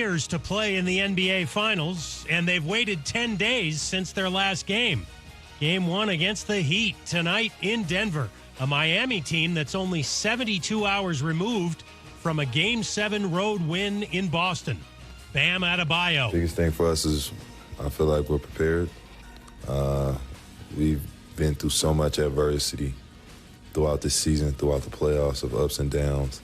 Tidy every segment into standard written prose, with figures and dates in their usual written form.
Raiders to play in the NBA Finals, and they've waited 10 days since their last game. Game 1 against the Heat tonight in Denver, a Miami team that's only 72 hours removed from a Game 7 road win in Boston. Bam Adebayo. Biggest thing for us is I feel like we're prepared. We've been through so much adversity throughout this season, throughout the playoffs of ups and downs.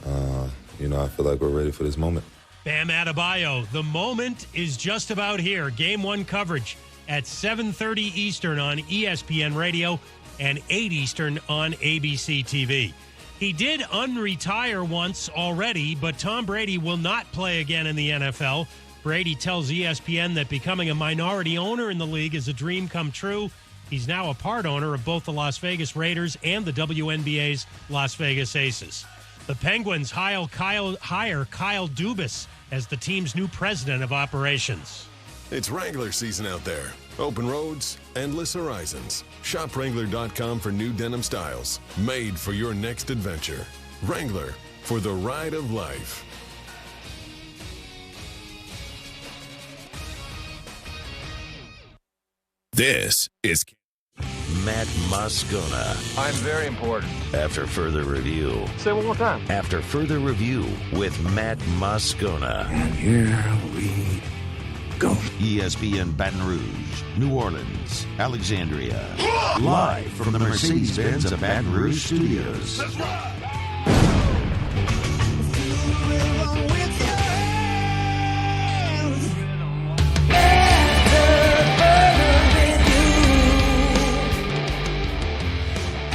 I feel like we're ready for this moment. Bam Adebayo, the moment is just about here. Game 1 coverage at 7:30 Eastern on ESPN Radio and 8 Eastern on ABC TV. He did unretire once already, but Tom Brady will not play again in the NFL. Brady tells ESPN that becoming a minority owner in the league is a dream come true. He's now a part owner of both the Las Vegas Raiders and the WNBA's Las Vegas Aces. The Penguins hire Kyle Dubas as the team's new president of operations. It's Wrangler season out there. Open roads, endless horizons. Shop Wrangler.com for new denim styles made for your next adventure. Wrangler, for the ride of life. This is Matt Moscona. I'm very important. After further review. Say it one more time. After further review with Matt Moscona. And here we go. ESPN Baton Rouge, New Orleans, Alexandria. Live from the Mercedes-Benz of Baton Rouge Studios. That's right.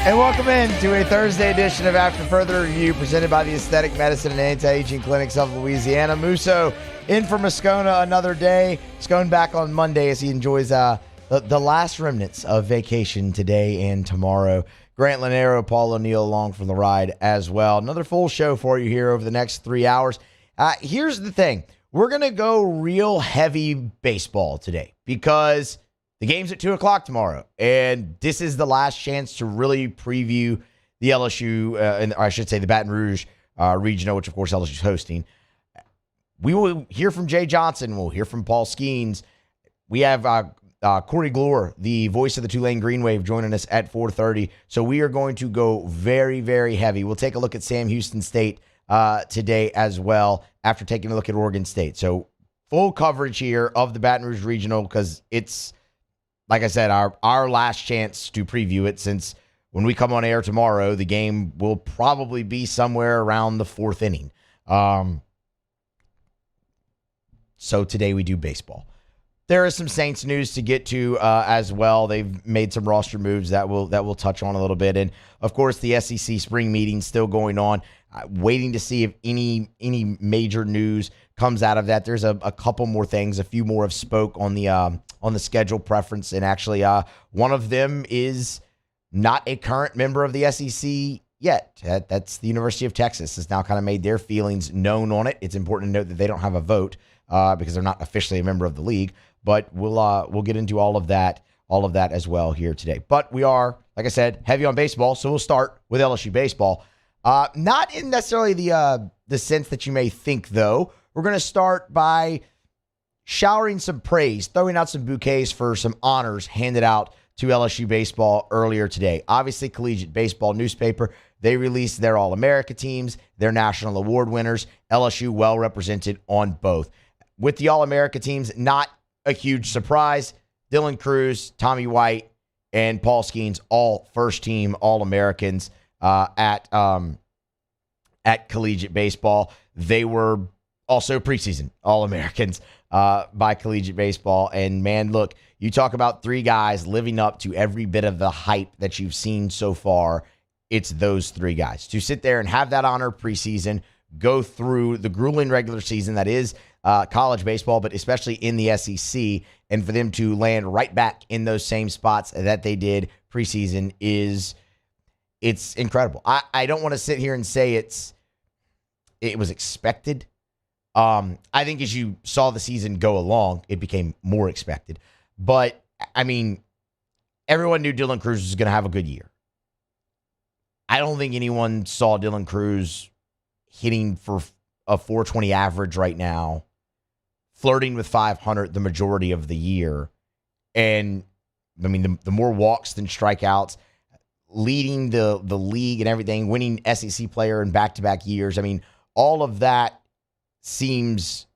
And welcome in to a Thursday edition of After Further Review presented by the Aesthetic Medicine and Anti-Aging Clinics of Louisiana. Musso in for Moscona another day. Moscona back on Monday as he enjoys the last remnants of vacation today and tomorrow. Grant Lanero, Paul O'Neill along for the ride as well. Another full show for you here over the next 3 hours. Here's the thing. We're going to go real heavy baseball today because the game's at 2 o'clock tomorrow, and this is the last chance to really preview the LSU, or I should say the Baton Rouge Regional, which, of course, LSU is hosting. We will hear from Jay Johnson. We'll hear from Paul Skeens. We have Corey Gloor, the voice of the Tulane Green Wave, joining us at 4:30. So we are going to go very, very heavy. We'll take a look at Sam Houston State today as well after taking a look at Oregon State. So full coverage here of the Baton Rouge Regional because it's, like I said, our last chance to preview it, since when we come on air tomorrow, the game will probably be somewhere around the 4th inning. So today we do baseball. There is some Saints news to get to as well. They've made some roster moves that we'll touch on a little bit. And, of course, the SEC spring meeting still going on. Waiting to see if any major news comes out of that. There's a couple more things. A few more have spoke on the schedule preference, and actually one of them is not a current member of the SEC yet. That's the University of Texas has now kind of made their feelings known on it. It's important to note that they don't have a vote because they're not officially a member of the league, but we'll get into all of that as well here today. But we are, like I said, heavy on baseball, so we'll start with LSU baseball. Not in necessarily the sense that you may think, though. We're going to start by showering some praise, throwing out some bouquets for some honors handed out to LSU baseball earlier today. Obviously, Collegiate Baseball Newspaper, they released their All-America teams, their national award winners. LSU well represented on both. With the All-America teams, not a huge surprise. Dylan Cruz, Tommy White, and Paul Skeens, all first-team All-Americans at Collegiate Baseball. They were also preseason All-Americans by Collegiate Baseball. And, man, look, you talk about three guys living up to every bit of the hype that you've seen so far. It's those three guys. To sit there and have that honor preseason, go through the grueling regular season that is college baseball, but especially in the SEC, and for them to land right back in those same spots that they did preseason it's incredible. I don't want to sit here and say it was expected. I think as you saw the season go along, it became more expected. But, I mean, everyone knew Dylan Cruz was going to have a good year. I don't think anyone saw Dylan Cruz hitting for a 420 average right now flirting with 500 the majority of the year. And, I mean, the more walks than strikeouts, leading the league and everything, winning SEC player in back-to-back years. I mean, all of that seems...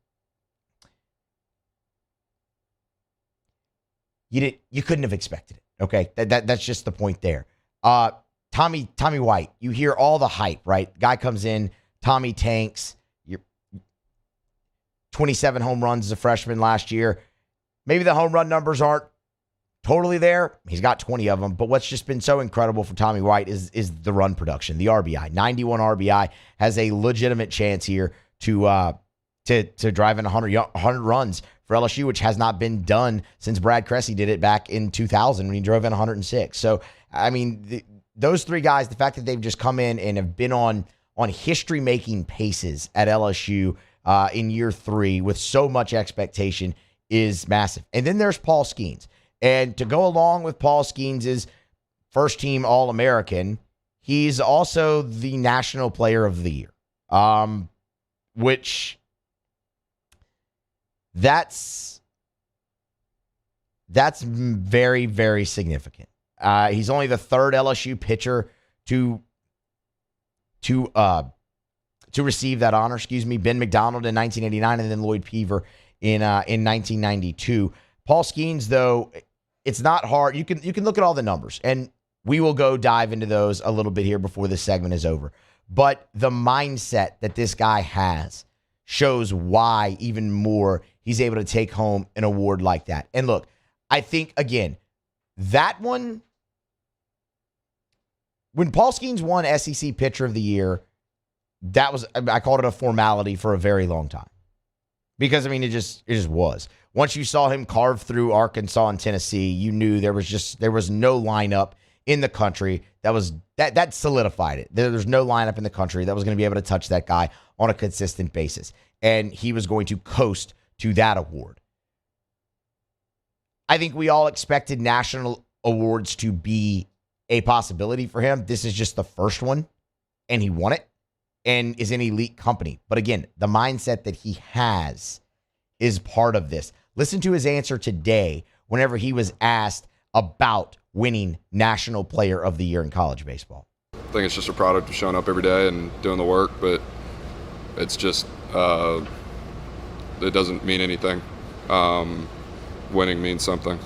You couldn't have expected it, okay? That's just the point there. Tommy White, you hear all the hype, right? Guy comes in, Tommy tanks, 27 home runs as a freshman last year. Maybe the home run numbers aren't totally there. He's got 20 of them, but what's just been so incredible for Tommy White is the run production, the RBI. 91 RBI, has a legitimate chance here to drive in 100 runs for LSU, which has not been done since Brad Cressy did it back in 2000 when he drove in 106. So, I mean, those three guys, the fact that they've just come in and have been on history-making paces at LSU in year 3 with so much expectation is massive. And then there's Paul Skeens. And to go along with Paul Skeens' first-team All-American, he's also the National Player of the Year, which that's very, very significant. He's only the third LSU pitcher to receive that honor. Ben McDonald in 1989, and then Lloyd Peaver in 1992. Paul Skeens, though, it's not hard. You can look at all the numbers, and we will go dive into those a little bit here before this segment is over. But the mindset that this guy has shows why even more he's able to take home an award like that. And look, I think, again, that one, when Paul Skeens won SEC Pitcher of the Year, I called it a formality for a very long time. Because, I mean, it just was. Once you saw him carve through Arkansas and Tennessee, you knew there was no lineup in the country that solidified it. There's no lineup in the country that was going to be able to touch that guy on a consistent basis. And he was going to coast to that award. I think we all expected national awards to be a possibility for him. This is just the first one, and he won it and is an elite company. But again, the mindset that he has is part of this. Listen to his answer today whenever he was asked about winning National Player of the Year in college baseball. I think it's just a product of showing up every day and doing the work, but it's just, it doesn't mean anything. Winning means something.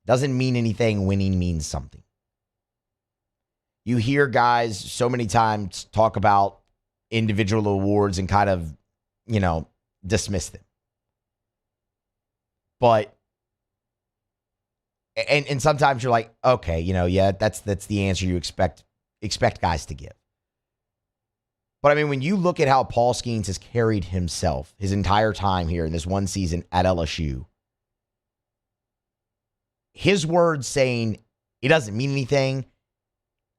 Doesn't mean anything. Winning means something. You hear guys so many times talk about individual awards and kind of, dismiss them. But, and sometimes you're like, okay, yeah, that's the answer you expect guys to give. But I mean, when you look at how Paul Skeens has carried himself his entire time here in this one season at LSU, his words saying it doesn't mean anything,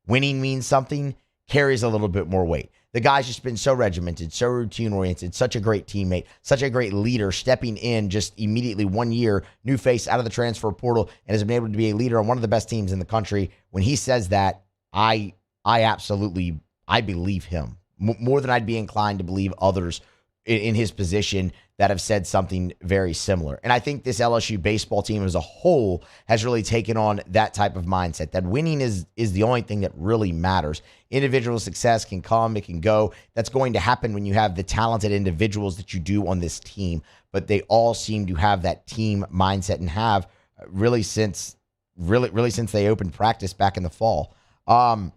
winning means something, carries a little bit more weight. The guy's just been so regimented, so routine-oriented, such a great teammate, such a great leader, stepping in just immediately 1 year, new face out of the transfer portal, and has been able to be a leader on one of the best teams in the country. When he says that, I believe him. More than I'd be inclined to believe others in his position that have said something very similar. And I think this LSU baseball team as a whole has really taken on that type of mindset, that winning is the only thing that really matters. Individual success can come, it can go. That's going to happen when you have the talented individuals that you do on this team, but they all seem to have that team mindset and have really since they opened practice back in the fall. I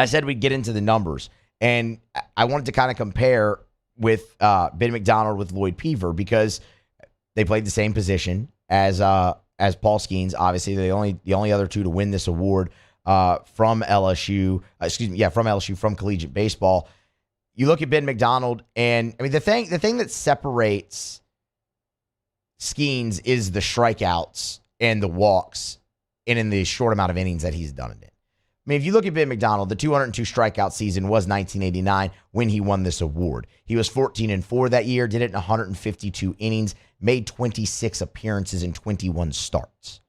said we'd get into the numbers, and I wanted to kind of compare with Ben McDonald with Lloyd Peaver because they played the same position as Paul Skeens. Obviously, they're the only other two to win this award from LSU. From collegiate baseball. You look at Ben McDonald, and I mean the thing that separates Skeens is the strikeouts and the walks, and in the short amount of innings that he's done it in. I mean, if you look at Ben McDonald, the 202 strikeout season was 1989 when he won this award. He was 14-4 that year, did it in 152 innings, made 26 appearances and 21 starts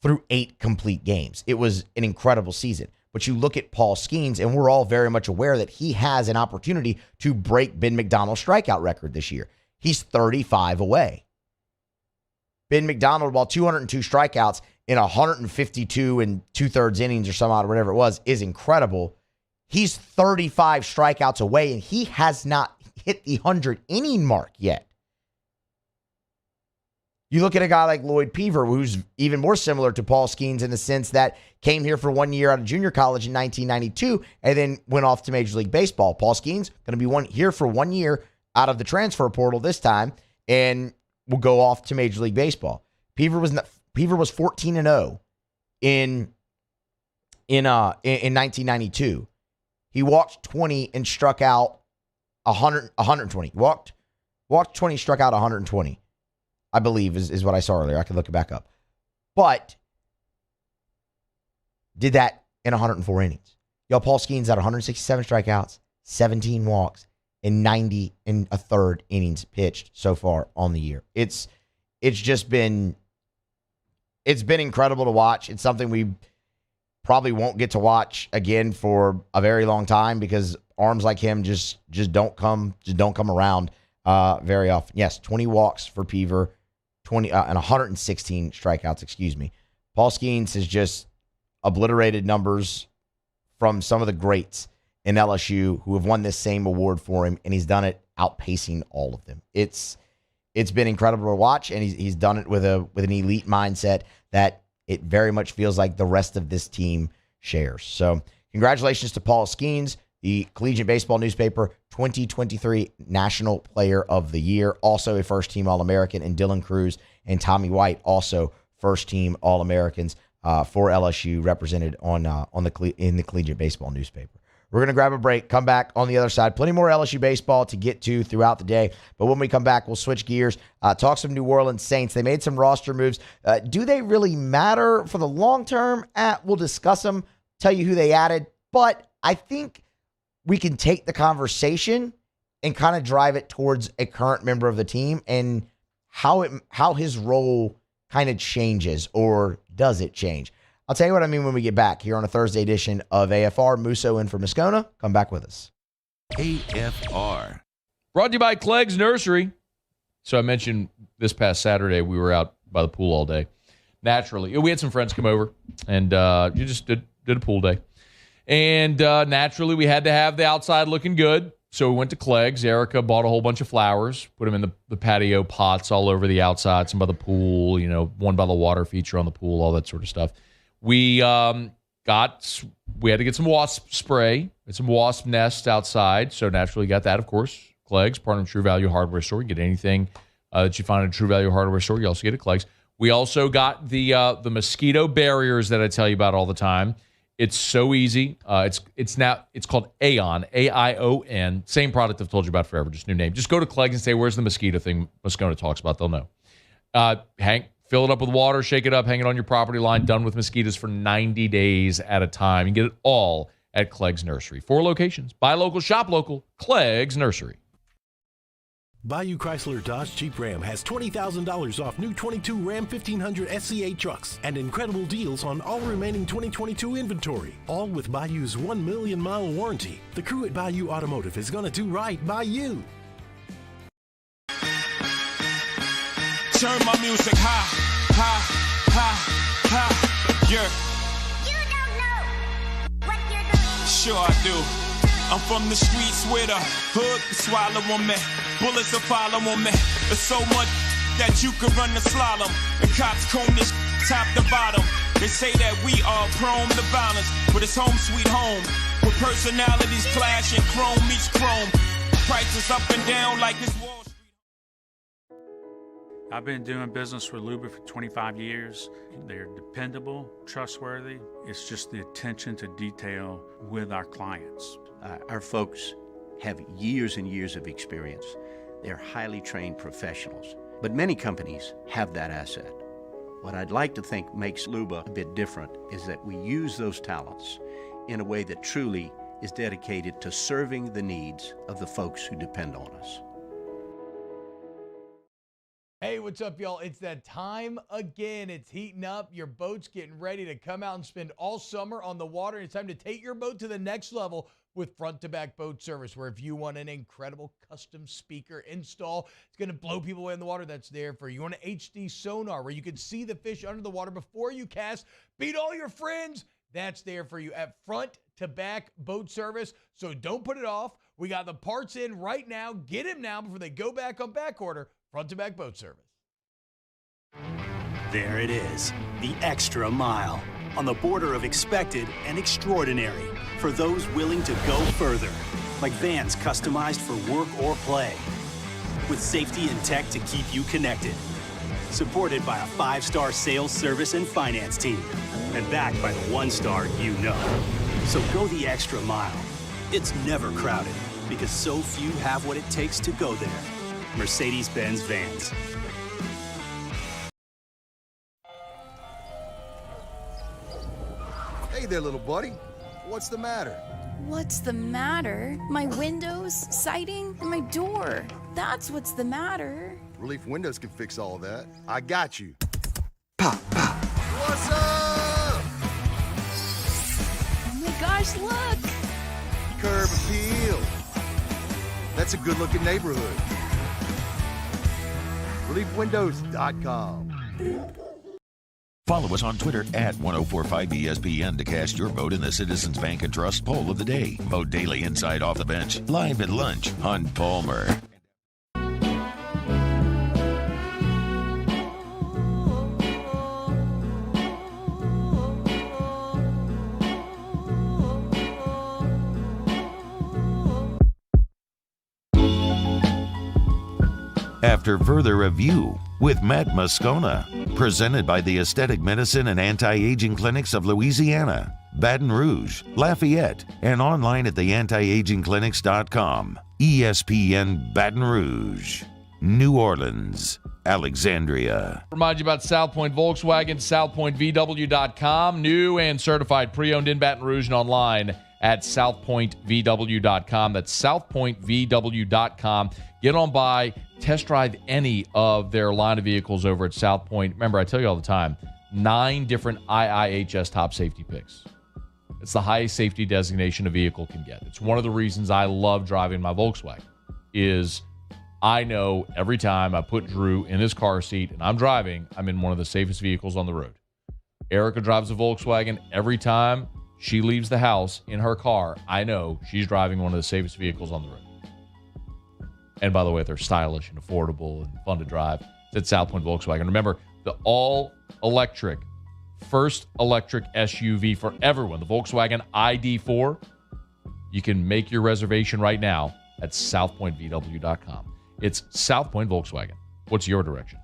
through 8 complete games. It was an incredible season. But you look at Paul Skeens, and we're all very much aware that he has an opportunity to break Ben McDonald's strikeout record this year. He's 35 away. Ben McDonald, while 202 strikeouts in 152 and 2/3 innings or some odd, whatever it was, is incredible. He's 35 strikeouts away, and he has not hit the 100-inning mark yet. You look at a guy like Lloyd Peaver, who's even more similar to Paul Skeens in the sense that came here for 1 year out of junior college in 1992 and then went off to Major League Baseball. Paul Skeens going to be here for 1 year out of the transfer portal this time and will go off to Major League Baseball. Peaver was 14-0 in 1992. He walked 20 and struck out 120. Walked 20, struck out 120. I believe is what I saw earlier. I can look it back up. But did that in 104 innings. Paul Skeens had 167 strikeouts, 17 walks, and 90 and a third innings pitched so far on the year. It's been incredible to watch. It's something we probably won't get to watch again for a very long time because arms like him just don't come around very often. Yes, 20 walks for Peaver. 20 and 116 strikeouts, Paul Skeens has just obliterated numbers from some of the greats in LSU who have won this same award for him, and he's done it outpacing all of them. It's been incredible to watch, and he's done it with an elite mindset that it very much feels like the rest of this team shares. So congratulations to Paul Skeens, the Collegiate Baseball Newspaper 2023 National Player of the Year, also a first-team All-American, and Dylan Cruz and Tommy White, also first-team All-Americans for LSU, represented in the Collegiate Baseball Newspaper. We're going to grab a break, come back on the other side. Plenty more LSU baseball to get to throughout the day. But when we come back, we'll switch gears, talk some New Orleans Saints. They made some roster moves. Do they really matter for the long term? We'll discuss them, tell you who they added. But I think we can take the conversation and kind of drive it towards a current member of the team and how his role kind of changes, or does it change? I'll tell you what I mean when we get back here on a Thursday edition of AFR. Musso in for Moscona. Come back with us. AFR. Brought to you by Clegg's Nursery. So I mentioned this past Saturday we were out by the pool all day. Naturally, we had some friends come over, and you just did a pool day. And naturally, we had to have the outside looking good. So we went to Clegg's. Erica bought a whole bunch of flowers, put them in the patio pots all over the outside, some by the pool, one by the water feature on the pool, all that sort of stuff. We had to get some wasp spray and some wasp nests outside. So naturally got that, of course. Clegg's, partner of True Value Hardware Store. You get anything that you find at a True Value Hardware Store, you also get at Clegg's. We also got the mosquito barriers that I tell you about all the time. It's so easy. It's called Aeon, A-I-O-N. Same product I've told you about forever, just new name. Just go to Clegg's and say, where's the mosquito thing Moscona talks about? They'll know. Fill it up with water, shake it up, hang it on your property line, done with mosquitoes for 90 days at a time. You get it all at Clegg's Nursery. 4 locations. Buy local, shop local. Clegg's Nursery. Bayou Chrysler Dodge Jeep Ram has $20,000 off new 22 Ram 1500 SCA trucks and incredible deals on all remaining 2022 inventory. All with Bayou's 1 million mile warranty. The crew at Bayou Automotive is going to do right by you. Turn my music high, high, high, high, yeah. You don't know what you're doing. Sure I do. I'm from the streets where the hood can swallow on me. Bullets will follow on me. There's so much that you could run the slalom. And cops comb this top to bottom. They say that we are prone to violence, but it's home sweet home. With personalities clashing, chrome meets chrome. Prices up and down like it's Wall Street. I've been doing business with Luba for 25 years. They're dependable, trustworthy. It's just the attention to detail with our clients. Our folks have years and years of experience. They're highly trained professionals, but many companies have that asset. What I'd like to think makes Luba a bit different is that we use those talents in a way that truly is dedicated to serving the needs of the folks who depend on us. Hey, what's up, y'all? It's that time again. It's heating up. Your boat's getting ready to come out and spend all summer on the water. It's time to take your boat to the next level with front-to-back boat service, where if you want an incredible custom speaker install, it's going to blow people away in the water, that's there for you. You want an HD sonar where you can see the fish under the water before you cast, beat all your friends, that's there for you at front-to-back boat service. So don't put it off. We got the parts in right now. Get them now before they go back on back order. Front-to-back boat service. There it is, the extra mile, on the border of expected and extraordinary for those willing to go further, like vans customized for work or play, with safety and tech to keep you connected, supported by a 5-star sales, service, and finance team, and backed by the 1-star you know. So go the extra mile. It's never crowded, because so few have what it takes to go there. Mercedes-Benz Vans. Hey there, little buddy. What's the matter? What's the matter? My windows, siding, and my door. That's what's the matter. Relief Windows can fix all of that. I got you. Pop, pop. What's up? Oh my gosh, look! Curb appeal. That's a good-looking neighborhood. ReliefWindows.com. Follow us on Twitter at 1045ESPN to cast your vote in the Citizens Bank and Trust poll of the day. Vote daily inside Off the Bench, live at lunch on Palmer. After further review with Matt Moscona, presented by the Aesthetic Medicine and Anti-Aging Clinics of Louisiana, Baton Rouge, Lafayette, and online at theantiagingclinics.com. ESPN Baton Rouge, New Orleans, Alexandria. Remind you about South Point Volkswagen, southpointvw.com, new and certified pre-owned in Baton Rouge and online at southpointvw.com. That's southpointvw.com. Get on by, test drive any of their line of vehicles over at South Point. Remember, I tell you all the time, 9 different IIHS top safety picks. It's the highest safety designation a vehicle can get. It's one of the reasons I love driving my Volkswagen, is I know every time I put Drew in his car seat and I'm driving, I'm in one of the safest vehicles on the road. Erica drives a Volkswagen. Every time she leaves the house in her car, I know she's driving one of the safest vehicles on the road. And by the way, they're stylish and affordable and fun to drive. It's at South Point Volkswagen. Remember, the all-electric, first electric SUV for everyone, the Volkswagen ID4. You can make your reservation right now at southpointvw.com. It's South Point Volkswagen. What's your direction?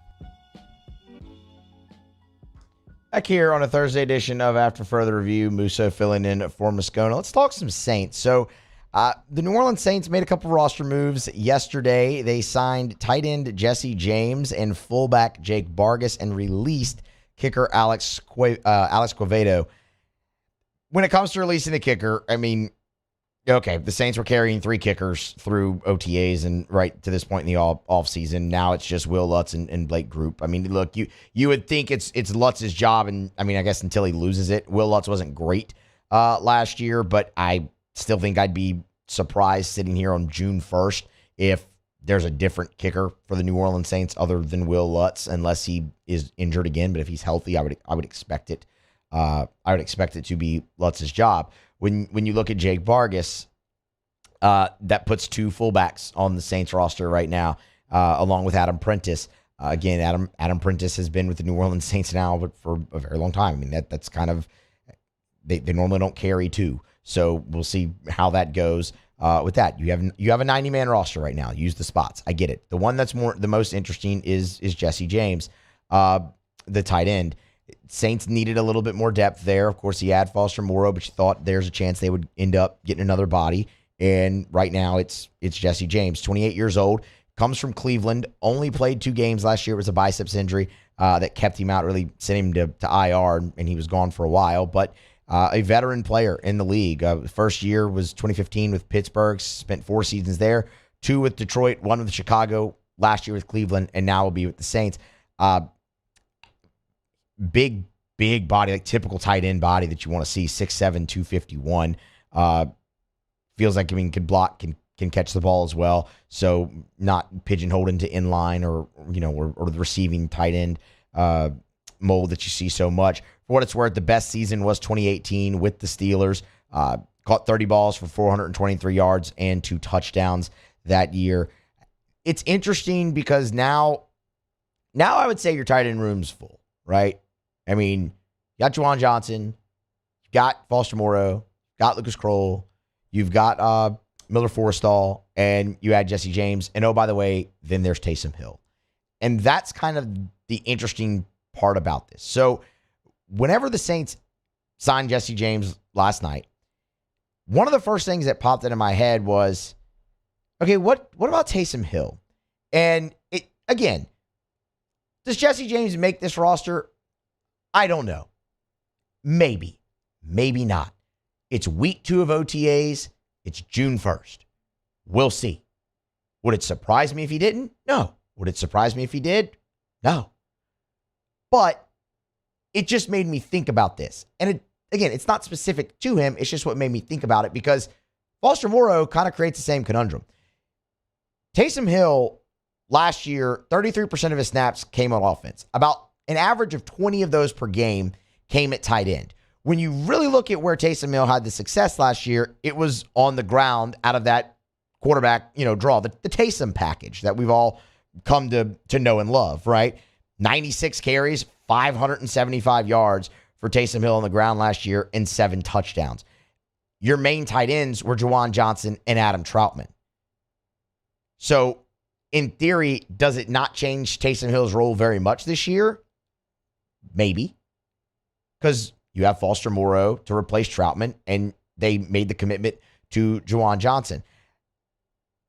Back here on a Thursday edition of After Further Review, Musso filling in for Moscona. Let's talk some Saints. So, the New Orleans Saints made a couple roster moves yesterday. They signed tight end Jesse James and fullback Jake Vargas and released kicker Alex Quevedo. When it comes to releasing the kicker, I mean, okay, the Saints were carrying 3 kickers through OTAs and right to this point in the offseason. Now it's just Will Lutz and Blake Group. I mean, look, you would think it's Lutz's job, and I mean, I guess until he loses it. Will Lutz wasn't great last year, but I still think I'd be surprised sitting here on June 1st if there's a different kicker for the New Orleans Saints other than Will Lutz, unless he is injured again. But if he's healthy, I would expect it. I would expect it to be Lutz's job. When you look at Jake Vargas, that puts 2 fullbacks on the Saints roster right now, along with Adam Prentice. Again, Adam Prentice has been with the New Orleans Saints now, but for a very long time. I mean, that's kind of they normally don't carry 2. So we'll see how that goes with that. You have a 90-man roster right now. Use the spots. I get it. The one that's the most interesting is Jesse James, the tight end. Saints needed a little bit more depth there. Of course, he had Foster Moreau, but you thought there's a chance they would end up getting another body. And right now it's Jesse James, 28 years old, comes from Cleveland, only played 2 games last year. It was a biceps injury that kept him out, really sent him to IR, and he was gone for a while. But a veteran player in the league. First year was 2015 with Pittsburgh, spent 4 seasons there, 2 with Detroit, 1 with Chicago, last year with Cleveland, and now will be with the Saints. Big body, like typical tight end body that you want to see, 6'7", 251. Feels like, can block, can catch the ball as well. So not pigeonholed into inline or the receiving tight end mold that you see so much. For what it's worth, the best season was 2018 with the Steelers. Caught 30 balls for 423 yards and 2 touchdowns that year. It's interesting because now I would say your tight end room's full, right? I mean, you got Juwan Johnson, you got Foster Moreau, got Lucas Kroll, you've got Miller Forrestall, and you add Jesse James. And oh, by the way, then there's Taysom Hill. And that's kind of the interesting part about this. So whenever the Saints signed Jesse James last night, one of the first things that popped into my head was, okay, what about Taysom Hill? And again, does Jesse James make this roster? I don't know. Maybe not. It's week 2 of OTAs. It's June 1st. We'll see. Would it surprise me if he didn't? No. Would it surprise me if he did? No. But it just made me think about this. And again, it's not specific to him. It's just what made me think about it, because Foster Moreau kind of creates the same conundrum. Taysom Hill last year, 33% of his snaps came on offense. About an average of 20 of those per game came at tight end. When you really look at where Taysom Hill had the success last year, it was on the ground out of that quarterback, draw, the Taysom package that we've all come to know and love, right? 96 carries, 575 yards for Taysom Hill on the ground last year, and 7 touchdowns. Your main tight ends were Juwan Johnson and Adam Troutman. So, in theory, does it not change Taysom Hill's role very much this year? Maybe. Because you have Foster Moreau to replace Troutman, and they made the commitment to Juwan Johnson.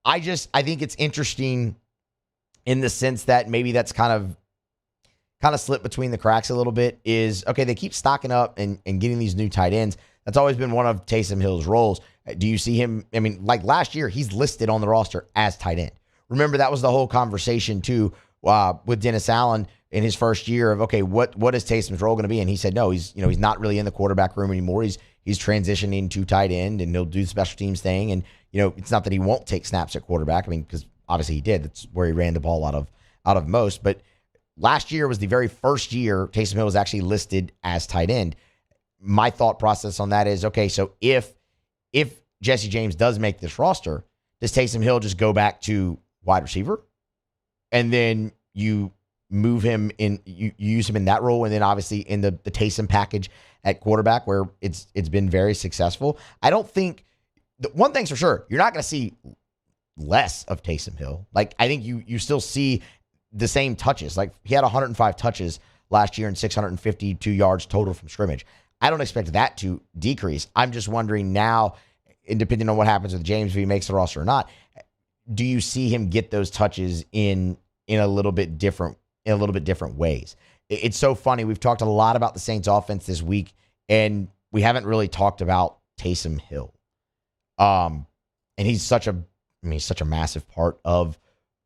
I think it's interesting in the sense that maybe that's kind of slipped between the cracks a little bit. Is, okay, they keep stocking up and getting these new tight ends. That's always been one of Taysom Hill's roles. Do you see him? I mean, like last year, he's listed on the roster as tight end. Remember, that was the whole conversation too with Dennis Allen in his first year of, okay, what is Taysom's role going to be? And he said, no, he's not really in the quarterback room anymore. He's transitioning to tight end, and he'll do the special teams thing. And it's not that he won't take snaps at quarterback. I mean, because obviously he did. That's where he ran the ball out of most. But last year was the very first year Taysom Hill was actually listed as tight end. My thought process on that is, okay, so if Jesse James does make this roster, does Taysom Hill just go back to wide receiver? And then you move him in, you use him in that role, and then obviously in the Taysom package at quarterback, where it's been very successful. I don't think, one thing's for sure, you're not going to see less of Taysom Hill. Like, I think you still see the same touches. Like, he had 105 touches last year and 652 yards total from scrimmage. I don't expect that to decrease. I'm just wondering now, and depending on what happens with James, if he makes the roster or not, do you see him get those touches in a little bit different ways? It's so funny. We've talked a lot about the Saints offense this week, and we haven't really talked about Taysom Hill. And he's such a massive part of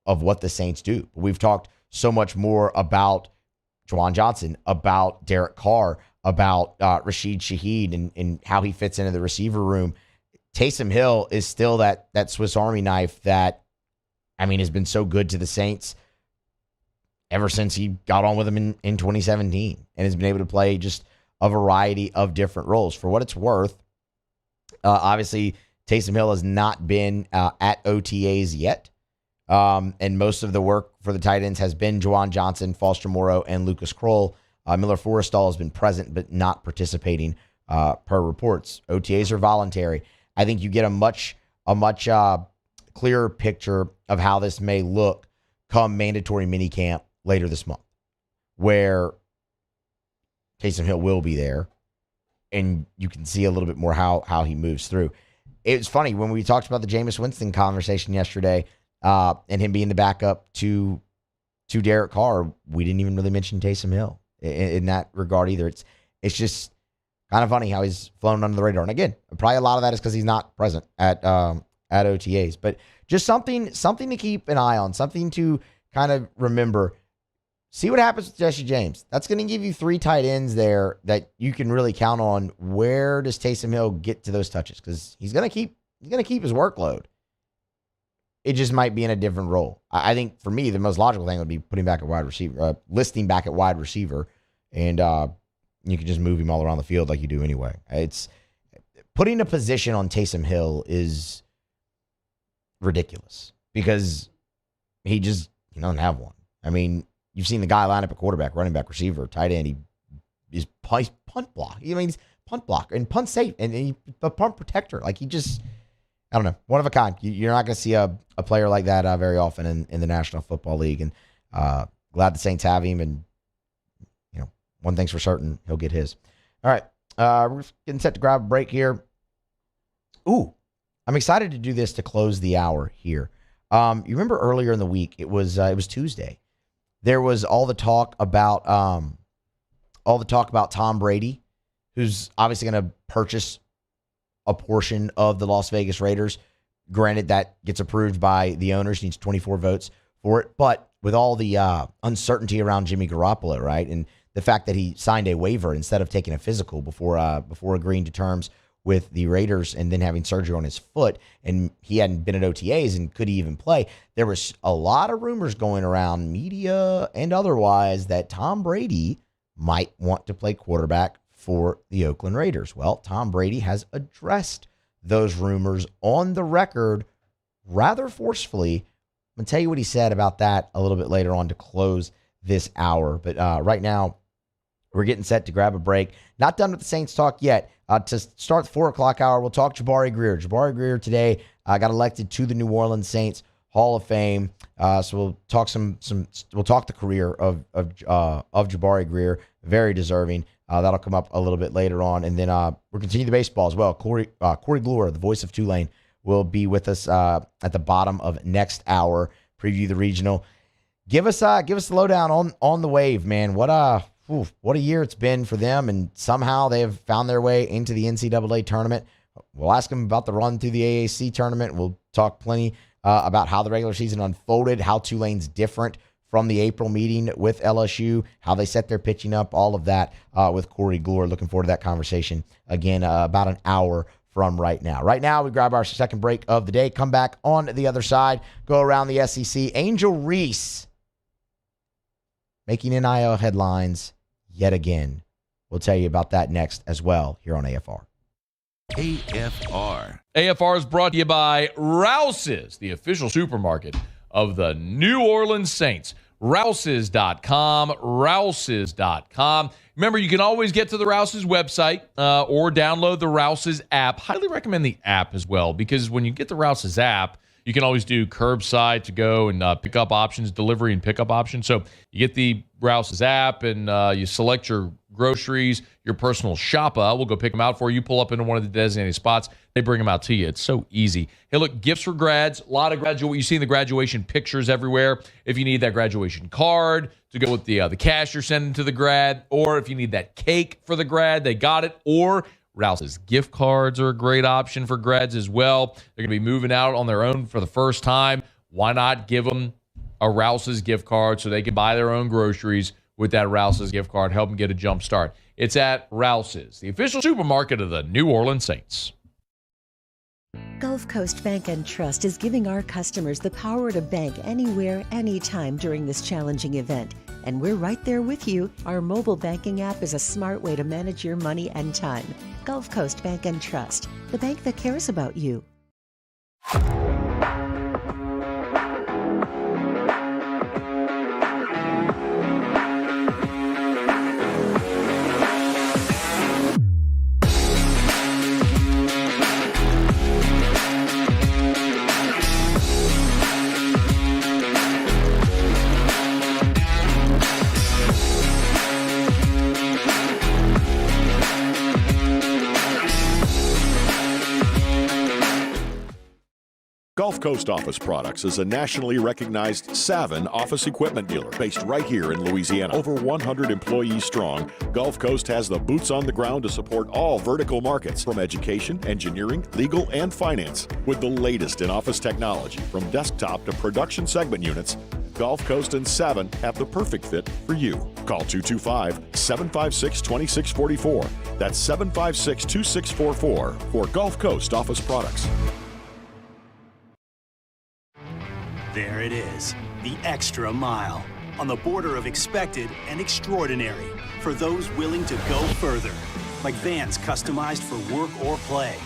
what the Saints do. We've talked so much more about Juwan Johnson, about Derek Carr, about Rashid Shaheed and how he fits into the receiver room. Taysom Hill is still that Swiss Army knife that, has been so good to the Saints ever since he got on with them in 2017, and has been able to play just a variety of different roles. For what it's worth, obviously, Taysom Hill has not been at OTAs yet, and most of the work for the tight ends has been Juwan Johnson, Foster Moreau, and Lucas Kroll. Miller Forrestall has been present but not participating per reports. OTAs are voluntary. I think you get a much clearer picture of how this may look come mandatory minicamp later this month, where Taysom Hill will be there, and you can see a little bit more how he moves through. It's funny, when we talked about the Jameis Winston conversation yesterday, and him being the backup to Derek Carr, we didn't even really mention Taysom Hill in that regard either. It's just kind of funny how he's flown under the radar. And again, probably a lot of that is because he's not present at OTAs. But Just something to keep an eye on, something to kind of remember. See what happens with Jesse James. That's going to give you 3 tight ends there that you can really count on. Where does Taysom Hill get to those touches? Because he's going to keep his workload. It just might be in a different role. I think for me, the most logical thing would be putting back at wide receiver, listing back at wide receiver, and you can just move him all around the field like you do anyway. It's putting a position on Taysom Hill is ridiculous because he doesn't have one. I mean, you've seen the guy line up at quarterback, running back, receiver, tight end. He's punt block. He's punt block and punt safe and he's a punt protector. Like I don't know, one of a kind. You're not going to see a player like that very often in the National Football League. And glad the Saints have him. And one thing's for certain, he'll get his. All right, we're getting set to grab a break here. Ooh, I'm excited to do this to close the hour here. You remember earlier in the week, it was Tuesday. There was all the talk about Tom Brady, who's obviously going to purchase a portion of the Las Vegas Raiders. Granted, that gets approved by the owners, needs 24 votes for it. But with all the uncertainty around Jimmy Garoppolo, right, and the fact that he signed a waiver instead of taking a physical before agreeing to terms with the Raiders and then having surgery on his foot, and he hadn't been at OTAs and could he even play, there was a lot of rumors going around, media and otherwise, that Tom Brady might want to play quarterback for the Oakland Raiders. Well, Tom Brady has addressed those rumors on the record rather forcefully. I'm going to tell you what he said about that a little bit later on to close this hour. But right now, we're getting set to grab a break. Not done with the Saints talk yet. To start the 4 o'clock hour, we'll talk Jabari Greer. Jabari Greer today got elected to the New Orleans Saints Hall of Fame. So we'll talk we'll talk the career of Jabari Greer. Very deserving. That'll come up a little bit later on. And then we'll continue the baseball as well. Corey Gloor, the voice of Tulane, will be with us at the bottom of next hour. Preview the regional. Give us the lowdown on the Wave, man. What a year it's been for them, and somehow they have found their way into the NCAA tournament. We'll ask them about the run through the AAC tournament. We'll talk plenty about how the regular season unfolded, how Tulane's different from the April meeting with LSU, how they set their pitching up, all of that with Corey Gloor. Looking forward to that conversation again about an hour from right now. Right now, we grab our second break of the day, come back on the other side, go around the SEC. Angel Reese making NIL headlines yet again. We'll tell you about that next as well here on AFR. AFR. AFR is brought to you by Rouse's, the official supermarket of the New Orleans Saints. Rouses.com, Rouses.com. Remember, you can always get to the Rouses website or download the Rouses app. Highly recommend the app as well, because when you get the Rouses app, you can always do curbside to go and pick up options, delivery and pickup options. So you get the Rouse's app and you select your groceries, your personal shopper. We'll go pick them out for you. Pull up into one of the designated spots. They bring them out to you. It's so easy. Hey, look, gifts for grads. A lot of you see the graduation pictures everywhere. If you need that graduation card to go with the cash you're sending to the grad, or if you need that cake for the grad, they got it. Or Rouse's gift cards are a great option for grads as well. They're going to be moving out on their own for the first time. Why not give them a Rouse's gift card so they can buy their own groceries with that Rouse's gift card, help them get a jump start. It's at Rouse's, the official supermarket of the New Orleans Saints. Gulf Coast Bank and Trust is giving our customers the power to bank anywhere, anytime during this challenging event. And we're right there with you. Our mobile banking app is a smart way to manage your money and time. Gulf Coast Bank and Trust, the bank that cares about you. Gulf Coast Office Products is a nationally recognized Savin office equipment dealer based right here in Louisiana. Over 100 employees strong, Gulf Coast has the boots on the ground to support all vertical markets, from education, engineering, legal, and finance. With the latest in office technology, from desktop to production segment units, Gulf Coast and Savin have the perfect fit for you. Call 225-756-2644. That's 756-2644 for Gulf Coast Office Products. There it is, the extra mile, on the border of expected and extraordinary, for those willing to go further, like vans customized for work or play,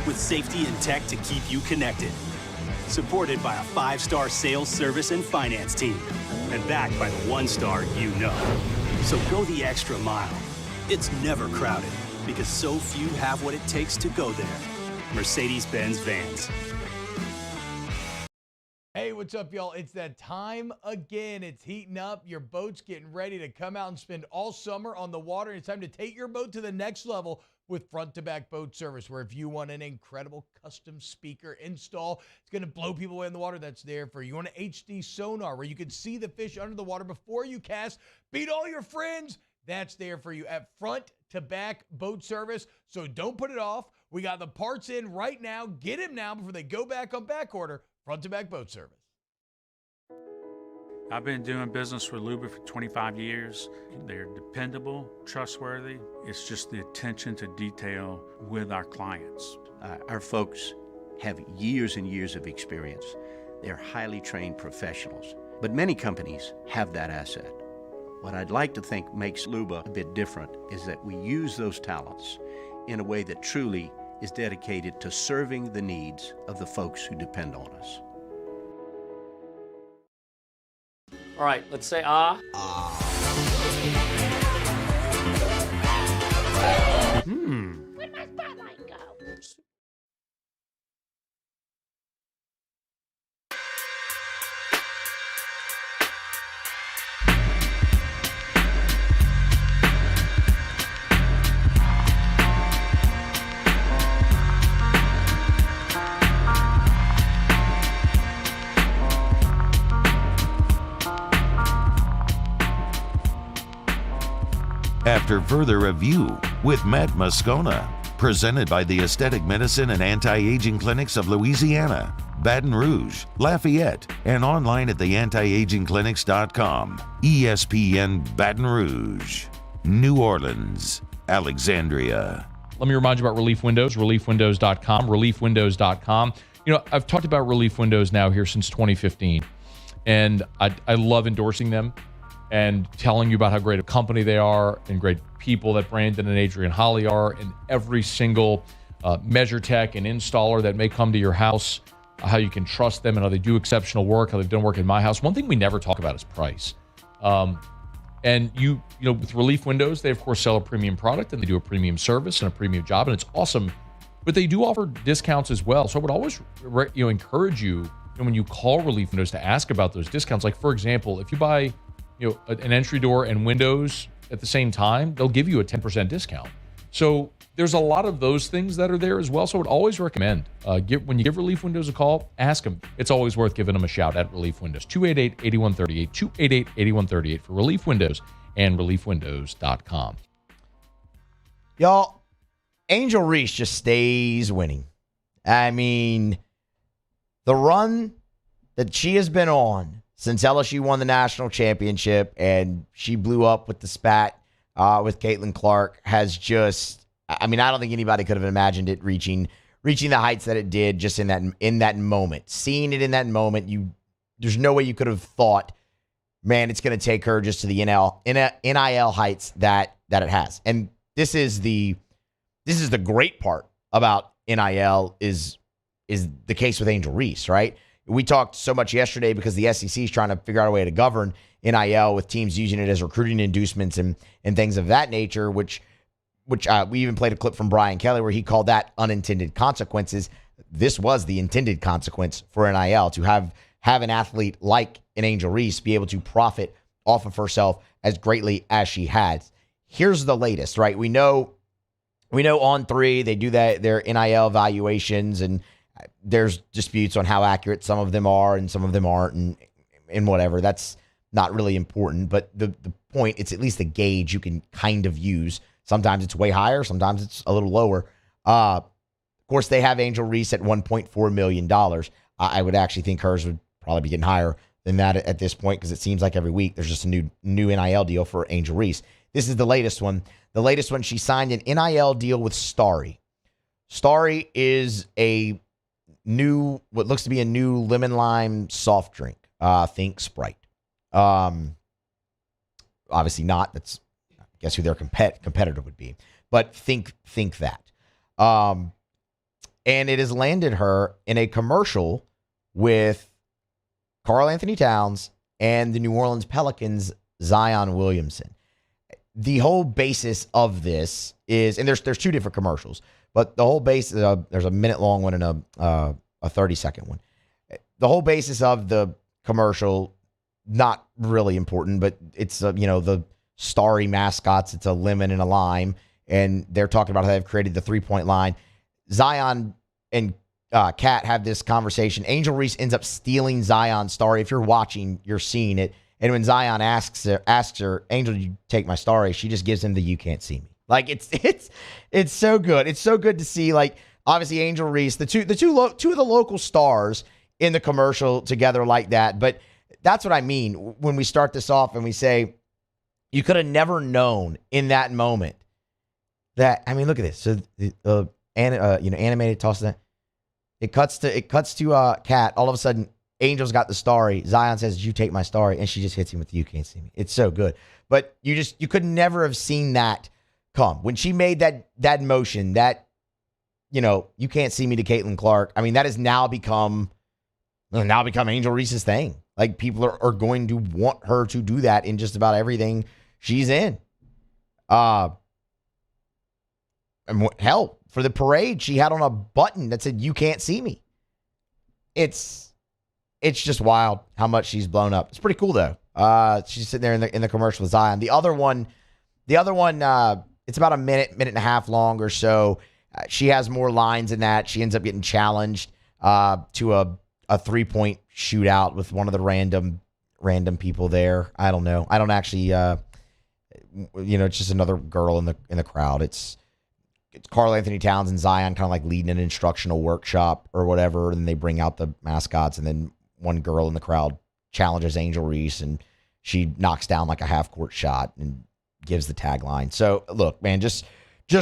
with safety and tech to keep you connected. Supported by a 5-star sales, service, and finance team, and backed by the 1-star you know. So go the extra mile. It's never crowded, because so few have what it takes to go there. Mercedes-Benz Vans. Hey, what's up, y'all? It's that time again. It's heating up. Your boat's getting ready to come out and spend all summer on the water. It's time to take your boat to the next level with front-to-back boat service, where if you want an incredible custom speaker install, it's going to blow people away in the water, that's there for you. You want an HD sonar where you can see the fish under the water before you cast, beat all your friends, that's there for you at front-to-back boat service. So don't put it off. We got the parts in right now. Get them now before they go back on back order. Front-to-back boat service. I've been doing business with Luba for 25 years. They're dependable, trustworthy. It's just the attention to detail with our clients. Our folks have years and years of experience. They're highly trained professionals, but many companies have that asset. What I'd like to think makes Luba a bit different is that we use those talents in a way that truly is dedicated to serving the needs of the folks who depend on us. All right, let's say ah. Where'd my spotlight go? After further review with Matt Moscona, presented by the Aesthetic Medicine and Anti-Aging Clinics of Louisiana, Baton Rouge, Lafayette, and online at theantiagingclinics.com. ESPN Baton Rouge, New Orleans, Alexandria. Let me remind you about Relief Windows, reliefwindows.com, reliefwindows.com. You know, I've talked about Relief Windows now here since 2015, and I love endorsing them and telling you about how great a company they are and great people that Brandon and Adrian Holly are, and every single measure tech and installer that may come to your house, how you can trust them and how they do exceptional work, how they've done work in my house. One thing we never talk about is price. And you know, with Relief Windows, they of course sell a premium product and they do a premium service and a premium job, and it's awesome. But they do offer discounts as well. So I would always encourage you, and when you call Relief Windows, to ask about those discounts. Like, for example, if you buy an entry door and windows at the same time, they'll give you a 10% discount. So there's a lot of those things that are there as well. So I would always recommend, when you give Relief Windows a call, ask them. It's always worth giving them a shout at Relief Windows. 288-8138, 288-8138 for Relief Windows and reliefwindows.com. Y'all, Angel Reese just stays winning. I mean, the run that she has been on since LSU won the national championship and she blew up with the spat with Caitlin Clark has just, I mean, I don't think anybody could have imagined it reaching the heights that it did just in that moment. Seeing it in that moment, there's no way you could have thought, man, it's going to take her just to the NIL heights that it has. And this is the great part about NIL is the case with Angel Reese, right? We talked so much yesterday because the SEC is trying to figure out a way to govern NIL with teams using it as recruiting inducements and things of that nature, which we even played a clip from Brian Kelly where he called that unintended consequences. This was the intended consequence for NIL, to have an athlete like an Angel Reese be able to profit off of herself as greatly as she has. Here's the latest, right? We know On3, they do their NIL evaluations and There's disputes on how accurate some of them are and some of them aren't, and whatever. That's not really important. But the point, it's at least a gauge you can kind of use. Sometimes it's way higher. Sometimes it's a little lower. Of course, they have Angel Reese at $1.4 million. I would actually think hers would probably be getting higher than that at this point, because it seems like every week there's just a new NIL deal for Angel Reese. This is the latest one. The latest one, she signed an NIL deal with Starry. Starry is what looks to be a new lemon lime soft drink. Think Sprite. Obviously not. That's, I guess, who their competitor would be. But think that. And it has landed her in a commercial with Karl Anthony Towns and the New Orleans Pelicans' Zion Williamson. The whole basis of this is, and there's two different commercials, but the whole basis, there's a minute-long one and a 30-second one. The whole basis of the commercial, not really important, but it's, the Starry mascots. It's a lemon and a lime, and they're talking about how they've created the three-point line. Zion and Kat have this conversation. Angel Reese ends up stealing Zion's Starry. If you're watching, you're seeing it. And when Zion asks her, Angel, you take my Starry, she just gives him the "you can't see me." Like, it's so good. It's so good to see, like, obviously Angel Reese, two of the local stars in the commercial together like that. But that's what I mean when we start this off and we say you could have never known in that moment that, I mean, look at this. So animated toss that. It cuts to Kat. All of a sudden, Angel's got the Starry. Zion says, "You take my Starry," and she just hits him with the "you can't see me." It's so good. But you could never have seen that come. When she made that motion, that, "you can't see me" to Caitlin Clark, I mean, that has now become Angel Reese's thing. Like, people are going to want her to do that in just about everything she's in. And hell, for the parade, she had on a button that said, "You can't see me." It's just wild how much she's blown up. It's pretty cool, though. She's sitting there in the commercial with Zion. The other one, it's about a minute and a half long or so. She has more lines than that. She ends up getting challenged to a 3-point shootout with one of the random people there. I don't know. I don't actually, it's just another girl in the crowd. It's Karl Anthony Towns and Zion kind of like leading an instructional workshop or whatever, and they bring out the mascots, and then one girl in the crowd challenges Angel Reese, and she knocks down like a half-court shot and gives the tagline. So, look, man, just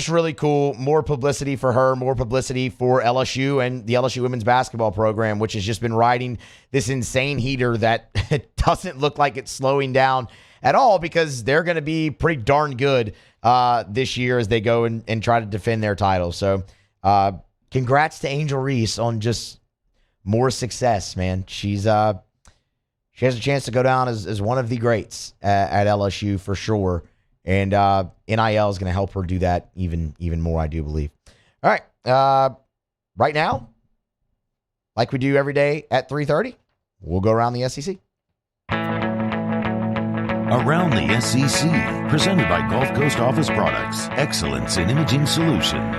really cool. More publicity for her, more publicity for LSU and the LSU women's basketball program, which has just been riding this insane heater that doesn't look like it's slowing down at all, because they're going to be pretty darn good this year as they go and try to defend their title. So congrats to Angel Reese on just more success, man. She has a chance to go down as one of the greats at LSU for sure. And NIL is going to help her do that even more, I do believe. All right. Right now, like we do every day at 3:30, we'll go around the SEC. Around the SEC, presented by Gulf Coast Office Products, excellence in imaging solutions.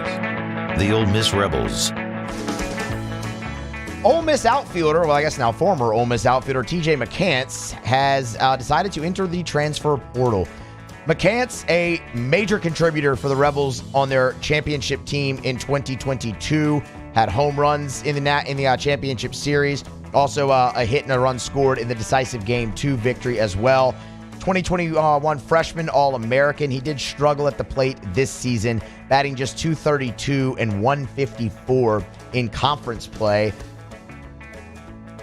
The Ole Miss Rebels. Ole Miss outfielder, well, I guess now former Ole Miss outfielder TJ McCants has decided to enter the transfer portal. McCants, a major contributor for the Rebels on their championship team in 2022, had home runs in the championship series. Also, a hit and a run scored in the decisive Game 2 victory as well. 2021 freshman All-American. He did struggle at the plate this season, batting just .232 and 154 in conference play.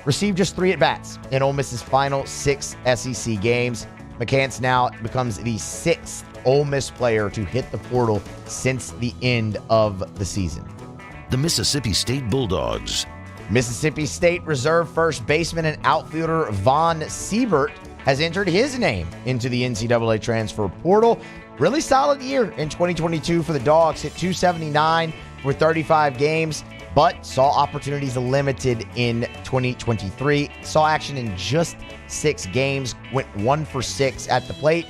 Received just 3 at-bats in Ole Miss's final 6 SEC games. McCants now becomes the 6th Ole Miss player to hit the portal since the end of the season. The Mississippi State Bulldogs. Mississippi State reserve first baseman and outfielder Vaughn Siebert has entered his name into the NCAA transfer portal. Really solid year in 2022 for the Dogs. Hit .279 for 35 games, but saw opportunities limited in 2023. Saw action in just 6 games, went 1 for 6 at the plate.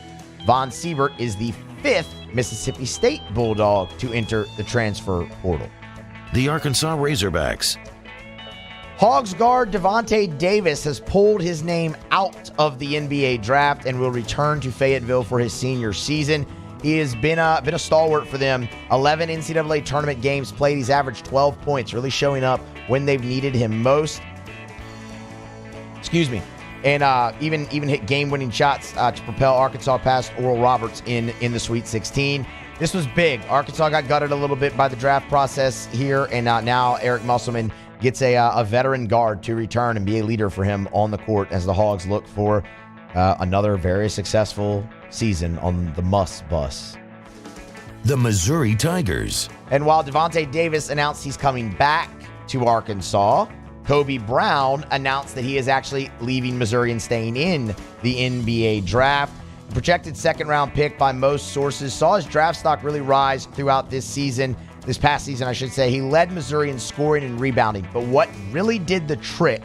Vaughn Siebert is the 5th Mississippi State Bulldog to enter the transfer portal. The Arkansas Razorbacks. Hogs guard Devontae Davis has pulled his name out of the NBA draft and will return to Fayetteville for his senior season. He has been a stalwart for them. 11 NCAA tournament games played. He's averaged 12 points, really showing up when they've needed him most. Excuse me. And even hit game-winning shots to propel Arkansas past Oral Roberts in the Sweet 16. This was big. Arkansas got gutted a little bit by the draft process here, and now Eric Musselman gets a veteran guard to return and be a leader for him on the court as the Hogs look for another very successful season on the Muss bus. The Missouri Tigers. And while Devontae Davis announced he's coming back to Arkansas, Kobe Brown announced that he is actually leaving Missouri and staying in the NBA draft. The projected second-round pick by most sources saw his draft stock really rise throughout this past season, I should say. He led Missouri in scoring and rebounding. But what really did the trick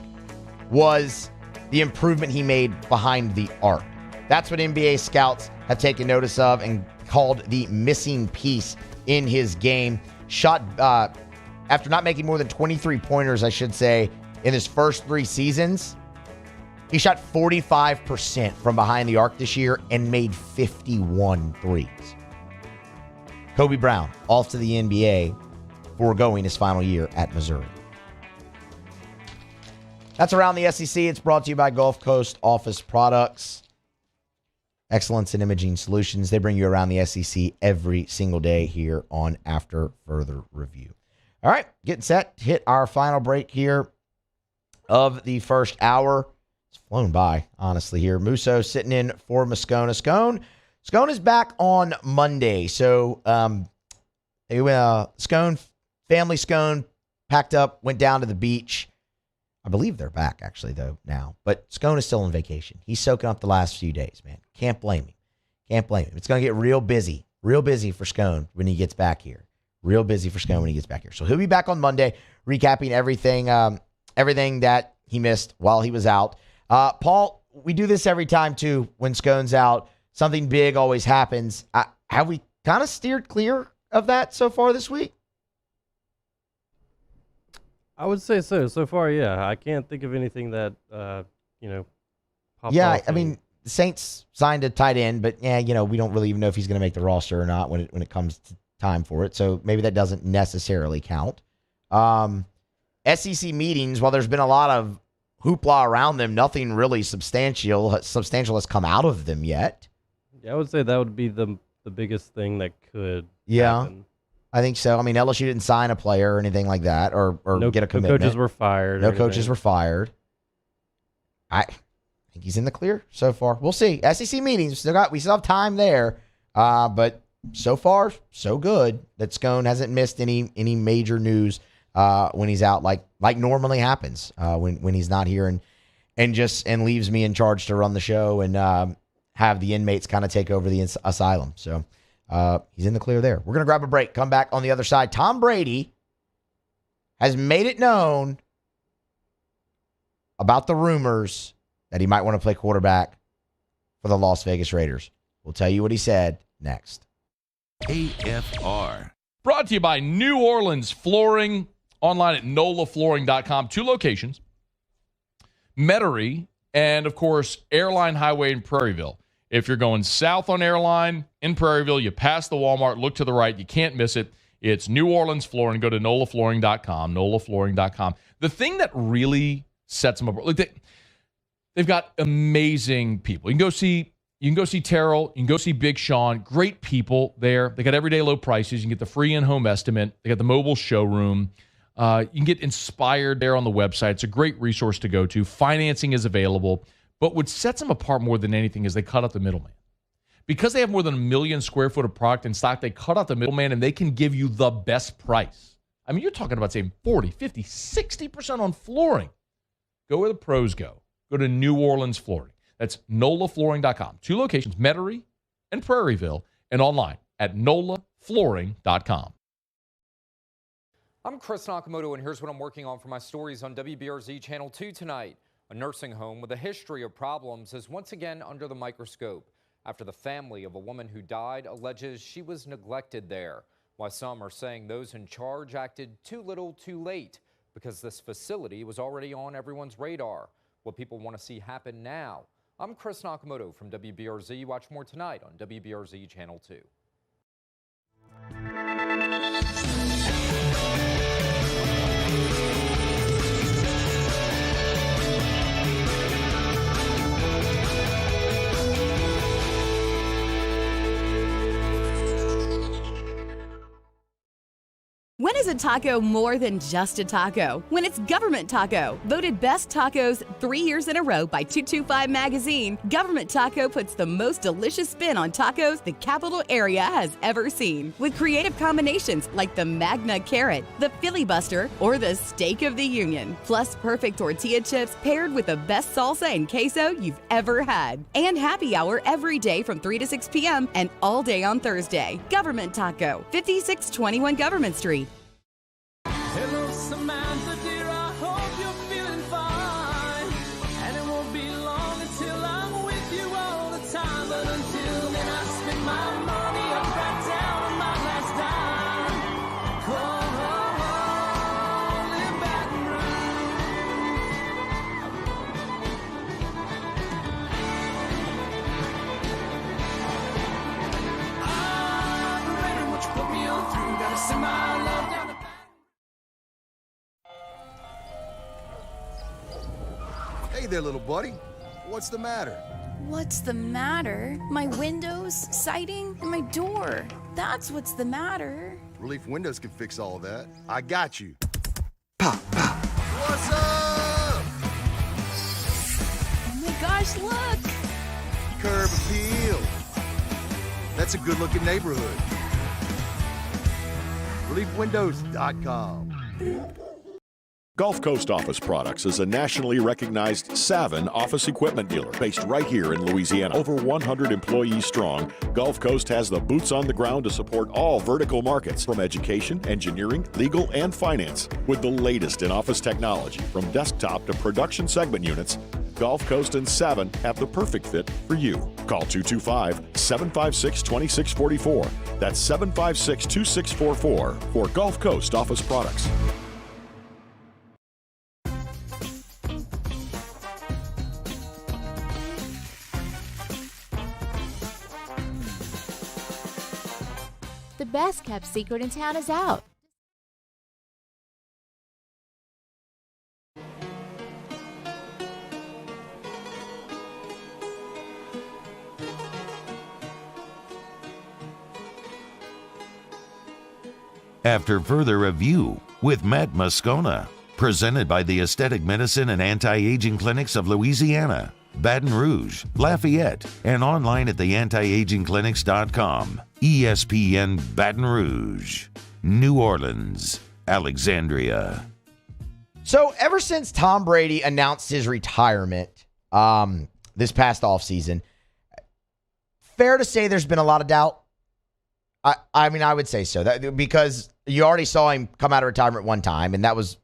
was the improvement he made behind the arc. That's what NBA scouts have taken notice of and called the missing piece in his game. Shot after not making more than 23 pointers, I should say, in his first 3 seasons, he shot 45% from behind the arc this year and made 51 threes. Kobe Brown off to the NBA, foregoing his final year at Missouri. That's Around the SEC. It's brought to you by Gulf Coast Office Products. Excellence in Imaging Solutions. They bring you Around the SEC every single day here on After Further Review. All right, getting set to hit our final break here of the first hour. It's flown by, honestly, here. Musso sitting in for Moscona. Scone is back on Monday. So family Scone packed up, went down to the beach. I believe they're back, actually, though, now. But Scone is still on vacation. He's soaking up the last few days, man. Can't blame him. It's going to get real busy for Scone when he gets back here. Real busy for Scone when he gets back here. So he'll be back on Monday, recapping everything that he missed while he was out. Paul, we do this every time, too, when Scone's out. Something big always happens. Have we kind of steered clear of that so far this week? I would say so. So far, yeah. I can't think of anything that, popped Yeah, off I mean, the Saints signed a tight end, but, we don't really even know if he's going to make the roster or not when it comes to time for it. So maybe that doesn't necessarily count. SEC meetings, while there's been a lot of hoopla around them, nothing really substantial has come out of them yet. Yeah, I would say that would be the biggest thing that could happen. I think so. I mean, LSU didn't sign a player or anything like that, or get a commitment. No coaches were fired. No coaches were fired. I think he's in the clear so far. We'll see. SEC meetings, we still have time there, but so far so good that Scone hasn't missed any major news when he's out, like normally happens when he's not here and leaves me in charge to run the show and have the inmates kind of take over the asylum. So. He's in the clear there. We're going to grab a break, come back on the other side. Tom Brady has made it known about the rumors that he might want to play quarterback for the Las Vegas Raiders. We'll tell you what he said next. AFR. Brought to you by New Orleans Flooring, online at nolaflooring.com. 2 locations, Metairie and, of course, Airline Highway in Prairieville. If you're going south on Airline in Prairieville, you pass the Walmart, look to the right. You can't miss it. It's New Orleans Flooring. Go to nolaflooring.com, nolaflooring.com. The thing that really sets them apart, they've got amazing people. You can go see Terrell. You can go see Big Sean. Great people there. They got everyday low prices. You can get the free in-home estimate. They got the mobile showroom. You can get inspired there on the website. It's a great resource to go to. Financing is available. But what sets them apart more than anything is they cut out the middleman. Because they have more than 1 million square foot of product in stock, they cut out the middleman and they can give you the best price. I mean, you're talking about saving 40, 50, 60% on flooring. Go where the pros go. Go to New Orleans Flooring. That's nolaflooring.com. 2 locations, Metairie and Prairieville, and online at nolaflooring.com. I'm Chris Nakamoto, and here's what I'm working on for my stories on WBRZ Channel 2 tonight. A nursing home with a history of problems is once again under the microscope after the family of a woman who died alleges she was neglected there, while some are saying those in charge acted too little too late. because this facility was already on everyone's radar. What people want to see happen now. I'm Chris Nakamoto from WBRZ. Watch more tonight on WBRZ Channel 2. When is a taco more than just a taco? When it's Government Taco. Voted best tacos 3 years in a row by 225 Magazine, Government Taco puts the most delicious spin on tacos the capital area has ever seen. With creative combinations like the Magna Carrot, the Filibuster, or the Steak of the Union. Plus perfect tortilla chips paired with the best salsa and queso you've ever had. And happy hour every day from 3 to 6 p.m. and all day on Thursday. Government Taco, 5621 Government Street. Hello, Samantha, dear, I hope you're feeling fine. And it won't be long until I'm with you all the time. But until then, I spend my money up right down on my last dime. Oh, in Baton Rouge. I'm ready, what you put me on through. Gotta send my love down the Hey there, little buddy. What's the matter? What's the matter? My windows, siding, and my door. That's what's the matter. Relief Windows can fix all of that. I got you. Pop, pop. What's up? Oh my gosh, look! Curb appeal. That's a good-looking neighborhood. ReliefWindows.com. Gulf Coast Office Products is a nationally recognized Savin office equipment dealer based right here in Louisiana. Over 100 employees strong, Gulf Coast has the boots on the ground to support all vertical markets, from education, engineering, legal, and finance. With the latest in office technology, from desktop to production segment units, Gulf Coast and Savin have the perfect fit for you. Call 225-756-2644. That's 756-2644 for Gulf Coast Office Products. The best kept secret in town is out. After further review with Matt Moscona, presented by the Aesthetic Medicine and Anti-Aging Clinics of Louisiana, Baton Rouge, Lafayette, and online at theantiagingclinics.com. ESPN Baton Rouge, New Orleans, Alexandria. So ever since Tom Brady announced his retirement this past offseason, fair to say there's been a lot of doubt? I mean, I would say so. Because you already saw him come out of retirement one time, and that was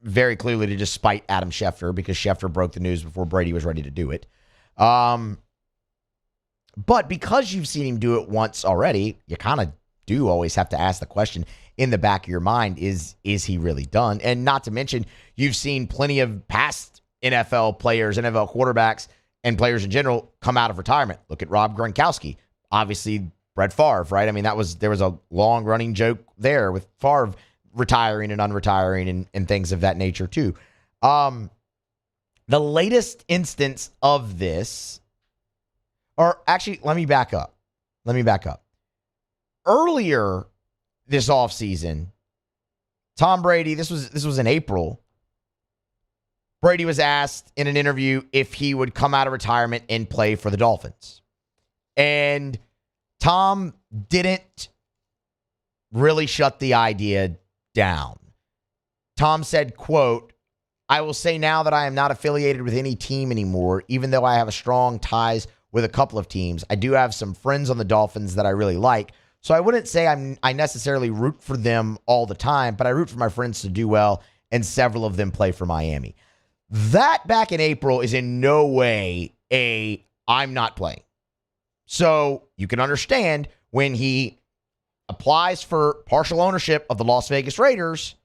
very clearly to just spite Adam Schefter, because Schefter broke the news before Brady was ready to do it. But because you've seen him do it once already, you kind of do always have to ask the question in the back of your mind, is he really done? And not to mention, you've seen plenty of past NFL players, NFL quarterbacks, and players in general come out of retirement. Look at Rob Gronkowski. Obviously, Brett Favre, right? I mean, there was a long-running joke there with Favre retiring and unretiring and things of that nature too. The latest instance of this, or actually, let me back up. Earlier this offseason, Tom Brady, this was in April, Brady was asked in an interview if he would come out of retirement and play for the Dolphins. And Tom didn't really shut the idea down. Tom said, quote, "I will say now that I am not affiliated with any team anymore, even though I have a strong ties with a couple of teams. I do have some friends on the Dolphins that I really like. So I wouldn't say I necessarily root for them all the time, but I root for my friends to do well, and several of them play for Miami." That back in April is in no way I'm not playing. So you can understand when he applies for partial ownership of the Las Vegas Raiders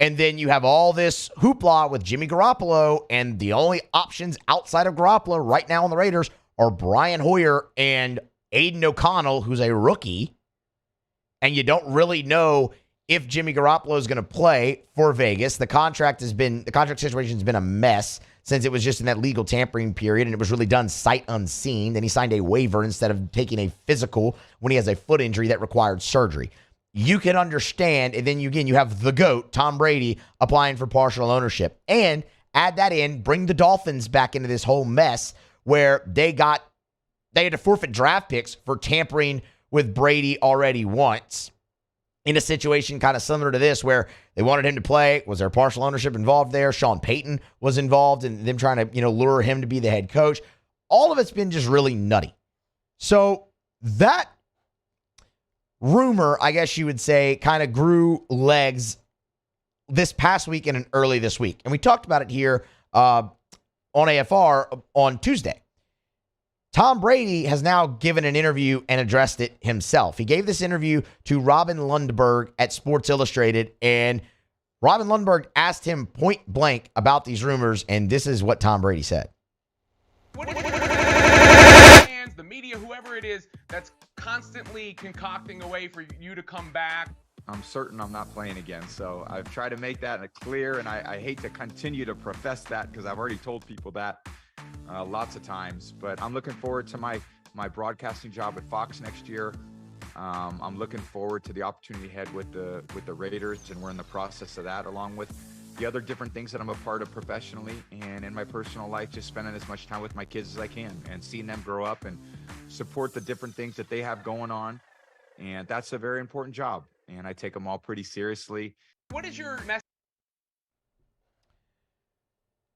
And then you have all this hoopla with Jimmy Garoppolo, and the only options outside of Garoppolo right now on the Raiders are Brian Hoyer and Aiden O'Connell, who's a rookie. And you don't really know if Jimmy Garoppolo is going to play for Vegas. The contract situation has been a mess since it was just in that legal tampering period, and it was really done sight unseen. Then he signed a waiver instead of taking a physical when he has a foot injury that required surgery. You can understand, and then you have the GOAT, Tom Brady, applying for partial ownership. And add that in, bring the Dolphins back into this whole mess where they had to forfeit draft picks for tampering with Brady already once in a situation kind of similar to this where they wanted him to play. Was there partial ownership involved there? Sean Payton was involved in them trying to, lure him to be the head coach. All of it's been just really nutty. So that rumor, I guess you would say, kind of grew legs this past week and early this week. And we talked about it here on AFR on Tuesday. Tom Brady has now given an interview and addressed it himself. He gave this interview to Robin Lundberg at Sports Illustrated, and Robin Lundberg asked him point blank about these rumors, and this is what Tom Brady said. The media, whoever it is, that's constantly concocting a way for you to come back. I'm certain I'm not playing again, so I've tried to make that clear, and I hate to continue to profess that because I've already told people that lots of times, but I'm looking forward to my broadcasting job at Fox next year. I'm looking forward to the opportunity ahead with the Raiders, and we're in the process of that, along with the other different things that I'm a part of professionally and in my personal life, just spending as much time with my kids as I can and seeing them grow up and support the different things that they have going on. And that's a very important job, and I take them all pretty seriously. What is your message?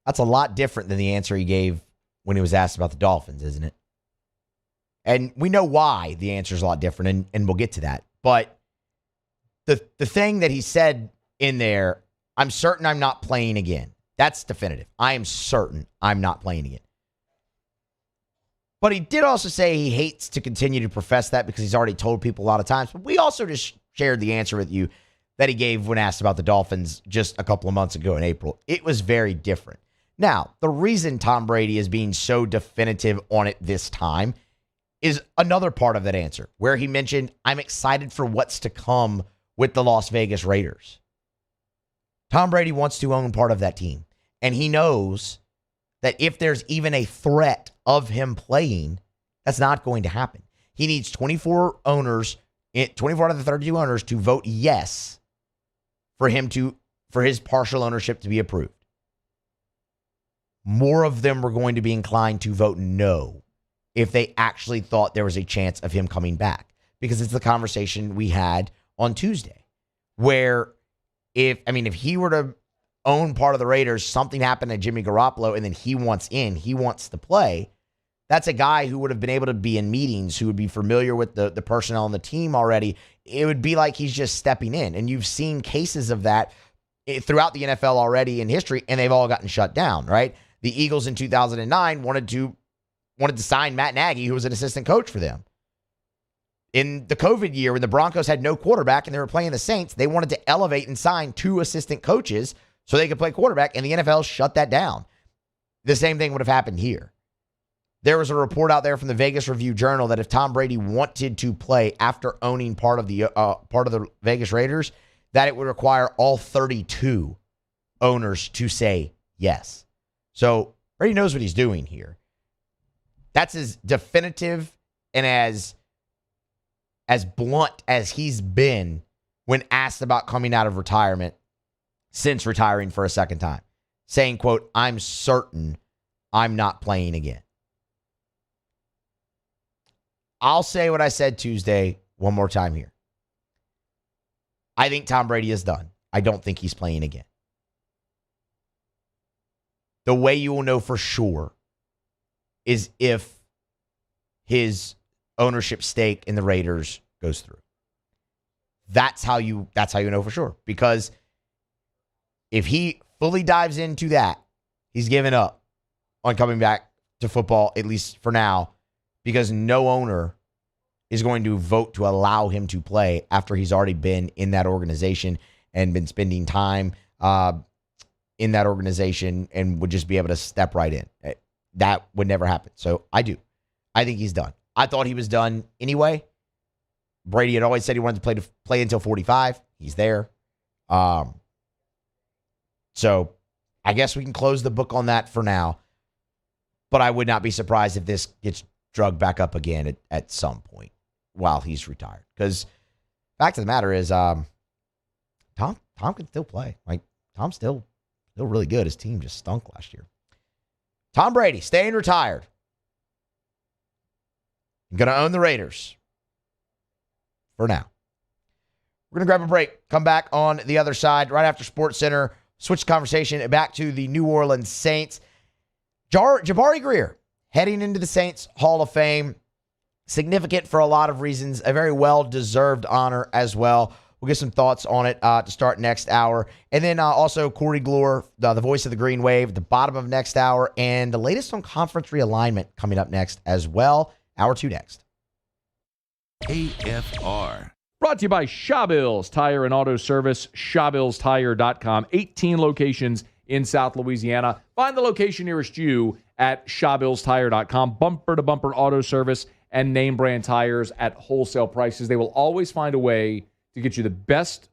That's a lot different than the answer he gave when he was asked about the Dolphins, isn't it? And we know why the answer is a lot different, and we'll get to that. But the thing that he said in there, I'm certain I'm not playing again. That's definitive. I am certain I'm not playing again. But he did also say he hates to continue to profess that because he's already told people a lot of times. But we also just shared the answer with you that he gave when asked about the Dolphins just a couple of months ago in April. It was very different. Now, the reason Tom Brady is being so definitive on it this time is another part of that answer, where he mentioned, I'm excited for what's to come with the Las Vegas Raiders. Tom Brady wants to own part of that team, and he knows that if there's even a threat of him playing, that's not going to happen. He needs 24 owners, 24 out of the 32 owners to vote yes for his partial ownership to be approved. More of them were going to be inclined to vote no if they actually thought there was a chance of him coming back, because it's the conversation we had on Tuesday, where if he were to own part of the Raiders, something happened to Jimmy Garoppolo, and then he wants to play, that's a guy who would have been able to be in meetings, who would be familiar with the personnel on the team already. It would be like he's just stepping in. And you've seen cases of that throughout the NFL already in history, and they've all gotten shut down, right? The Eagles in 2009 wanted to sign Matt Nagy, who was an assistant coach for them. In the COVID year, when the Broncos had no quarterback and they were playing the Saints, they wanted to elevate and sign 2 assistant coaches so they could play quarterback, and the NFL shut that down. The same thing would have happened here. There was a report out there from the Vegas Review-Journal that if Tom Brady wanted to play after owning part of the Vegas Raiders, that it would require all 32 owners to say yes. So Brady knows what he's doing here. That's as definitive and as blunt as he's been when asked about coming out of retirement since retiring for a second time, saying, quote, I'm certain I'm not playing again. I'll say what I said Tuesday one more time here. I think Tom Brady is done. I don't think he's playing again. The way you will know for sure is if his ownership stake in the Raiders goes through. That's how you know for sure. Because if he fully dives into that, he's given up on coming back to football, at least for now, because no owner is going to vote to allow him to play after he's already been in that organization and been spending time in that organization and would just be able to step right in. That would never happen. So I do. I think he's done. I thought he was done anyway. Brady had always said he wanted to play until 45. He's there. So I guess we can close the book on that for now. But I would not be surprised if this gets drugged back up again at some point while he's retired. Because fact of the matter is, Tom can still play. Like, Tom's still really good. His team just stunk last year. Tom Brady staying retired. Going to own the Raiders for now. We're going to grab a break. Come back on the other side right after Sports Center. Switch the conversation back to the New Orleans Saints. Jabari Greer heading into the Saints Hall of Fame. Significant for a lot of reasons. A very well-deserved honor as well. We'll get some thoughts on it to start next hour. And then also Corey Gloor, the voice of the Green Wave, at the bottom of next hour. And the latest on conference realignment coming up next as well. Hour 2 next. AFR. Brought to you by Shawbills Tire and Auto Service, ShawbillsTire.com. 18 locations in South Louisiana. Find the location nearest you at ShawbillsTire.com. Bumper-to-bumper auto service and name brand tires at wholesale prices. They will always find a way to get you the best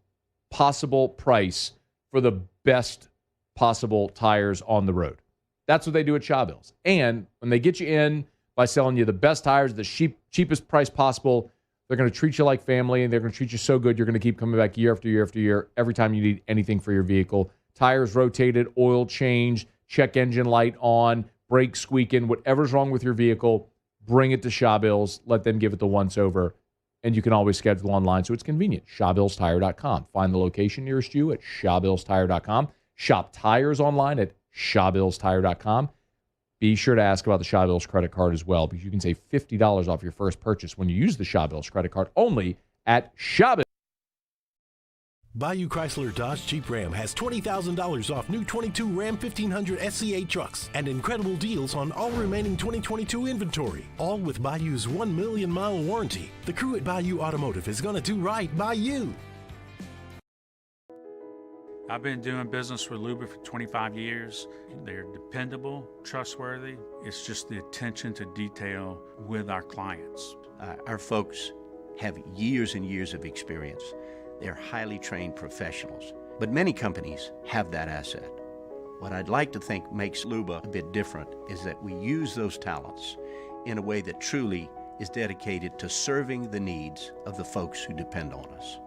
possible price for the best possible tires on the road. That's what they do at Shawbills. And when they get you in by selling you the best tires at the cheapest price possible, they're going to treat you like family, and they're going to treat you so good you're going to keep coming back year after year after year every time you need anything for your vehicle. Tires rotated, oil changed, check engine light on, brakes squeaking, whatever's wrong with your vehicle, bring it to Shawbills. Let them give it the once-over, and you can always schedule online, so it's convenient. ShawbillsTire.com. Find the location nearest you at ShawbillsTire.com. Shop tires online at ShawbillsTire.com. Be sure to ask about the Shawbills credit card as well, because you can save $50 off your first purchase when you use the Shawbills credit card only at Shawbills. Bayou Chrysler Dodge Jeep Ram has $20,000 off new 22 Ram 1500 SCA trucks and incredible deals on all remaining 2022 inventory, all with Bayou's 1 million mile warranty. The crew at Bayou Automotive is going to do right by you. I've been doing business with Luba for 25 years. They're dependable, trustworthy. It's just the attention to detail with our clients. Our folks have years and years of experience. They're highly trained professionals. But many companies have that asset. What I'd like to think makes Luba a bit different is that we use those talents in a way that truly is dedicated to serving the needs of the folks who depend on us.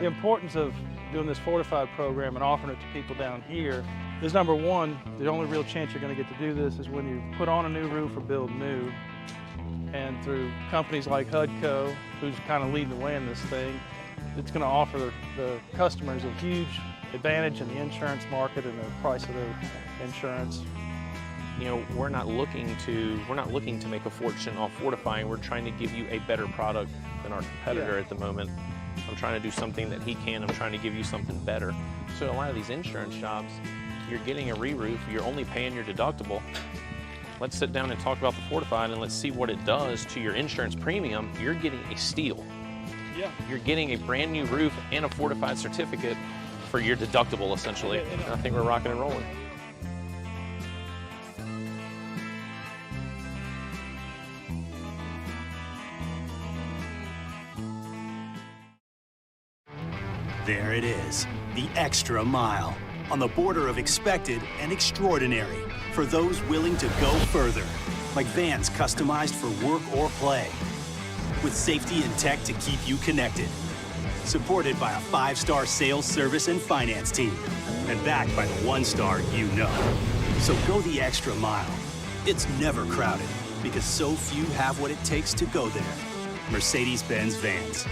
The importance of doing this Fortified program and offering it to people down here is, number one, the only real chance you're going to get to do this is when you put on a new roof or build new. And through companies like HUDCO, who's kind of leading the way in this thing, it's going to offer the customers a huge advantage in the insurance market and the price of their insurance. You know, we're not looking to make a fortune off fortifying. We're trying to give you a better product than our competitor at the moment. I'm trying to do something that he can. I'm trying to give you something better. So a lot of these insurance shops, you're getting a re-roof, you're only paying your deductible. Let's sit down and talk about the Fortified and let's see what it does to your insurance premium. You're getting a steal. Yeah. You're getting a brand new roof and a Fortified certificate for your deductible, essentially. I think we're rocking and rolling. There it is, the extra mile, on the border of expected and extraordinary, for those willing to go further, like vans customized for work or play, with safety and tech to keep you connected, supported by a 5-star sales, service, and finance team, and backed by the 1-star you know. So go the extra mile. It's never crowded, because so few have what it takes to go there. Mercedes-Benz Vans.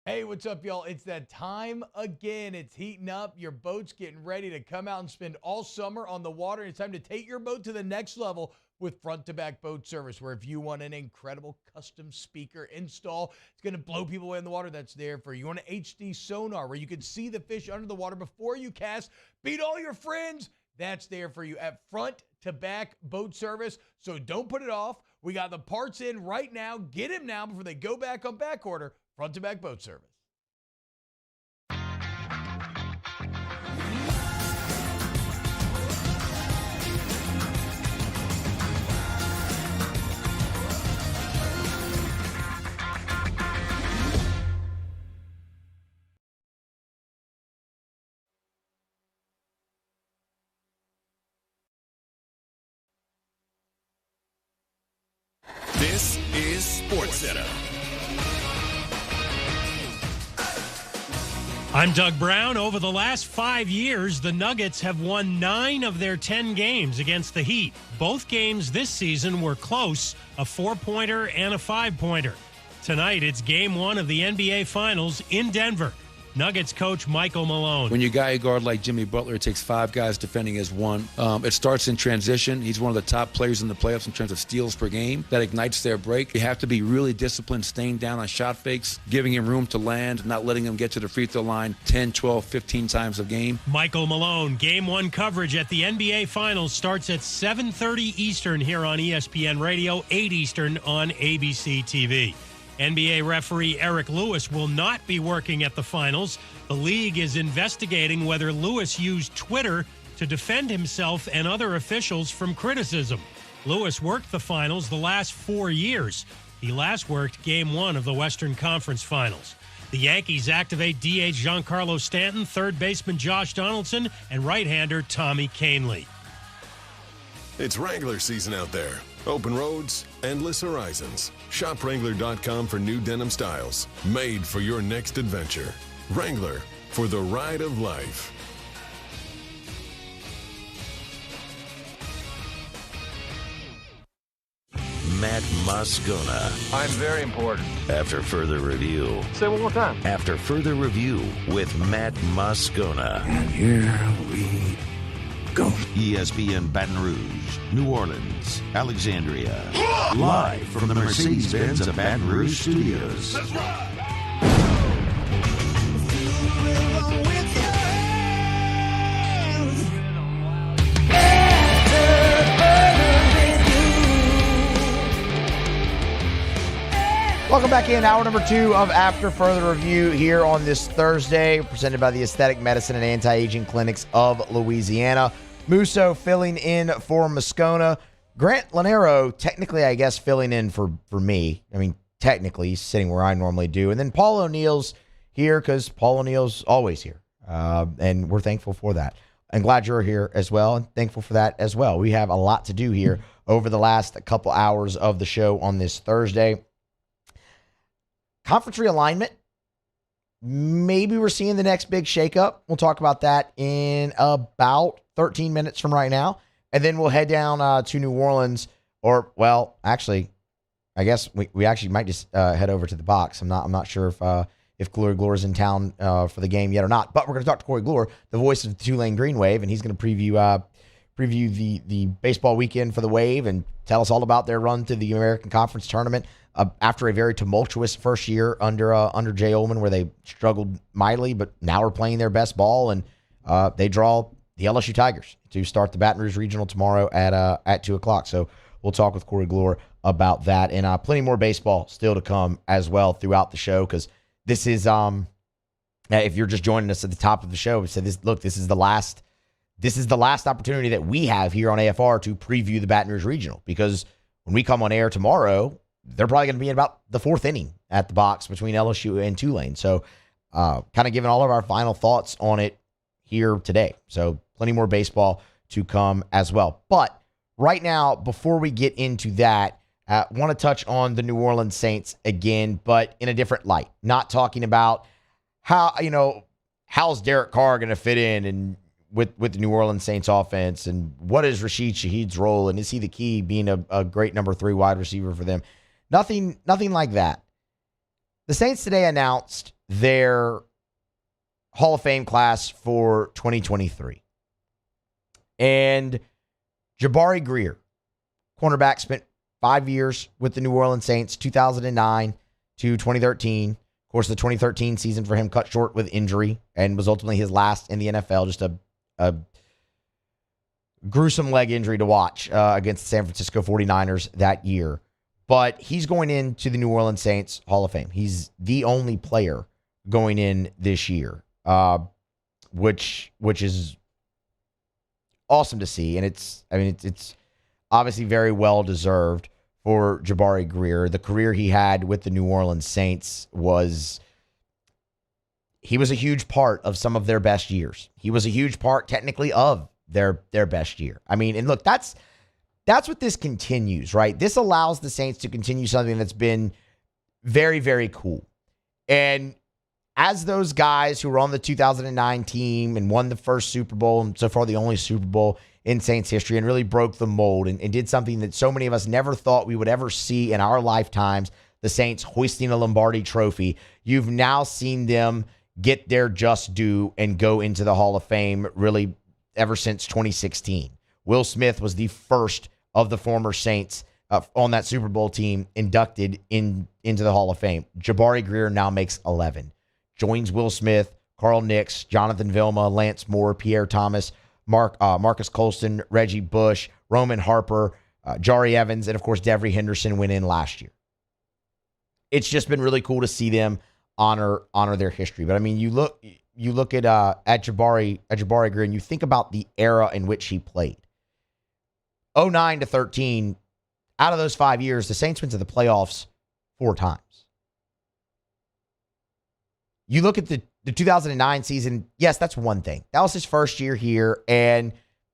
Hey, what's up, y'all? It's that time again. It's heating up. Your boat's getting ready to come out and spend all summer on the water. It's time to take your boat to the next level with front-to-back boat service, where if you want an incredible custom speaker install, it's going to blow people away in the water, that's there for you. You want an HD sonar where you can see the fish under the water before you cast, beat all your friends, that's there for you at front-to-back boat service. So don't put it off. We got the parts in right now. Get them now before they go back on back order. Front to Back Boat Service. This is SportsCenter. I'm Doug Brown. Over the last 5 years, the Nuggets have won 9 of their 10 games against the Heat. Both games this season were close, a 4-pointer and a 5-pointer. Tonight, it's Game 1 of the NBA Finals in Denver. Nuggets coach Michael Malone. When you guy a guard like Jimmy Butler, it takes 5 guys defending as one. It starts in transition. He's one of the top players in the playoffs in terms of steals per game. That ignites their break. You have to be really disciplined, staying down on shot fakes, giving him room to land, not letting him get to the free throw line 10, 12, 15 times a game. Michael Malone, Game 1 coverage at the NBA Finals starts at 7:30 Eastern here on ESPN Radio, 8 Eastern on ABC TV. NBA referee Eric Lewis will not be working at the finals. The league is investigating whether Lewis used Twitter to defend himself and other officials from criticism. Lewis worked the finals the last 4 years. He last worked Game 1 of the Western Conference Finals. The Yankees activate DH Giancarlo Stanton, third baseman Josh Donaldson, and right-hander Tommy Kahnle. It's Wrangler season out there. Open roads, endless horizons. Shop Wrangler.com for new denim styles, made for your next adventure. Wrangler, for the ride of life. Matt Moscona. I'm very important. After further review. Say one more time. After further review with Matt Moscona. And here we go. ESPN Baton Rouge, New Orleans, Alexandria. Live from the Mercedes-Benz of Baton Rouge studios. That's right. Welcome back in. Hour number 2 of After Further Review here on this Thursday, presented by the Aesthetic Medicine and Anti-Aging Clinics of Louisiana. Musso filling in for Moscona. Grant Lanero, technically, I guess, filling in for me. I mean, technically, he's sitting where I normally do. And then Paul O'Neill's here because Paul O'Neill's always here. And we're thankful for that. I'm glad you're here as well, and thankful for that as well. We have a lot to do here over the last couple hours of the show on this Thursday. Conference realignment. Maybe we're seeing the next big shakeup. We'll talk about that in about 13 minutes from right now. And then we'll head down to New Orleans. Or, well, actually, I guess we actually might just head over to the box. I'm not sure if Gloor is in town for the game yet or not. But we're going to talk to Corey Gloor, the voice of the Tulane Green Wave, and he's going to preview the baseball weekend for the Wave and tell us all about their run to the American Conference Tournament. After a very tumultuous first year under Jay Ullman, where they struggled mightily, but now are playing their best ball, and they draw the LSU Tigers to start the Baton Rouge Regional tomorrow at 2 o'clock. So we'll talk with Corey Gloor about that, and plenty more baseball still to come as well throughout the show, because this is if you're just joining us at the top of the show, so this is the last opportunity that we have here on AFR to preview the Baton Rouge Regional, because when we come on air tomorrow, they're probably going to be in about the 4th inning at the box between LSU and Tulane. So kind of giving all of our final thoughts on it here today. So plenty more baseball to come as well. But right now, before we get into that, I want to touch on the New Orleans Saints again, but in a different light. Not talking about how's Derek Carr going to fit in and with the New Orleans Saints offense, and what is Rashid Shaheed's role, and is he the key being a great number 3 wide receiver for them? Nothing like that. The Saints today announced their Hall of Fame class for 2023. And Jabari Greer, cornerback, spent 5 years with the New Orleans Saints, 2009 to 2013. Of course, the 2013 season for him cut short with injury and was ultimately his last in the NFL, just a gruesome leg injury to watch against the San Francisco 49ers that year. but he's going into the New Orleans Saints Hall of Fame. He's the only player going in this year, which is awesome to see. And it's obviously very well deserved for Jabari Greer. The career he had with the New Orleans Saints he was a huge part of some of their best years. He was a huge part technically of their best year. I mean, and look, that's what this continues, right? This allows the Saints to continue something that's been very, very cool. And as those guys who were on the 2009 team and won the first Super Bowl, and so far the only Super Bowl in Saints history, and really broke the mold and did something that so many of us never thought we would ever see in our lifetimes, the Saints hoisting a Lombardi trophy, you've now seen them get their just due and go into the Hall of Fame really ever since 2016. Will Smith was the first of the former Saints on that Super Bowl team inducted into the Hall of Fame. Jabari Greer now makes 11. Joins Will Smith, Carl Nicks, Jonathan Vilma, Lance Moore, Pierre Thomas, Marcus Colston, Reggie Bush, Roman Harper, Jari Evans, and of course Devery Henderson went in last year. It's just been really cool to see them honor their history. But I mean, you look at Jabari Greer and you think about the era in which he played. 09 to 13, out of those 5 years, the Saints went to the playoffs 4 times. You look at the 2009 season, yes, that's one thing. That was his first year here. And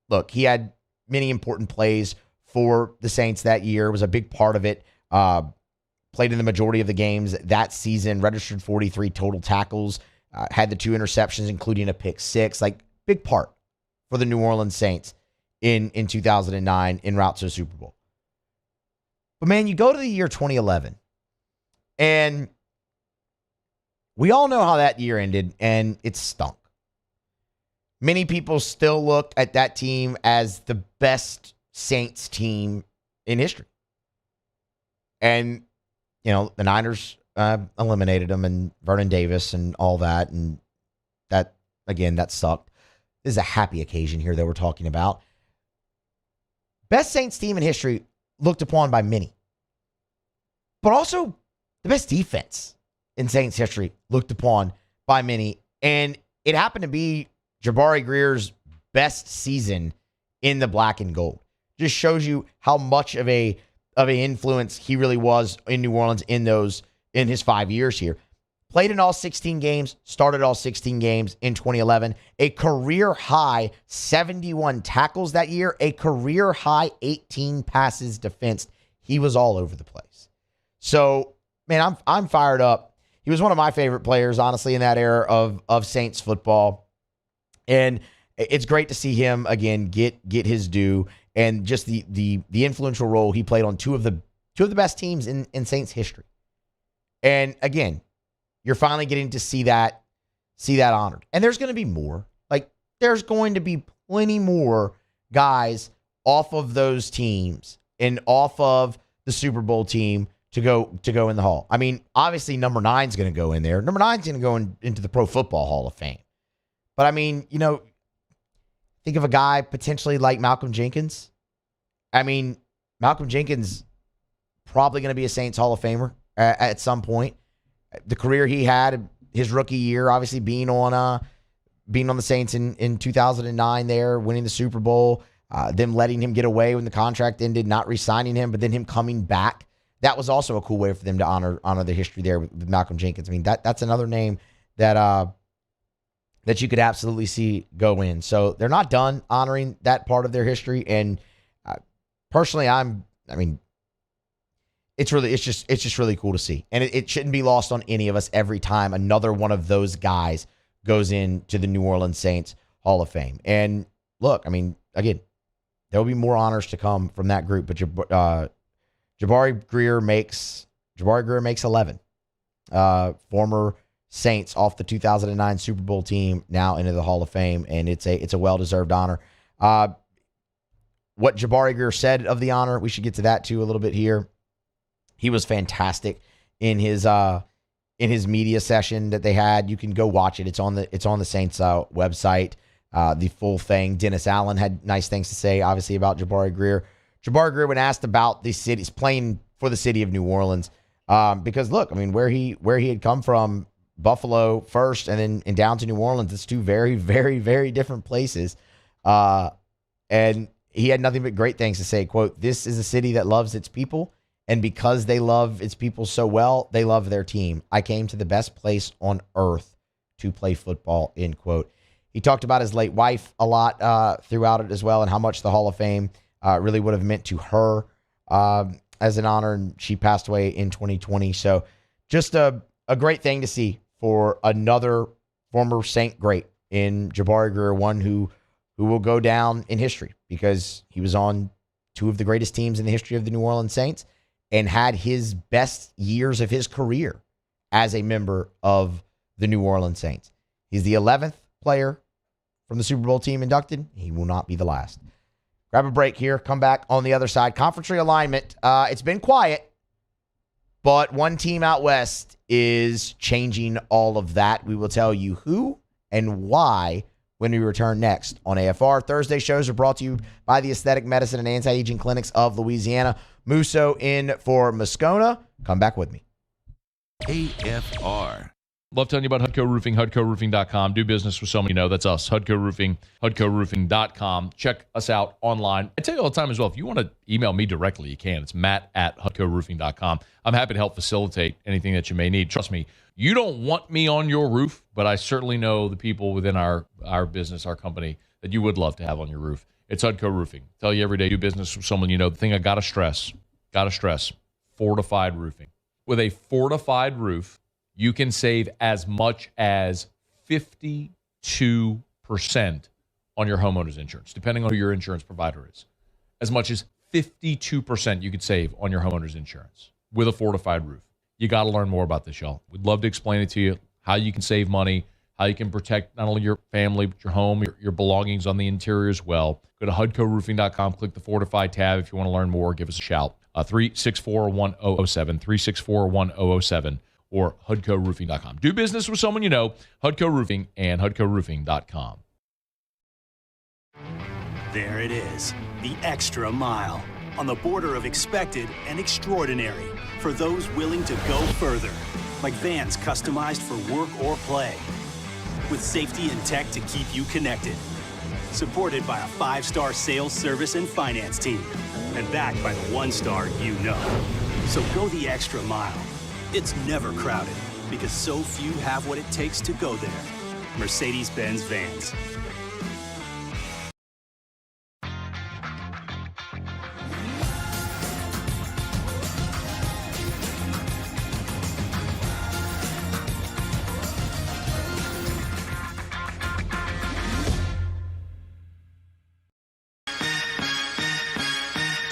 look, he had many important plays for the Saints that year. It was a big part of it. Played in the majority of the games that season, registered 43 total tackles, had the 2 interceptions, including a pick 6. Like, big part for the New Orleans Saints in 2009 en route to the Super Bowl. But man, you go to the year 2011, and we all know how that year ended, and it stunk. Many people still look at that team as the best Saints team in history. And, you know, the Niners eliminated them, and Vernon Davis and all that, and that, again, that sucked. This is a happy occasion here that we're talking about. Best Saints team in history looked upon by many. But also the best defense in Saints history looked upon by many. And it happened to be Jabari Greer's best season in the black and gold. Just shows you how much of an influence he really was in New Orleans in his 5 years here. Played in all 16 games, started all 16 games in 2011. A career-high 71 tackles that year. A career-high 18 passes defensed. He was all over the place. So, man, I'm fired up. He was one of my favorite players, honestly, in that era of Saints football. And it's great to see him, again, get his due. And just the influential role he played on two of the best teams in Saints history. And, again, you're finally getting to see that honored. And there's going to be more. Like, there's going to be plenty more guys off of those teams and off of the Super Bowl team to go in the Hall. I mean, obviously, number 9's going to go in there. Number 9's going to go into the Pro Football Hall of Fame. But, I mean, you know, think of a guy potentially like Malcolm Jenkins. I mean, Malcolm Jenkins probably going to be a Saints Hall of Famer at some point. The career he had, his rookie year, obviously being on the Saints in 2009 there, winning the Super Bowl, them letting him get away when the contract ended, not re-signing him, but then him coming back. That was also a cool way for them to honor the history there with Malcolm Jenkins. I mean, that's another name that you could absolutely see go in. So they're not done honoring that part of their history. And personally, it's just really cool to see. And it shouldn't be lost on any of us every time another one of those guys goes into the New Orleans Saints Hall of Fame. And look, I mean, again, there'll be more honors to come from that group, but Jabari Greer makes 11. Former Saints off the 2009 Super Bowl team now into the Hall of Fame, and it's a well-deserved honor. What Jabari Greer said of the honor, we should get to that too a little bit here. He was fantastic in his media session that they had. You can go watch it. It's on the Saints website. The full thing. Dennis Allen had nice things to say, obviously, about Jabari Greer. Jabari Greer, when asked about the city's playing for the city of New Orleans. Because look, I mean, where he had come from, Buffalo first and then down to New Orleans, it's two very, very, very different places. And he had nothing but great things to say. Quote, "This is a city that loves its people, and because they love its people so well, they love their team. I came to the best place on earth to play football," end quote. He talked about his late wife a lot throughout it as well, and how much the Hall of Fame really would have meant to her as an honor, and she passed away in 2020. So just a great thing to see for another former Saint great in Jabari Greer, one who will go down in history because he was on two of the greatest teams in the history of the New Orleans Saints and had his best years of his career as a member of the New Orleans Saints. He's the 11th player from the Super Bowl team inducted. He will not be the last. Grab a break here. Come back on the other side. Conference realignment. It's been quiet, but one team out west is changing all of that. We will tell you who and why when we return next on AFR. Thursday shows are brought to you by the Aesthetic Medicine and Anti-Aging Clinics of Louisiana. Musso in for Moscona. Come back with me. AFR. Love telling you about Hudco Roofing, HudcoRoofing.com. Do business with someone you know. That's us, Hudco Roofing, HudcoRoofing.com. Check us out online. I tell you all the time as well, if you want to email me directly, you can. It's Matt@HudcoRoofing.com. I'm happy to help facilitate anything that you may need. Trust me, you don't want me on your roof, but I certainly know the people within our business, our company, that you would love to have on your roof. It's Hudco Roofing. Tell you every day, do business with someone you know. The thing I got to stress, fortified roofing. With a fortified roof, you can save as much as 52% on your homeowner's insurance, depending on who your insurance provider is. As much as 52% you could save on your homeowner's insurance with a fortified roof. You got to learn more about this, y'all. We'd love to explain it to you, how you can save money, how you can protect not only your family, but your home, your belongings on the interior as well. Go to HudcoRoofing.com, click the Fortified tab. If you want to learn more, give us a shout. 364-1007, 364-1007. Or HudcoRoofing.com. Do business with someone you know, Hudco Roofing and HudcoRoofing.com. There it is, the extra mile, on the border of expected and extraordinary, for those willing to go further, like vans customized for work or play, with safety and tech to keep you connected, supported by a 5-star sales, service, and finance team, and backed by the 1-star you know. So go the extra mile. It's never crowded because so few have what it takes to go there. Mercedes-Benz Vans.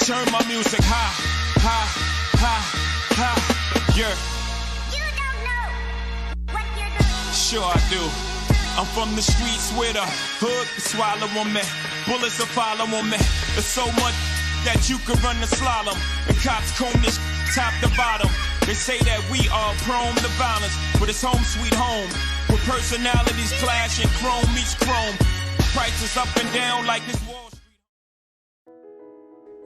Turn my music high, high, high, high. Yeah. You don't know what you're doing. Sure I do. I'm from the streets where the hood can swallow on me. Bullets will follow on me. There's so much that you could run the slalom. The cops comb this top to bottom. They say that we are prone to violence, but it's home sweet home. With personalities clashing, chrome meets chrome. Prices up and down like this Wall Street.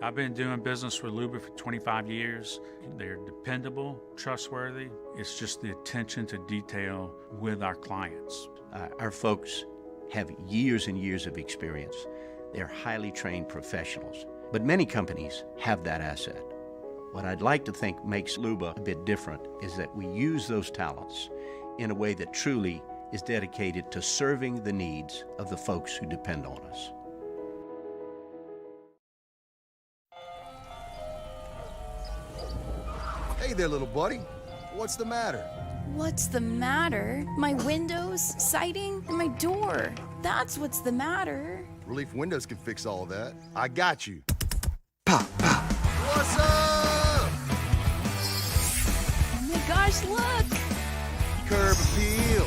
I've been doing business with Luba for 25 years. They're dependable, trustworthy. It's just the attention to detail with our clients. Our folks have years and years of experience. They're highly trained professionals, but many companies have that asset. What I'd like to think makes Luba a bit different is that we use those talents in a way that truly is dedicated to serving the needs of the folks who depend on us. Hey there, little buddy. What's the matter? What's the matter? My windows, siding, and my door. That's what's the matter. Relief Windows can fix all that. I got you. Pop, pop. What's up? Oh my gosh, look! Curb appeal.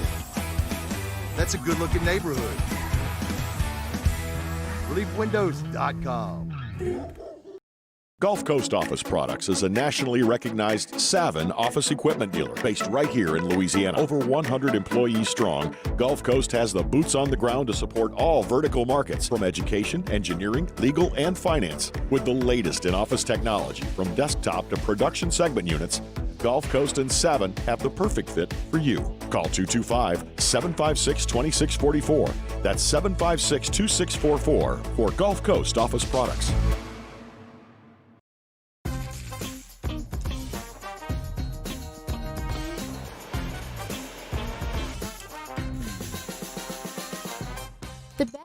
That's a good-looking neighborhood. ReliefWindows.com. Gulf Coast Office Products is a nationally recognized Savin office equipment dealer based right here in Louisiana. Over 100 employees strong, Gulf Coast has the boots on the ground to support all vertical markets from education, engineering, legal, and finance. With the latest in office technology, from desktop to production segment units, Gulf Coast and Savin have the perfect fit for you. Call 225-756-2644. That's 756-2644 for Gulf Coast Office Products. The best.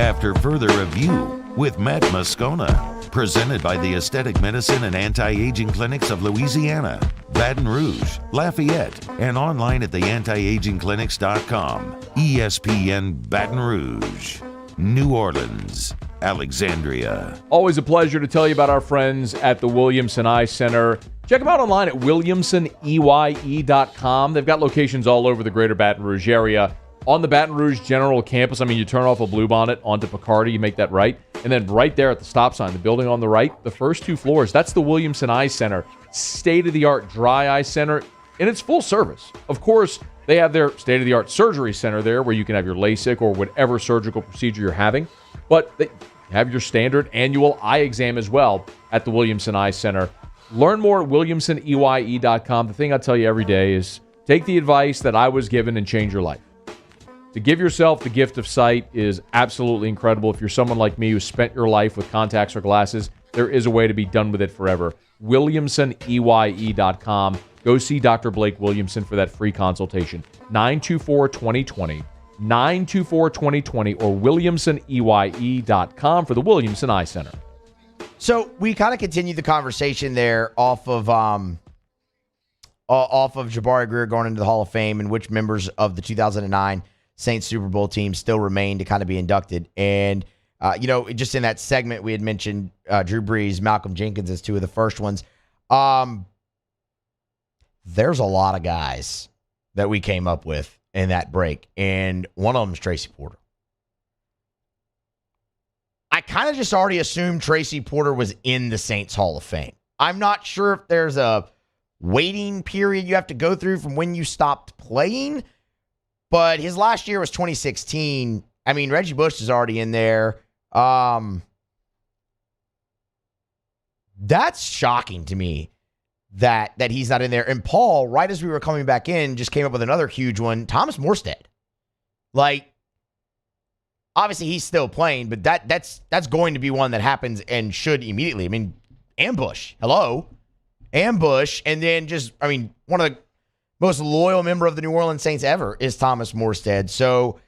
After further review with Matt Moscona, presented by the Aesthetic Medicine and Anti-Aging Clinics of Louisiana, Baton Rouge, Lafayette, and online at theantiagingclinics.com. ESPN Baton Rouge, New Orleans, Alexandria. Always a pleasure to tell you about our friends at the Williamson Eye Center. Check them out online at williamsoneye.com. They've got locations all over the greater Baton Rouge area. On the Baton Rouge General Campus, you turn off a Bluebonnet onto Picardy, you make that right, and then right there at the stop sign, the building on the right, the first 2 floors, that's the Williamson Eye Center. State-of-the-art dry eye center, and it's full service. Of course, they have their state-of-the-art surgery center there where you can have your LASIK or whatever surgical procedure you're having, but they have your standard annual eye exam as well at the Williamson Eye Center. Learn more at williamsoneye.com. The thing I tell you every day is take the advice that I was given and change your life. To give yourself the gift of sight is absolutely incredible. If you're someone like me who spent your life with contacts or glasses, there is a way to be done with it forever. WilliamsonEye.com. Go see Dr. Blake Williamson for that free consultation. 924-2020. 924-2020 or WilliamsonEye.com for the Williamson Eye Center. So we kind of continued the conversation there off of Jabari Greer going into the Hall of Fame and which members of the 2009 Saints Super Bowl team still remain to kind of be inducted. And, just in that segment, we had mentioned Drew Brees, Malcolm Jenkins as 2 of the first ones. There's a lot of guys that we came up with in that break, and one of them is Tracy Porter. I kind of just already assumed Tracy Porter was in the Saints Hall of Fame. I'm not sure if there's a waiting period you have to go through from when you stopped playing, but his last year was 2016. Reggie Bush is already in there. That's shocking to me that he's not in there. And Paul, right as we were coming back in, just came up with another huge one, Thomas Morstead. Obviously he's still playing, but that's going to be one that happens and should immediately. Ambush. Hello. Ambush. And then one of the most loyal member of the New Orleans Saints ever is Thomas Morstead. So,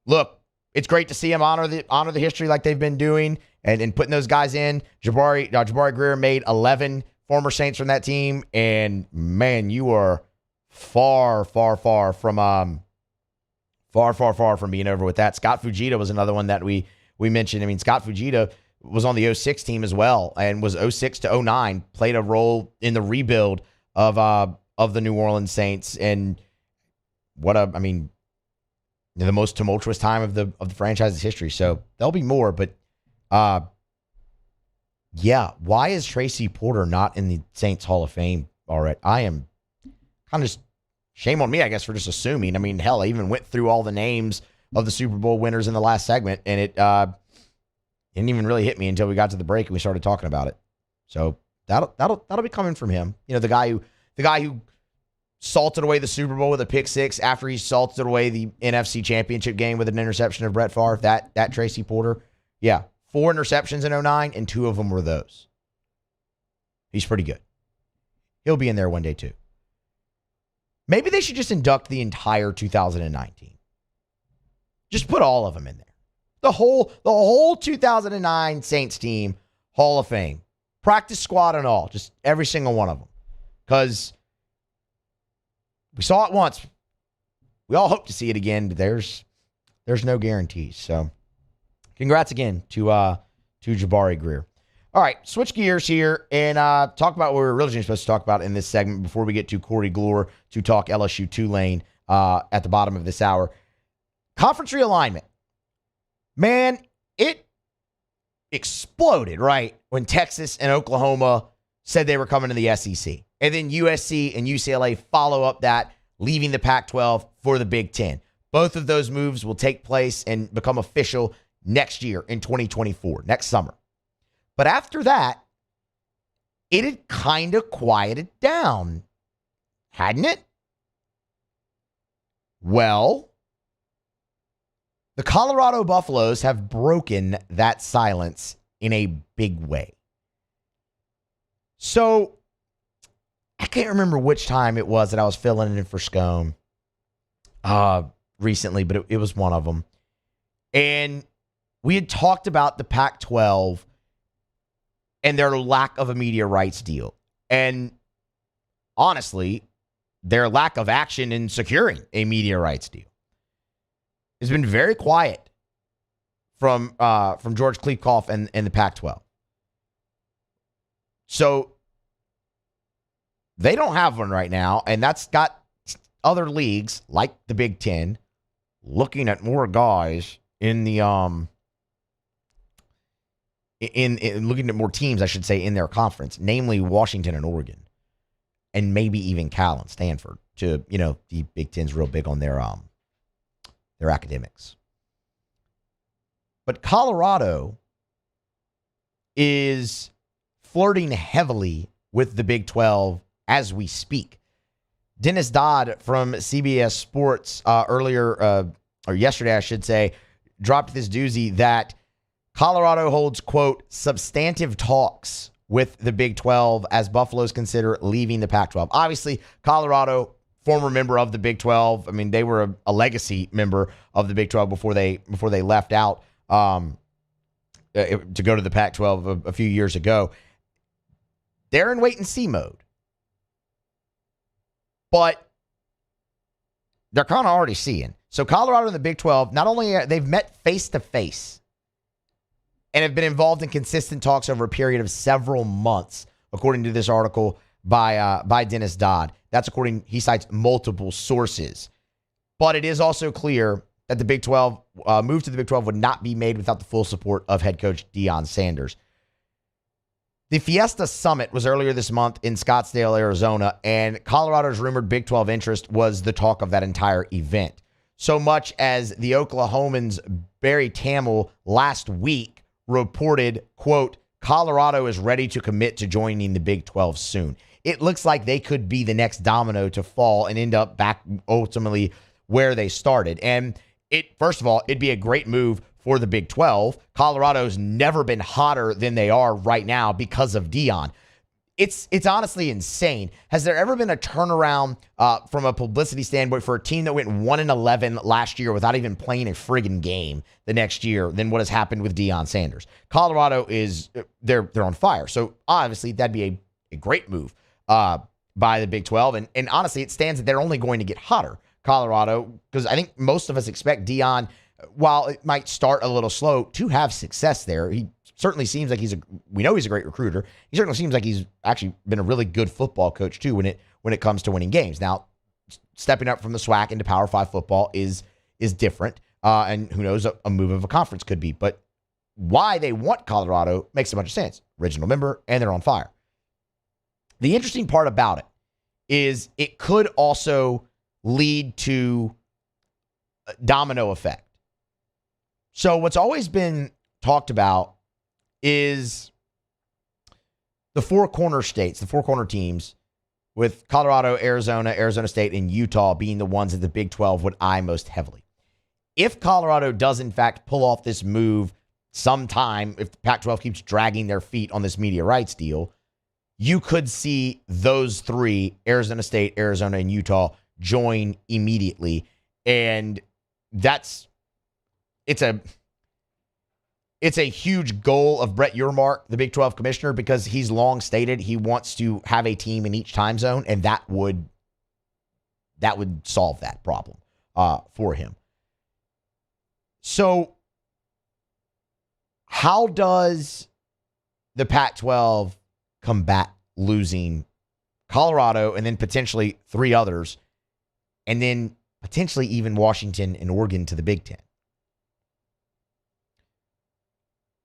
look, it's great to see him honor the history like they've been doing and putting those guys in. Jabari Greer made 11 former Saints from that team, and man, you are far from being over with that. Scott Fujita was another one that we mentioned. Scott Fujita was on the 06 team as well and was 06 to 09, played a role in the rebuild of the New Orleans Saints, and the most tumultuous time of the franchise's history. So there'll be more, but why is Tracy Porter not in the Saints Hall of Fame already? I am kind of just, shame on me, I guess, for just assuming. Hell, I even went through all the names of the Super Bowl winners in the last segment, and it didn't even really hit me until we got to the break and we started talking about it. So that'll be coming from him. The guy who salted away the Super Bowl with a pick six after he salted away the NFC Championship game with an interception of Brett Favre. That Tracy Porter. Yeah, 4 interceptions in 09, and 2 of them were those. He's pretty good. He'll be in there one day too. Maybe they should just induct the entire 2019. Just put all of them in there. The whole 2009 Saints team, Hall of Fame. Practice squad and all. Just every single one of them. Because we saw it once. We all hope to see it again, but there's no guarantees. So congrats again to Jabari Greer. All right, switch gears here and talk about what we were originally supposed to talk about in this segment before we get to Corey Gloor to talk LSU-Tulane at the bottom of this hour. Conference realignment. Man, it exploded, right, when Texas and Oklahoma said they were coming to the SEC. And then USC and UCLA follow up that, leaving the Pac-12 for the Big Ten. Both of those moves will take place and become official next year in 2024, next summer. But after that, it had kind of quieted down, hadn't it? Well, the Colorado Buffaloes have broken that silence in a big way. So, I can't remember which time it was that I was filling in for Scone recently, but it was one of them. And we had talked about the Pac-12 and their lack of a media rights deal. And honestly, their lack of action in securing a media rights deal. It's been very quiet from George Kliavkoff and the Pac-12. So they don't have one right now, and that's got other leagues like the Big Ten looking at more guys in the in looking at more teams, I should say, in their conference, namely Washington and Oregon, and maybe even Cal and Stanford. To the Big Ten's real big on their academics. But Colorado is flirting heavily with the Big 12 as we speak. Dennis Dodd from CBS Sports or yesterday, I should say, dropped this doozy that Colorado holds, quote, substantive talks with the Big 12 as Buffaloes consider leaving the Pac-12. Obviously, Colorado, former member of the Big 12. I mean, they were a legacy member of the Big 12 before they left out to go to the Pac-12 a few years ago. They're in wait-and-see mode. But they're kind of already seeing. So Colorado and the Big 12, not only they've met face-to-face and have been involved in consistent talks over a period of several months, according to this article by Dennis Dodd. That's according, he cites multiple sources. But it is also clear that the Big 12, move to the Big 12 would not be made without the full support of head coach Deion Sanders. The Fiesta Summit was earlier this month in Scottsdale, Arizona, and Colorado's rumored Big 12 interest was the talk of that entire event. So much as the Oklahomans' Barry Tamel last week reported, quote, Colorado is ready to commit to joining the Big 12 soon. It looks like they could be the next domino to fall and end up back ultimately where they started. And first of all, it'd be a great move for the Big 12. Colorado's never been hotter than they are right now because of Deion. It's honestly insane. Has there ever been a turnaround from a publicity standpoint for a team that went 1-11 last year without even playing a friggin' game the next year than what has happened with Deion Sanders? Colorado they're on fire. So obviously that'd be a great move by the Big 12. And honestly, it stands that they're only going to get hotter, Colorado, because I think most of us expect Deion, while it might start a little slow, to have success there. He certainly seems like we know he's a great recruiter. He certainly seems like he's actually been a really good football coach too when it comes to winning games. Now, stepping up from the SWAC into Power 5 football is different. And who knows, a move of a conference could be. But why they want Colorado makes a bunch of sense. Original member, and they're on fire. The interesting part about it is it could also lead to a domino effect. So what's always been talked about is the four corner states, the four corner teams, with Colorado, Arizona, Arizona State, and Utah being the ones that the Big 12 would eye most heavily. If Colorado does, in fact, pull off this move sometime, if the Pac-12 keeps dragging their feet on this media rights deal, you could see those three, Arizona State, Arizona, and Utah, join immediately. And it's a huge goal of Brett Yormark, the Big 12 commissioner, because he's long stated he wants to have a team in each time zone, and that would solve that problem for him. So how does the Pac-12 combat losing Colorado and then potentially 3 others, and then potentially even Washington and Oregon to the Big Ten?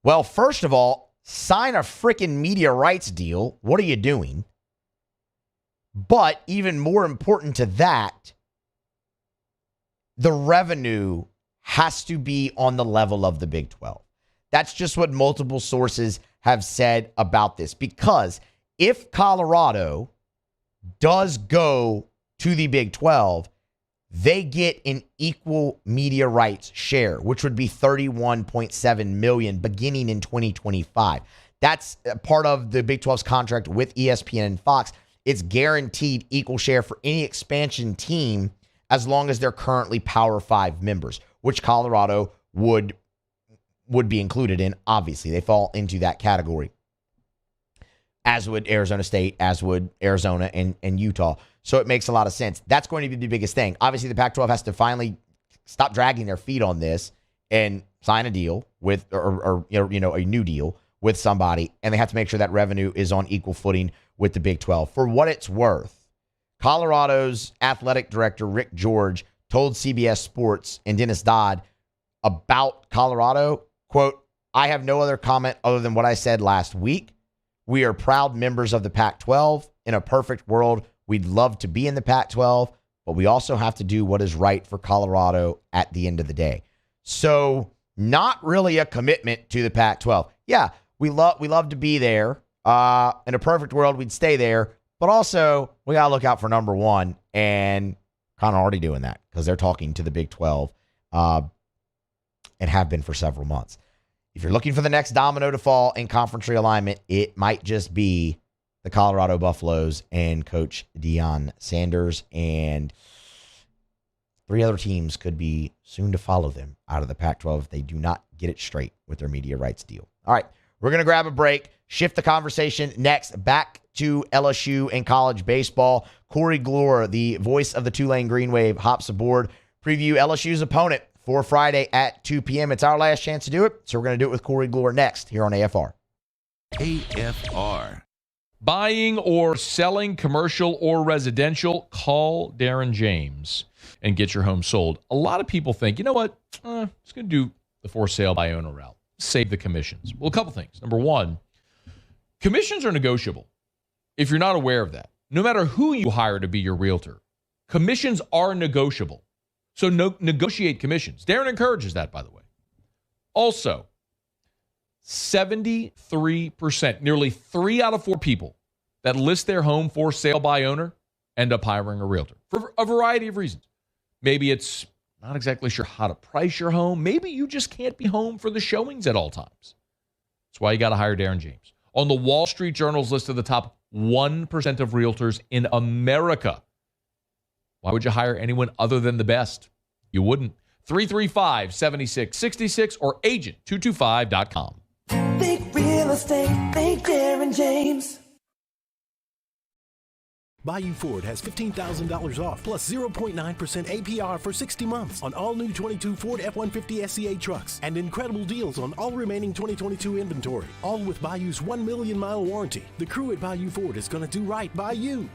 Well, first of all, sign a freaking media rights deal. What are you doing? But even more important to that, the revenue has to be on the level of the Big 12. That's just what multiple sources have said about this. Because if Colorado does go to the Big 12, they get an equal media rights share, which would be $31.7 million beginning in 2025. That's part of the Big 12's contract with ESPN and Fox. It's guaranteed equal share for any expansion team as long as they're currently Power 5 members, which Colorado would be included in. Obviously, they fall into that category, as would Arizona State, as would Arizona and Utah. So it makes a lot of sense. That's going to be the biggest thing. Obviously, the Pac-12 has to finally stop dragging their feet on this and sign a deal with, or a new deal with somebody, and they have to make sure that revenue is on equal footing with the Big 12. For what it's worth, Colorado's athletic director, Rick George, told CBS Sports and Dennis Dodd about Colorado, quote, "I have no other comment other than what I said last week. We are proud members of the Pac-12. In a perfect world, we'd love to be in the Pac-12, but we also have to do what is right for Colorado at the end of the day." So not really a commitment to the Pac-12. Yeah, we love to be there. In a perfect world, we'd stay there. But also, we got to look out for number one, and kind of already doing that because they're talking to the Big 12 and have been for several months. If you're looking for the next domino to fall in conference realignment, it might just be the Colorado Buffaloes and Coach Deion Sanders, and 3 other teams could be soon to follow them out of the Pac-12 if they do not get it straight with their media rights deal. All right, we're going to grab a break, shift the conversation next back to LSU and college baseball. Corey Gloor, the voice of the Tulane Green Wave, hops aboard, preview LSU's opponent for Friday at 2 p.m. It's our last chance to do it, so we're going to do it with Corey Gloor next here on AFR. AFR. Buying or selling commercial or residential, call Darren James and get your home sold. A lot of people think, you know what, I'm just going to do the for sale by owner route, save the commissions. Well, a couple things. Number one, commissions are negotiable. If you're not aware of that, no matter who you hire to be your realtor, commissions are negotiable. So negotiate commissions. Darren encourages that, by the way. Also, 73%, nearly 3 out of 4 people that list their home for sale by owner end up hiring a realtor for a variety of reasons. Maybe it's not exactly sure how to price your home. Maybe you just can't be home for the showings at all times. That's why you got to hire Darren James. On the Wall Street Journal's list of the top 1% of realtors in America. Why would you hire anyone other than the best? You wouldn't. 335-7666 or agent225.com. Think real estate, think Darren James. Bayou Ford has $15,000 off plus 0.9% APR for 60 months on all new 22 Ford F-150 SCA trucks and incredible deals on all remaining 2022 inventory, all with Bayou's 1 million mile warranty. The crew at Bayou Ford is going to do right by you.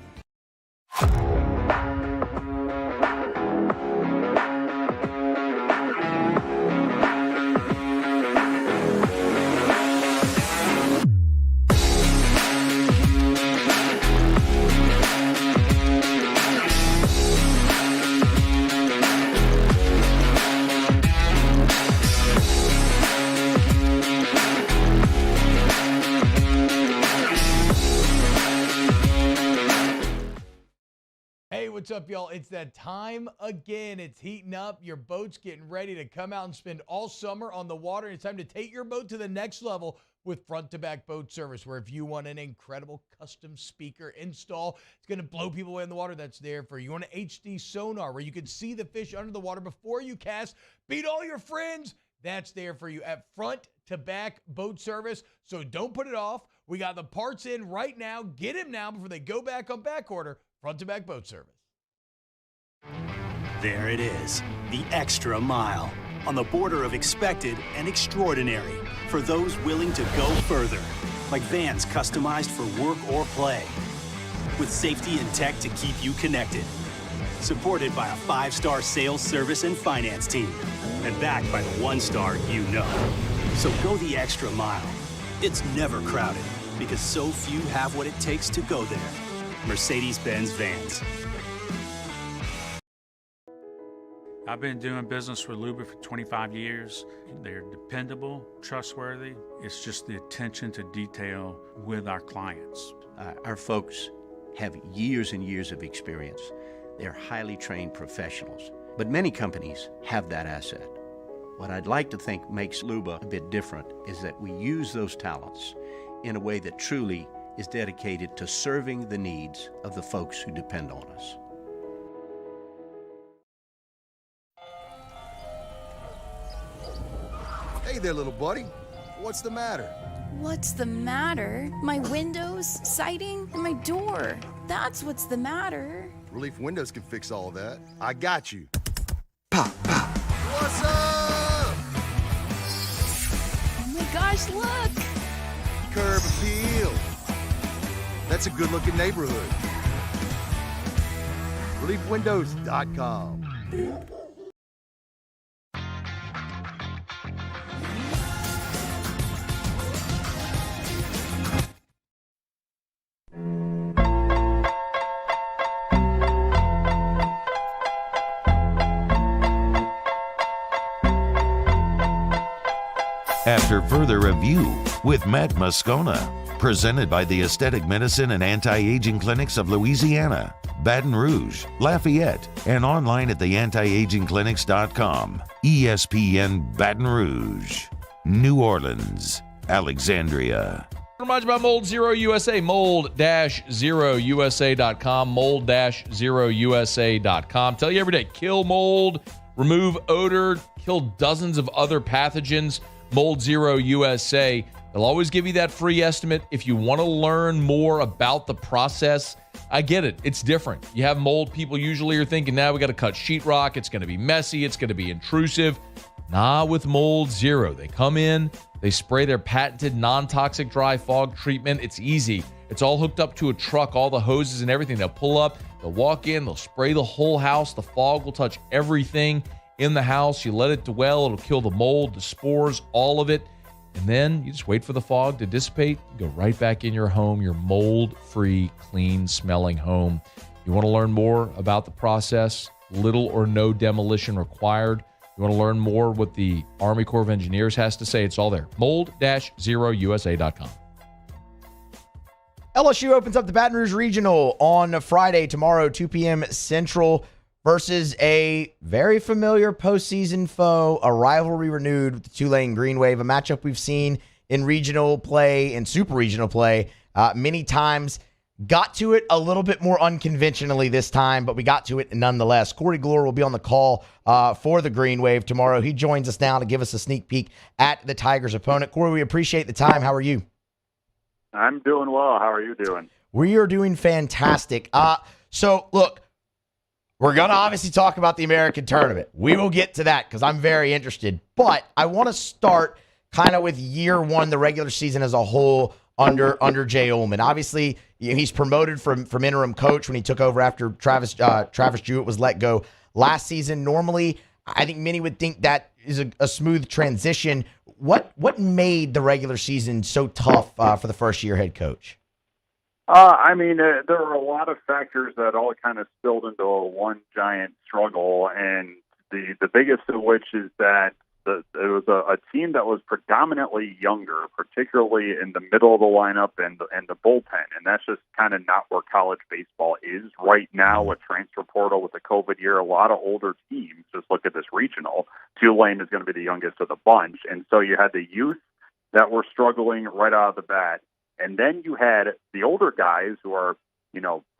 What's up, y'all? It's that time again. It's heating up. Your boat's getting ready to come out and spend all summer on the water. It's time to take your boat to the next level with front-to-back boat service, where if you want an incredible custom speaker install, it's going to blow people away in the water, that's there for you. You want an HD sonar where you can see the fish under the water before you cast, beat all your friends, that's there for you at front-to-back boat service. So don't put it off. We got the parts in right now. Get them now before they go back on back order. Front-to-back boat service. There it is, the extra mile, on the border of expected and extraordinary, for those willing to go further. like vans customized for work or play, with safety and tech to keep you connected. Supported by a 5-star sales, service, and finance team, and backed by the 1-star you know. So go the extra mile. It's never crowded, because so few have what it takes to go there. Mercedes-Benz Vans. I've been doing business with Luba for 25 years. They're dependable, trustworthy. It's just the attention to detail with our clients. Our folks have years and years of experience. They're highly trained professionals. But many companies have that asset. What I'd like to think makes Luba a bit different is that we use those talents in a way that truly is dedicated to serving the needs of the folks who depend on us. Hey there, little buddy. What's the matter? What's the matter? My windows, siding, and my door. That's what's the matter. Relief Windows can fix all of that. I got you. Pop, pop. What's up? Oh my gosh, look! Curb appeal. That's a good-looking neighborhood. ReliefWindows.com. After further review with Matt Moscona, presented by the Aesthetic Medicine and Anti-Aging Clinics of Louisiana, Baton Rouge, Lafayette, and online at theantiagingclinics.com. ESPN Baton Rouge, New Orleans, Alexandria. Reminds you about Mold Zero USA, mold-0usa.com, mold-0usa.com. Tell you every day, kill mold, remove odor, kill dozens of other pathogens. Mold Zero USA. They'll always give you that free estimate. If you want to learn more about the process, I get it. It's different. You have mold people usually are thinking, now we got to cut sheetrock. It's going to be messy. It's going to be intrusive. Nah, with Mold Zero. They come in, they spray their patented non-toxic dry fog treatment. It's easy. It's all hooked up to a truck, all the hoses and everything. They'll pull up, they'll walk in, they'll spray the whole house. The fog will touch everything in the house. You let it dwell, it'll kill the mold, the spores, all of it. And then you just wait for the fog to dissipate. You go right back in your home, your mold-free, clean-smelling home. You want to learn more about the process? Little or no demolition required. You want to learn more what the Army Corps of Engineers has to say? It's all there. mold-0usa.com. LSU opens up the Baton Rouge Regional on Friday, tomorrow, 2 p.m. Central, versus a very familiar postseason foe, a rivalry renewed with the Tulane Green Wave, a matchup we've seen in regional play and super regional play many times. Got to it a little bit more unconventionally this time, but we got to it nonetheless. Corey Gloor will be on the call for the Green Wave tomorrow. He joins us now to give us a sneak peek at the Tigers' opponent. Corey, we appreciate the time. How are you? I'm doing well. How are you doing? We are doing fantastic. So, look, we're going to obviously talk about the American tournament. We will get to that because I'm very interested. But I want to start kind of with year one, the regular season as a whole under Jay Ullman. Obviously, he's promoted from interim coach when he took over after Travis Jewett was let go last season. Normally, I think many would think that is a smooth transition. What made the regular season so tough for the first-year head coach? There were a lot of factors that all kind of spilled into one giant struggle, and the biggest of which is that it was a team that was predominantly younger, particularly in the middle of the lineup and the bullpen, and that's just kind of not where college baseball is right now with transfer portal, with the COVID year. A lot of older teams, just look at this regional. Tulane is going to be the youngest of the bunch, and so you had the youth that were struggling right out of the bat. And then you had the older guys who are,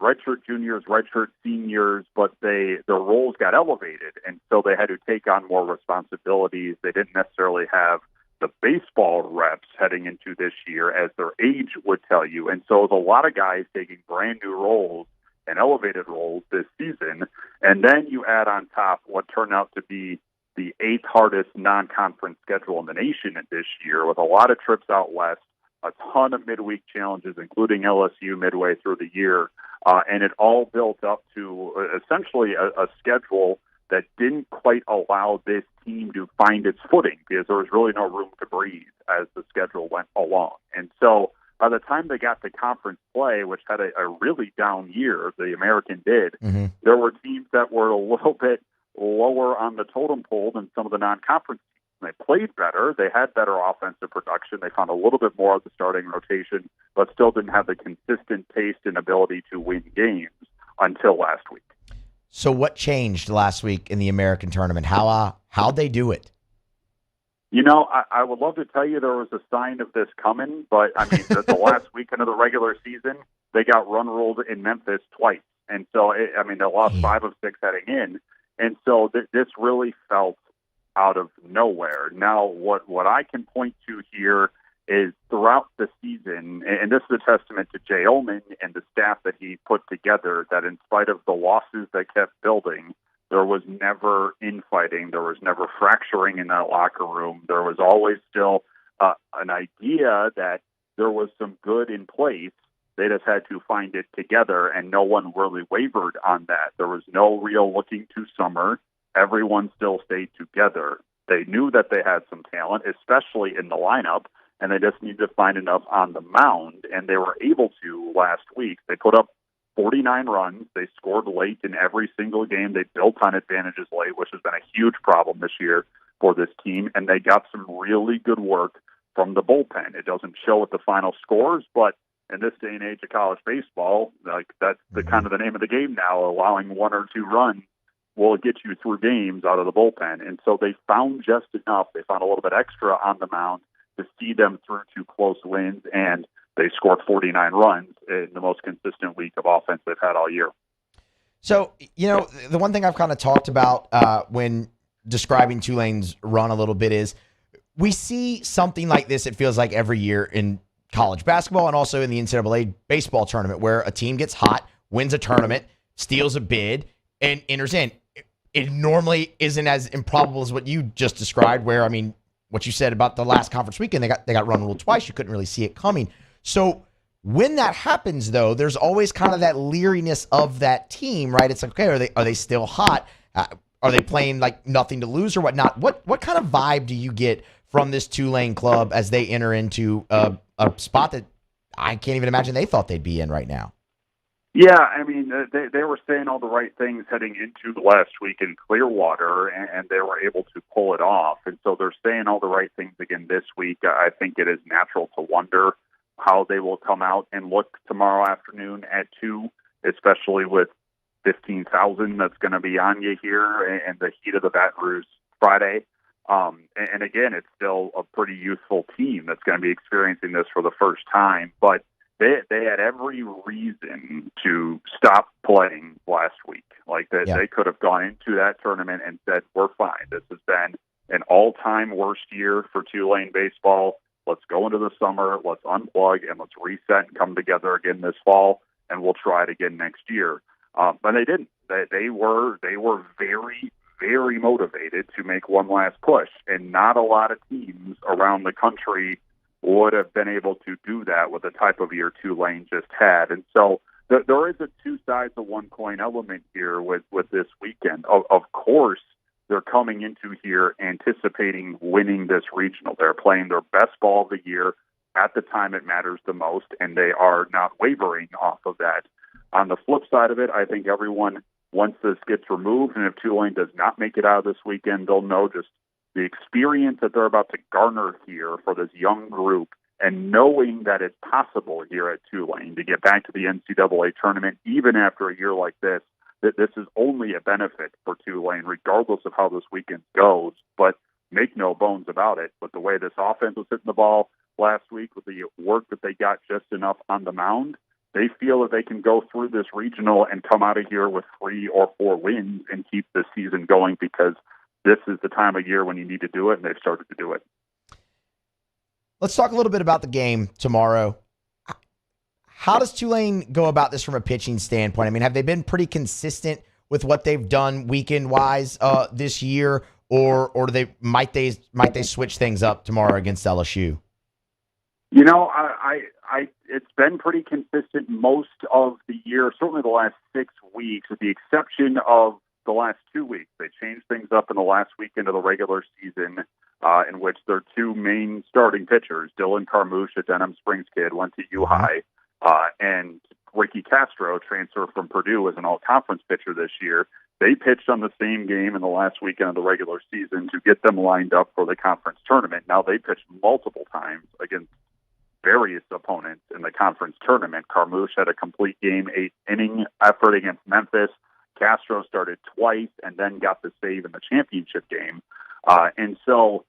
redshirt juniors, redshirt seniors, but their roles got elevated, and so they had to take on more responsibilities. They didn't necessarily have the baseball reps heading into this year as their age would tell you. And so it was a lot of guys taking brand new roles and elevated roles this season. And then you add on top what turned out to be the 8th hardest non-conference schedule in the nation this year, with a lot of trips out west, a ton of midweek challenges, including LSU midway through the year. And it all built up to essentially a schedule that didn't quite allow this team to find its footing because there was really no room to breathe as the schedule went along. And so by the time they got to conference play, which had a really down year, the American did, there were teams that were a little bit lower on the totem pole than some of the non-conference teams. They played better. They had better offensive production. They found a little bit more of the starting rotation, but still didn't have the consistent taste and ability to win games until last week. So what changed last week in the American tournament? How'd they do it? You know, I would love to tell you there was a sign of this coming, but I mean, the last weekend of the regular season, they got run-ruled in Memphis twice. And so, they lost 5 of 6 heading in. And so this really felt out of nowhere. Now, what I can point to here is throughout the season, and this is a testament to Jay Ullman and the staff that he put together, that in spite of the losses that kept building, there was never infighting. There was never fracturing in that locker room. There was always still an idea that there was some good in place. They just had to find it together, and no one really wavered on that. There was no real looking to summer. Everyone still stayed together. They knew that they had some talent, especially in the lineup, and they just needed to find enough on the mound, and they were able to last week. They put up 49 runs. They scored late in every single game. They built on advantages late, which has been a huge problem this year for this team, and they got some really good work from the bullpen. It doesn't show at the final scores, but in this day and age of college baseball, that's the kind of the name of the game now. Allowing 1 or 2 runs will get you through games out of the bullpen. And so they found just enough. They found a little bit extra on the mound to see them through 2 close wins, and they scored 49 runs in the most consistent week of offense they've had all year. So, the one thing I've kind of talked about when describing Tulane's run a little bit is we see something like this, it feels like every year in college basketball and also in the NCAA baseball tournament, where a team gets hot, wins a tournament, steals a bid, and enters in. It normally isn't as improbable as what you just described, where, what you said about the last conference weekend, they got run ruled twice. You couldn't really see it coming. So when that happens, though, there's always kind of that leeriness of that team, right? It's like, okay, are they still hot? Are they playing like nothing to lose or whatnot? What kind of vibe do you get from this Tulane club as they enter into a spot that I can't even imagine they thought they'd be in right now? Yeah, they were saying all the right things heading into last week in Clearwater, and they were able to pull it off. And so they're saying all the right things again this week. I think it is natural to wonder how they will come out and look tomorrow afternoon at 2, especially with 15,000 that's going to be on you here and the heat of the Baton Rouge Friday. And again, it's still a pretty youthful team that's going to be experiencing this for the first time, but they had every reason to stop playing last week. They could have gone into that tournament and said, we're fine. This has been an all-time worst year for Tulane baseball. Let's go into the summer, let's unplug, and let's reset and come together again this fall, and we'll try it again next year. But they didn't. They were very, very motivated to make one last push, and not a lot of teams around the country would have been able to do that with the type of year Tulane just had. And so there is a 2 sides of one coin element here with this weekend. Of course, they're coming into here anticipating winning this regional. They're playing their best ball of the year at the time it matters the most, and they are not wavering off of that. On the flip side of it, I think everyone, once this gets removed, and if Tulane does not make it out of this weekend, they'll know just the experience that they're about to garner here for this young group, and knowing that it's possible here at Tulane to get back to the NCAA tournament, even after a year like this, that this is only a benefit for Tulane, regardless of how this weekend goes. But make no bones about it, with the way this offense was hitting the ball last week, with the work that they got just enough on the mound, they feel that they can go through this regional and come out of here with 3 or 4 wins and keep the season going, because this is the time of year when you need to do it, and they've started to do it. Let's talk a little bit about the game tomorrow. How does Tulane go about this from a pitching standpoint? Have they been pretty consistent with what they've done weekend-wise this year, or might they switch things up tomorrow against LSU? You know, it's been pretty consistent most of the year, certainly the last 6 weeks, with the exception of the last 2 weeks. They changed things up in the last weekend of the regular season, in which their two main starting pitchers, Dylan Carmouche, a Denham Springs kid, went to U-High, and Ricky Castro, transfer from Purdue, as an all-conference pitcher this year. They pitched on the same game in the last weekend of the regular season to get them lined up for the conference tournament. Now they pitched multiple times against various opponents in the conference tournament. Carmouche had a complete game, 8-inning effort against Memphis. Castro started twice and then got the save in the championship game. And so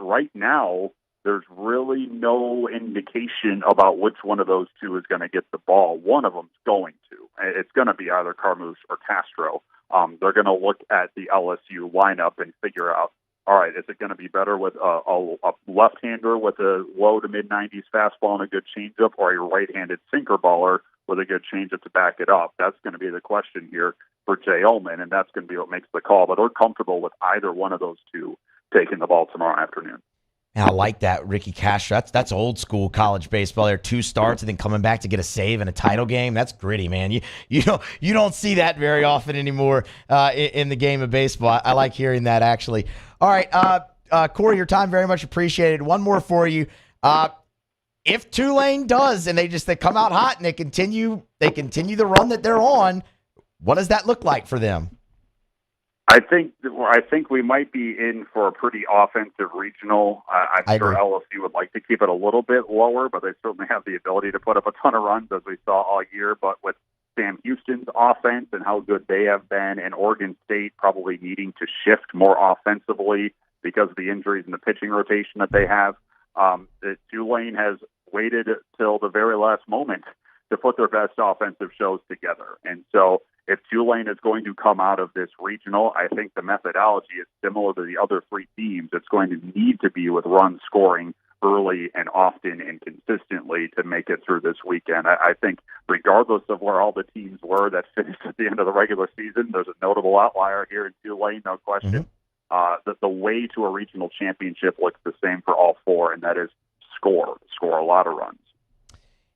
right now, there's really no indication about which one of those two is going to get the ball. One of them's going to. It's going to be either Carmouche or Castro. They're going to look at the LSU lineup and figure out, all right, is it going to be better with a left-hander with a low to mid-90s fastball and a good changeup, or a right-handed sinker baller with a good changeup to back it up? That's going to be the question here for Jay Ullman, and that's going to be what makes the call. But they're comfortable with either one of those two taking the ball tomorrow afternoon. I like that, Ricky Castro. That's old school college baseball. There, 2 starts and then coming back to get a save in a title game. That's gritty, man. You don't see that very often anymore in the game of baseball. I like hearing that, actually. All right, Corey, your time very much appreciated. One more for you. If Tulane does and they come out hot and they continue the run that they're on, what does that look like for them? I think we might be in for a pretty offensive regional. I'm sure LSU would like to keep it a little bit lower, but they certainly have the ability to put up a ton of runs, as we saw all year. But with Sam Houston's offense and how good they have been, and Oregon State probably needing to shift more offensively because of the injuries in the pitching rotation that they have, Tulane has waited till the very last moment to put their best offensive shows together. And so if Tulane is going to come out of this regional, I think the methodology is similar to the other 3 teams. It's going to need to be with run scoring early and often and consistently to make it through this weekend. I think regardless of where all the teams were that finished at the end of the regular season, there's a notable outlier here in Tulane, no question. That the way to a regional championship looks the same for all 4, and that is score a lot of runs.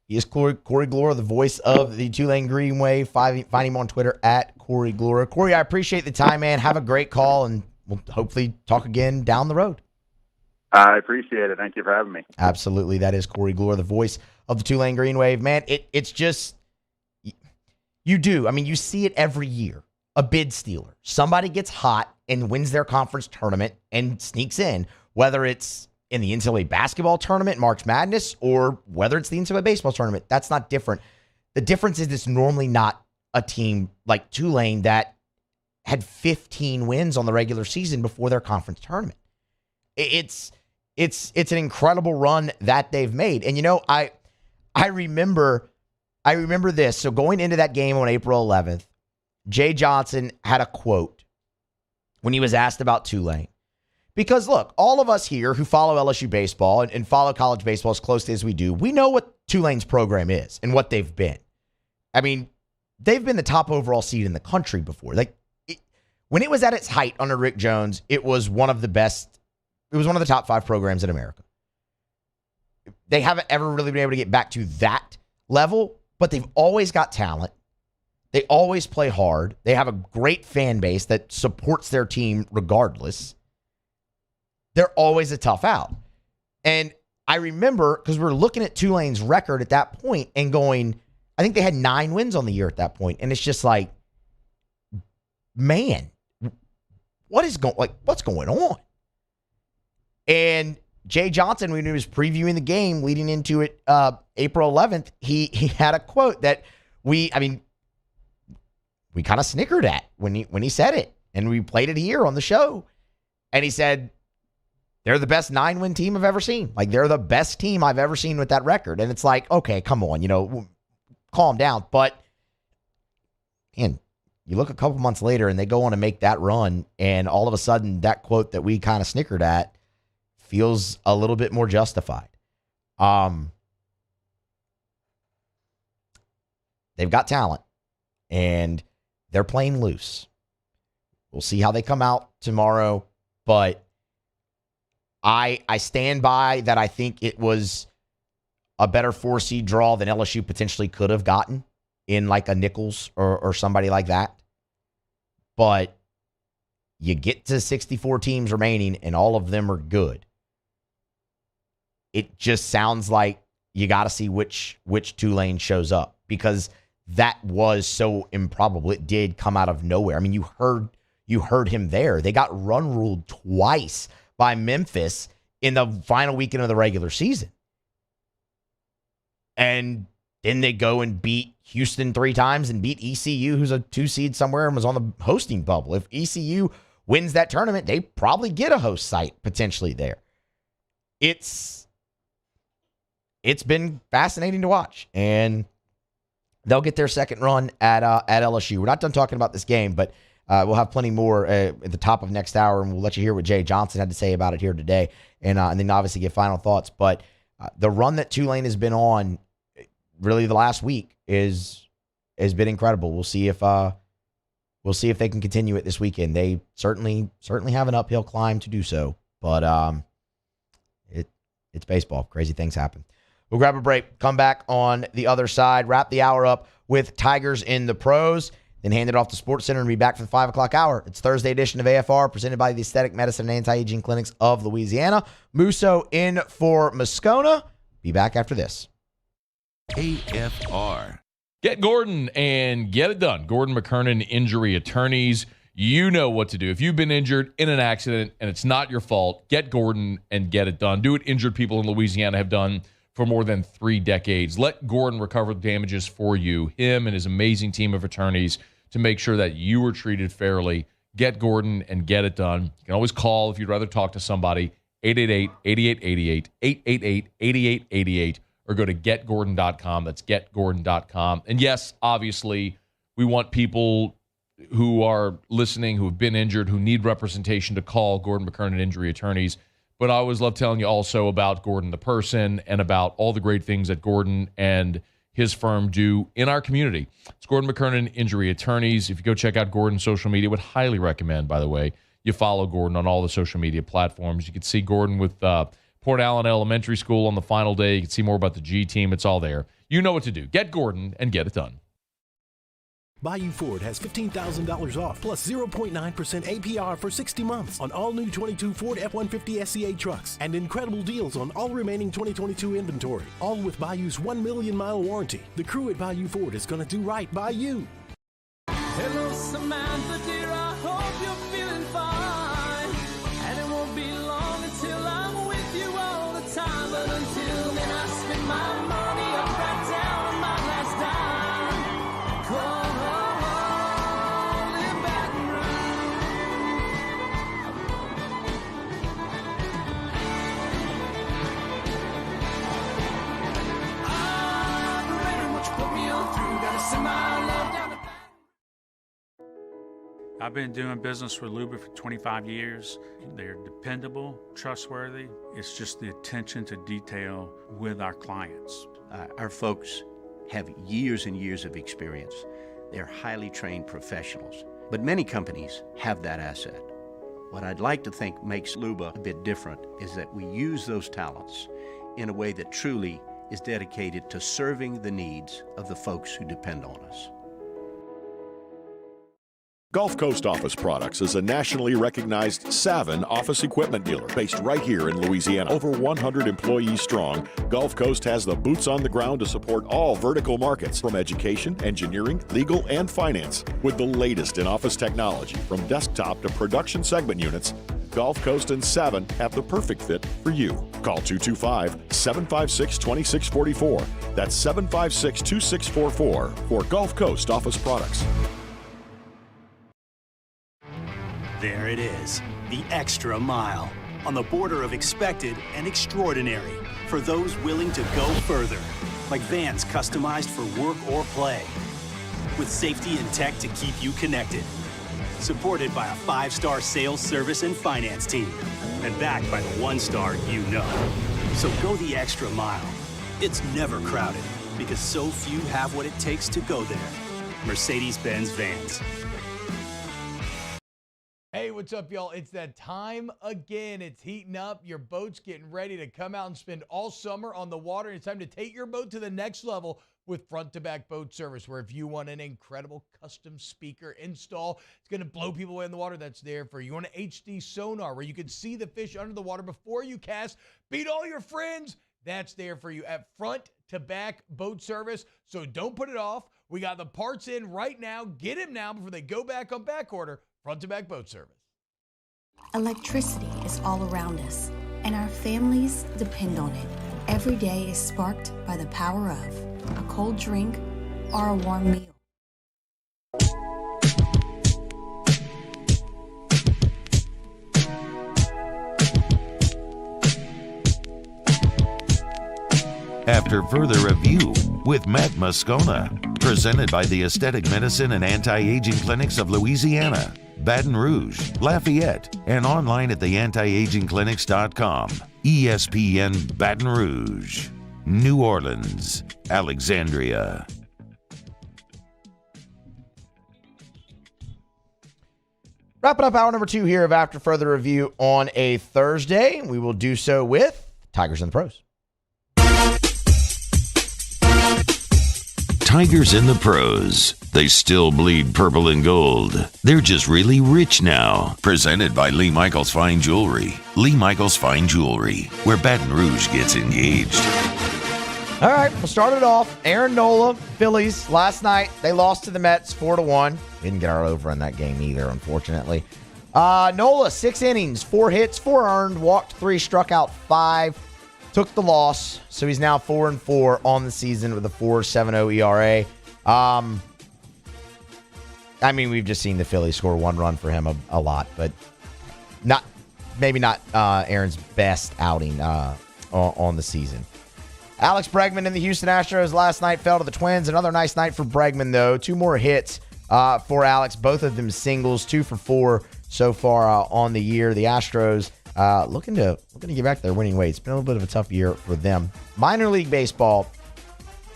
He is Corey Gloor, the voice of the Tulane Green Wave. Find him on Twitter at Corey Gloor. Corey, I appreciate the time, man. Have a great call, and we'll hopefully talk again down the road. I appreciate it. Thank you for having me. Absolutely. That is Corey Gloor, the voice of the Tulane Green Wave. Man, it's just, you do. I mean, you see it every year. A bid stealer. Somebody gets hot and wins their conference tournament and sneaks in, whether it's in the NCAA basketball tournament, March Madness, or whether it's the NCAA baseball tournament. That's not different. The difference is it's normally not a team like Tulane that had 15 wins on the regular season before their conference tournament. It's an incredible run that they've made. And, I remember this. So going into that game on April 11th, Jay Johnson had a quote when he was asked about Tulane. Because, look, all of us here who follow LSU baseball and follow college baseball as closely as we do, we know what Tulane's program is and what they've been. I mean, they've been the top overall seed in the country before. When it was at its height under Rick Jones, it was one of the best. It was one of the top 5 programs in America. They haven't ever really been able to get back to that level, but they've always got talent. They always play hard. They have a great fan base that supports their team regardless. They're always a tough out. And I remember, because we were looking at Tulane's record at that point and going, I think they had 9 wins on the year at that point. And it's just like, man, what's going on? And Jay Johnson, when he was previewing the game leading into it April 11th, he had a quote that we kind of snickered at when he said it. And we played it here on the show. And he said, they're the best 9-win team I've ever seen. Like, they're the best team I've ever seen with that record. And it's like, okay, come on, calm down. But, man, you look a couple months later and they go on to make that run, and all of a sudden that quote that we kind of snickered at feels a little bit more justified. They've got talent, and they're playing loose. We'll see how they come out tomorrow, but I stand by that. I think it was a better 4-seed draw than LSU potentially could have gotten in like a Nichols or somebody like that. But you get to 64 teams remaining and all of them are good. It just sounds like you got to see which Tulane shows up, because that was so improbable. It did come out of nowhere. I mean, you heard him there. They got run ruled twice by Memphis in the final weekend of the regular season. And then they go and beat Houston 3 times and beat ECU, who's a 2-seed somewhere and was on the hosting bubble. If ECU wins that tournament, they probably get a host site potentially there. It's been fascinating to watch, and they'll get their second run at LSU. We're not done talking about this game, but we'll have plenty more at the top of next hour, and we'll let you hear what Jay Johnson had to say about it here today, and then obviously get final thoughts. But the run that Tulane has been on, really the last week, has been incredible. We'll see if they can continue it this weekend. They certainly have an uphill climb to do so, but it's baseball. Crazy things happen. We'll grab a break, come back on the other side, wrap the hour up with Tigers in the pros, then hand it off to Sports Center and be back for the 5 o'clock hour. It's Thursday edition of AFR, presented by the Aesthetic Medicine and Anti-Aging Clinics of Louisiana. Musso in for Moscona. Be back after this. AFR. Get Gordon and get it done. Gordon McKernan Injury Attorneys. You know what to do. If you've been injured in an accident and it's not your fault, get Gordon and get it done. Do what injured people in Louisiana have done for more than 3 decades. Let Gordon recover the damages for you, him and his amazing team of attorneys, to make sure that you were treated fairly. Get Gordon and get it done. You can always call if you'd rather talk to somebody, 888-8888, 888-8888, or go to getgordon.com. That's getgordon.com. And yes, obviously, we want people who are listening, who have been injured, who need representation, to call Gordon McKernan Injury Attorneys. But I always love telling you also about Gordon the person and about all the great things that Gordon and his firm do in our community. It's Gordon McKernan Injury Attorneys. If you go check out Gordon's social media, would highly recommend, by the way, you follow Gordon on all the social media platforms. You can see Gordon with Port Allen Elementary School on the final day. You can see more about the G team. It's all there. You know what to do. Get Gordon and get it done. Bayou Ford has $15,000 off plus 0.9% APR for 60 months on all new 22 Ford F-150 SCA trucks, and incredible deals on all remaining 2022 inventory, all with Bayou's 1 million mile warranty. The crew at Bayou Ford is going to do right by you. Hello, Samantha, dear, I hope you're feeling fine. And it won't be long until I'm with you all the time. But until then, I spend my money up right down to my last dime. Come on, live Baton Rouge. I'm ready, what you put me on through. Gotta send my love down to I've been doing business with Luba for 25 years. They're dependable, trustworthy. It's just the attention to detail with our clients. Our folks have years and years of experience. They're highly trained professionals, but many companies have that asset. What I'd like to think makes Luba a bit different is that we use those talents in a way that truly is dedicated to serving the needs of the folks who depend on us. Gulf Coast Office Products is a nationally recognized Savin office equipment dealer based right here in Louisiana. Over 100 employees strong, Gulf Coast has the boots on the ground to support all vertical markets, from education, engineering, legal, and finance. With the latest in office technology, from desktop to production segment units, Gulf Coast and Savin have the perfect fit for you. Call 225-756-2644. That's 756-2644 for Gulf Coast Office Products. There it is, the extra mile, on the border of expected and extraordinary, for those willing to go further, like vans customized for work or play, with safety and tech to keep you connected, supported by a 5-star sales, service, and finance team, and backed by the 1-star you know. So go the extra mile. It's never crowded, because so few have what it takes to go there. Mercedes-Benz Vans. what's up, y'all? It's that time again. It's heating up. Your boat's getting ready to come out and spend all summer on the water. It's time to take your boat to the next level with front-to-back boat service, where if you want an incredible custom speaker install, it's going to blow people away in the water, that's there for you. You want an HD sonar where you can see the fish under the water before you cast, beat all your friends, that's there for you at front-to-back boat service. So don't put it off. We got the parts in right now. Get them now before they go back on back order. Front-to-back boat service. Electricity is all around us, and our families depend on it. Every day is sparked by the power of a cold drink or a warm meal. After further review with Matt Moscona, presented by the Aesthetic Medicine and Anti-Aging Clinics of Louisiana, Baton Rouge, Lafayette, and online at theantiagingclinics.com. ESPN Baton Rouge, New Orleans, Alexandria. Wrapping up hour number 2 here of After Further Review on a Thursday. We will do so with Tigers and the Pros. Tigers in the Pros. They still bleed purple and gold. They're just really rich now. Presented by Lee Michaels Fine Jewelry. Lee Michaels Fine Jewelry, where Baton Rouge gets engaged. All right, we'll start it off. Aaron Nola, Phillies, last night, they lost to the Mets 4-1. Didn't get our over in that game either, unfortunately. Nola, 6 innings, 4 hits, 4 earned, walked 3, struck out 5. Took the loss, so he's now 4-4 on the season with a 4.70 ERA. I mean, we've just seen the Phillies score 1 run for him a lot, but maybe not Aaron's best outing on the season. Alex Bregman and the Houston Astros last night fell to the Twins. Another nice night for Bregman, though. 2 more hits for Alex, both of them singles, 2 for 4 so far on the year. The Astros looking to get back to their winning ways. It's been a little bit of a tough year for them. Minor League Baseball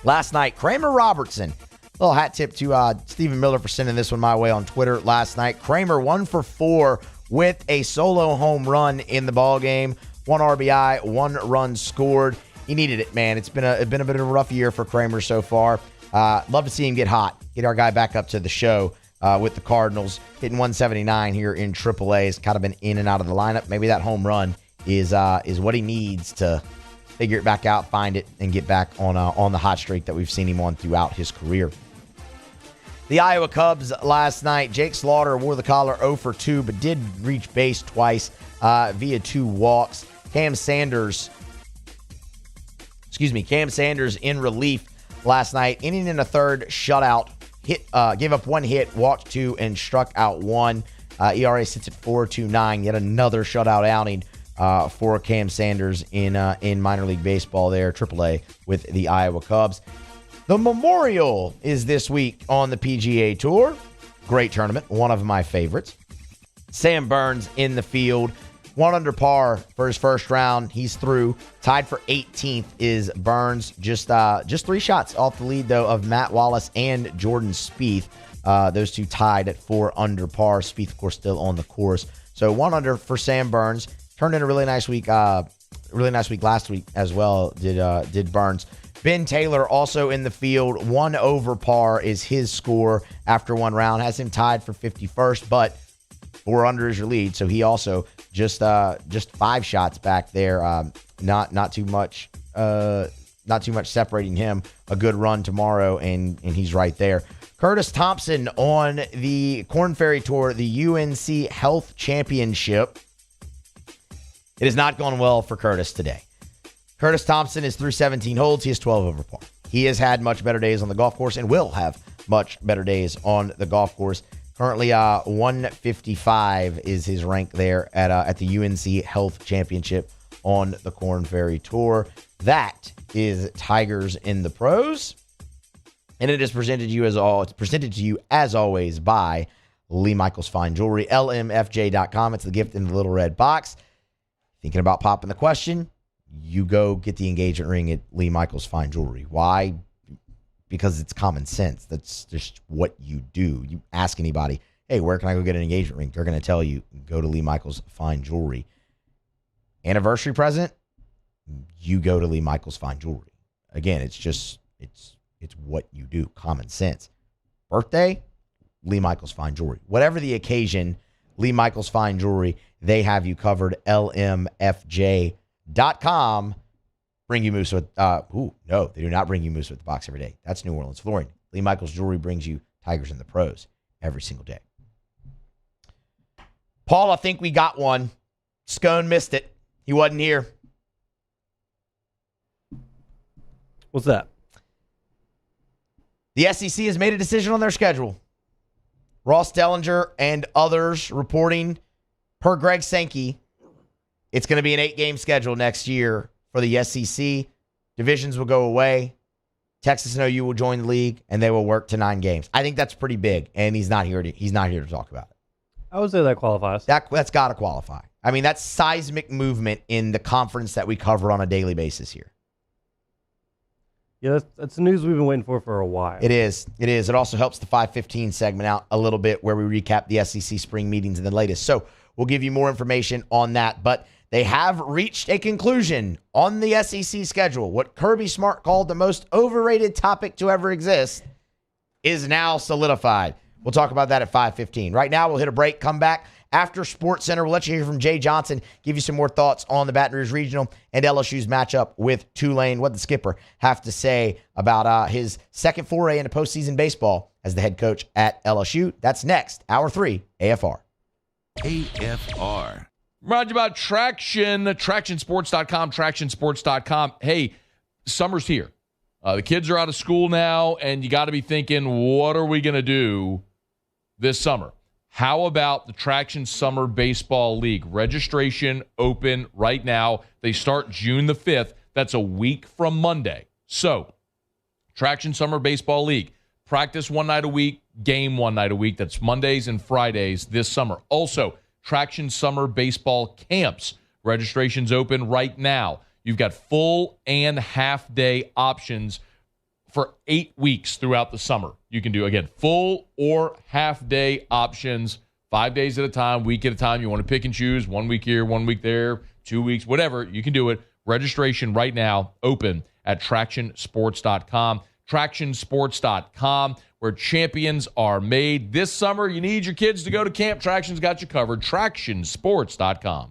last night. Kramer Robertson. Little hat tip to Stephen Miller for sending this one my way on Twitter last night. Kramer 1 for 4 with a solo home run in the ball game. 1 RBI, 1 run scored. He needed it, man. It's been a bit of a rough year for Kramer so far. Love to see him get hot. Get our guy back up to the show. With the Cardinals, hitting 179 here in AAA. Has kind of been in and out of the lineup. Maybe that home run is what he needs to figure it back out, find it, and get back on the hot streak that we've seen him on throughout his career. The Iowa Cubs last night. Jake Slaughter wore the collar 0 for 2, but did reach base twice via 2 walks. Cam Sanders in relief last night. Inning in a third, shutout. Gave up 1 hit, walked 2, and struck out 1. ERA sits at 4.29. Yet another shutout outing for Cam Sanders in minor league baseball there, AAA, with the Iowa Cubs. The Memorial is this week on the PGA Tour. Great tournament, one of my favorites. Sam Burns in the field. 1 under par for his first round. He's through. Tied for 18th is Burns. Just 3 shots off the lead, though, of Matt Wallace and Jordan Spieth. Those two tied at 4 under par. Spieth, of course, still on the course. So 1 under for Sam Burns. Turned in a really nice week. Last week as well. Did Burns. Ben Taylor also in the field. 1 over par is his score after 1 round. Has him tied for 51st, but 4 under is your lead. So he also just 5 shots back there. Not too much separating him. A good run tomorrow, and he's right there. Curtis Thompson on the Korn Ferry Tour, the UNC Health Championship. It has not gone well for Curtis today. Curtis Thompson is through 17 holes. He is 12 over par. He has had much better days on the golf course and will have much better days on the golf course. Currently, 155 is his rank there at the UNC Health Championship on the Korn Ferry Tour. That is Tigers in the Pros, and it is presented to you as always by Lee Michaels Fine Jewelry, lmfj.com. It's the gift in the little red box. Thinking about popping the question? You go get the engagement ring at Lee Michaels Fine Jewelry. Why? Because it's common sense. That's just what you do. You ask anybody, hey, where can I go get an engagement ring? They're going to tell you, go to Lee Michaels Fine Jewelry. Anniversary present, you go to Lee Michaels Fine Jewelry. Again, it's what you do, common sense. Birthday, Lee Michaels Fine Jewelry. Whatever the occasion, Lee Michaels Fine Jewelry, they have you covered. LMFJ.com. Bring you Musso with, no, they do not bring you Musso with the box every day. That's New Orleans flooring. Lee Michaels Jewelry brings you Tigers and the Pros every single day. Paul, I think we got one. Scone missed it. He wasn't here. What's that? The SEC has made a decision on their schedule. Ross Dellinger and others reporting, per Greg Sankey, it's going to be an 8-game schedule next year for the SEC. Divisions will go away. Texas and OU will join the league, and they will work to 9 games. I think that's pretty big, and he's not here to talk about it. I would say that qualifies. That's got to qualify. I mean, that's seismic movement in the conference that we cover on a daily basis here. Yeah, that's the news we've been waiting for a while. It is. It also helps the 5:15 segment out a little bit where we recap the SEC spring meetings and the latest. So we'll give you more information on that. But they have reached a conclusion on the SEC schedule. What Kirby Smart called the most overrated topic to ever exist is now solidified. We'll talk about that at 5:15. Right now, we'll hit a break, come back. After Sports Center, we'll let you hear from Jay Johnson, give you some more thoughts on the Baton Rouge Regional and LSU's matchup with Tulane, what the skipper have to say about his second foray into postseason baseball as the head coach at LSU. That's next, Hour 3, AFR. AFR. Remind you about Traction, TractionSports.com, TractionSports.com. Hey, summer's here. The kids are out of school now, and you got to be thinking, what are we going to do this summer? How about the Traction Summer Baseball League? Registration open right now. They start June the 5th. That's a week from Monday. So, Traction Summer Baseball League. Practice one night a week, game one night a week. That's Mondays and Fridays this summer. Also, Traction Summer Baseball Camps. Registration's open right now. You've got full and half-day options for 8 weeks throughout the summer. You can do, again, full or half-day options, 5 days at a time, week at a time. You want to pick and choose, 1 week here, 1 week there, 2 weeks, whatever. You can do it. Registration right now, open at TractionSports.com. TractionSports.com, where champions are made. This summer, you need your kids to go to camp. Traction's got you covered. TractionSports.com.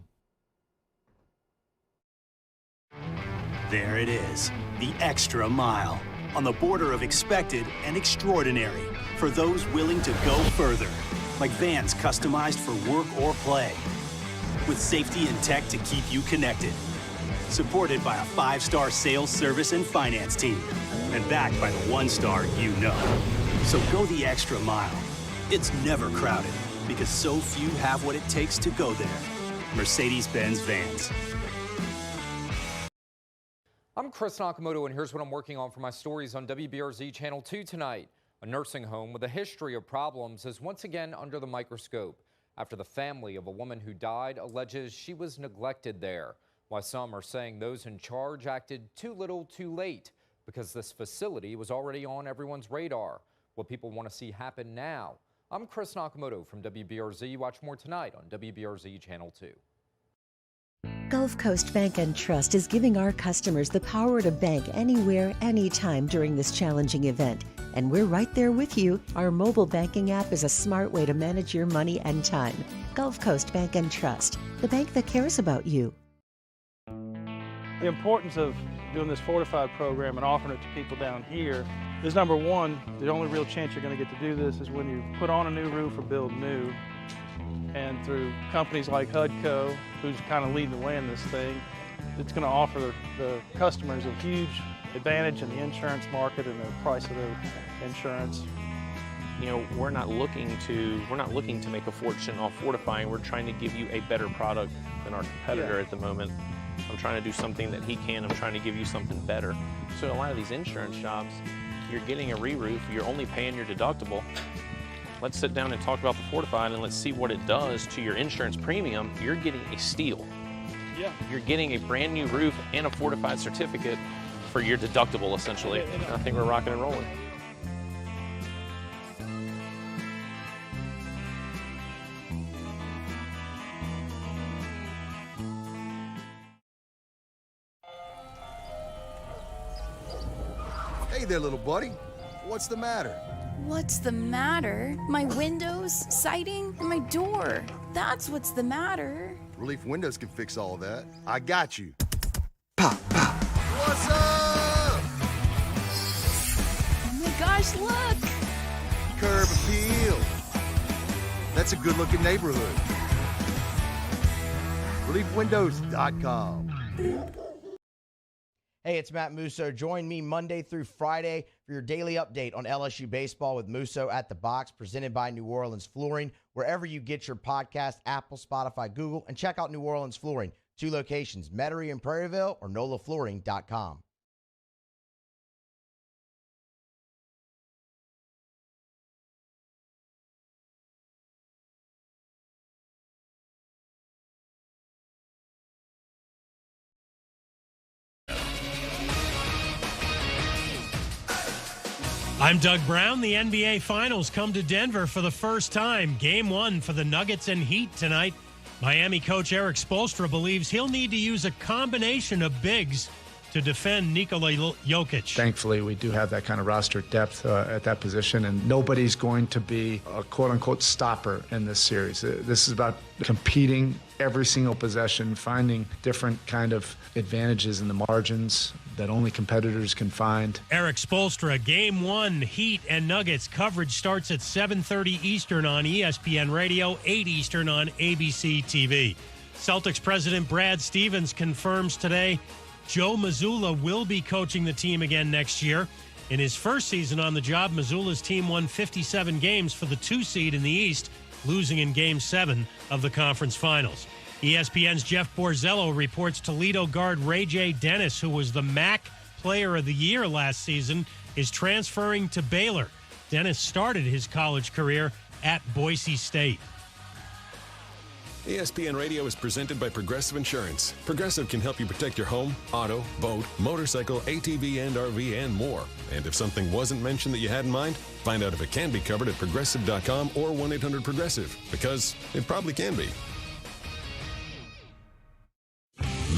There it is, the extra mile. On the border of expected and extraordinary for those willing to go further, like vans customized for work or play, with safety and tech to keep you connected, supported by a 5-star sales, service, and finance team, and backed by the 1-star you know. So go the extra mile. It's never crowded because so few have what it takes to go there. Mercedes-Benz Vans. I'm Chris Nakamoto, and here's what I'm working on for my stories on WBRZ Channel 2 tonight. A nursing home with a history of problems is once again under the microscope after the family of a woman who died alleges she was neglected there, while some are saying those in charge acted too little too late because this facility was already on everyone's radar. What people want to see happen now. I'm Chris Nakamoto from WBRZ. Watch more tonight on WBRZ Channel 2. Gulf Coast Bank and Trust is giving our customers the power to bank anywhere, anytime during this challenging event. And we're right there with you. Our mobile banking app is a smart way to manage your money and time. Gulf Coast Bank and Trust, the bank that cares about you. The importance of doing this fortified program and offering it to people down here is, number one, the only real chance you're going to get to do this is when you put on a new roof or build new. And through companies like HUDCO, who's kind of leading the way in this thing, it's going to offer the customers a huge advantage in the insurance market and the price of their insurance. You know, we're not looking to make a fortune off fortifying. We're trying to give you a better product than our competitor at the moment. I'm trying to do something that he can. I'm trying to give you something better. So a lot of these insurance jobs, you're getting a re-roof, you're only paying your deductible. Let's sit down and talk about the fortified and let's see what it does to your insurance premium. You're getting a steal. Yeah. You're getting a brand new roof and a fortified certificate for your deductible, essentially. I think we're rocking and rolling. Hey there, little buddy. What's the matter? What's the matter? My windows, siding, and my door. That's what's the matter. Relief Windows can fix all that. I got you. Pop, pop. What's up? Oh my gosh, look! Curb appeal. That's a good-looking neighborhood. ReliefWindows.com. Hey, it's Matt Musso. Join me Monday through Friday for your daily update on LSU baseball with Musso at the Box, presented by New Orleans Flooring, wherever you get your podcast, Apple, Spotify, Google, and check out New Orleans Flooring. 2 locations, Metairie and Prairieville, or NOLAFlooring.com. I'm Doug Brown. The NBA Finals come to Denver for the first time. Game 1 for the Nuggets and Heat tonight. Miami coach Eric Spoelstra believes he'll need to use a combination of bigs to defend Nikola Jokic. Thankfully, we do have that kind of roster depth at that position, and nobody's going to be a quote-unquote stopper in this series. This is about competing every single possession, finding different kind of advantages in the margins that only competitors can find. Eric Spoelstra, Game 1, Heat and Nuggets. Coverage starts at 7:30 Eastern on ESPN Radio, 8 Eastern on ABC TV. Celtics president Brad Stevens confirms today Joe Mazzulla will be coaching the team again next year. In his first season on the job, Mazzulla's team won 57 games for the 2 seed in the East, losing in Game 7 of the conference finals. ESPN's Jeff Borzello reports Toledo guard Ray J. Dennis, who was the MAC Player of the Year last season, is transferring to Baylor. Dennis started his college career at Boise State. ESPN Radio is presented by Progressive Insurance. Progressive can help you protect your home, auto, boat, motorcycle, ATV, and RV, and more. And if something wasn't mentioned that you had in mind, find out if it can be covered at Progressive.com or 1-800-PROGRESSIVE, because it probably can be.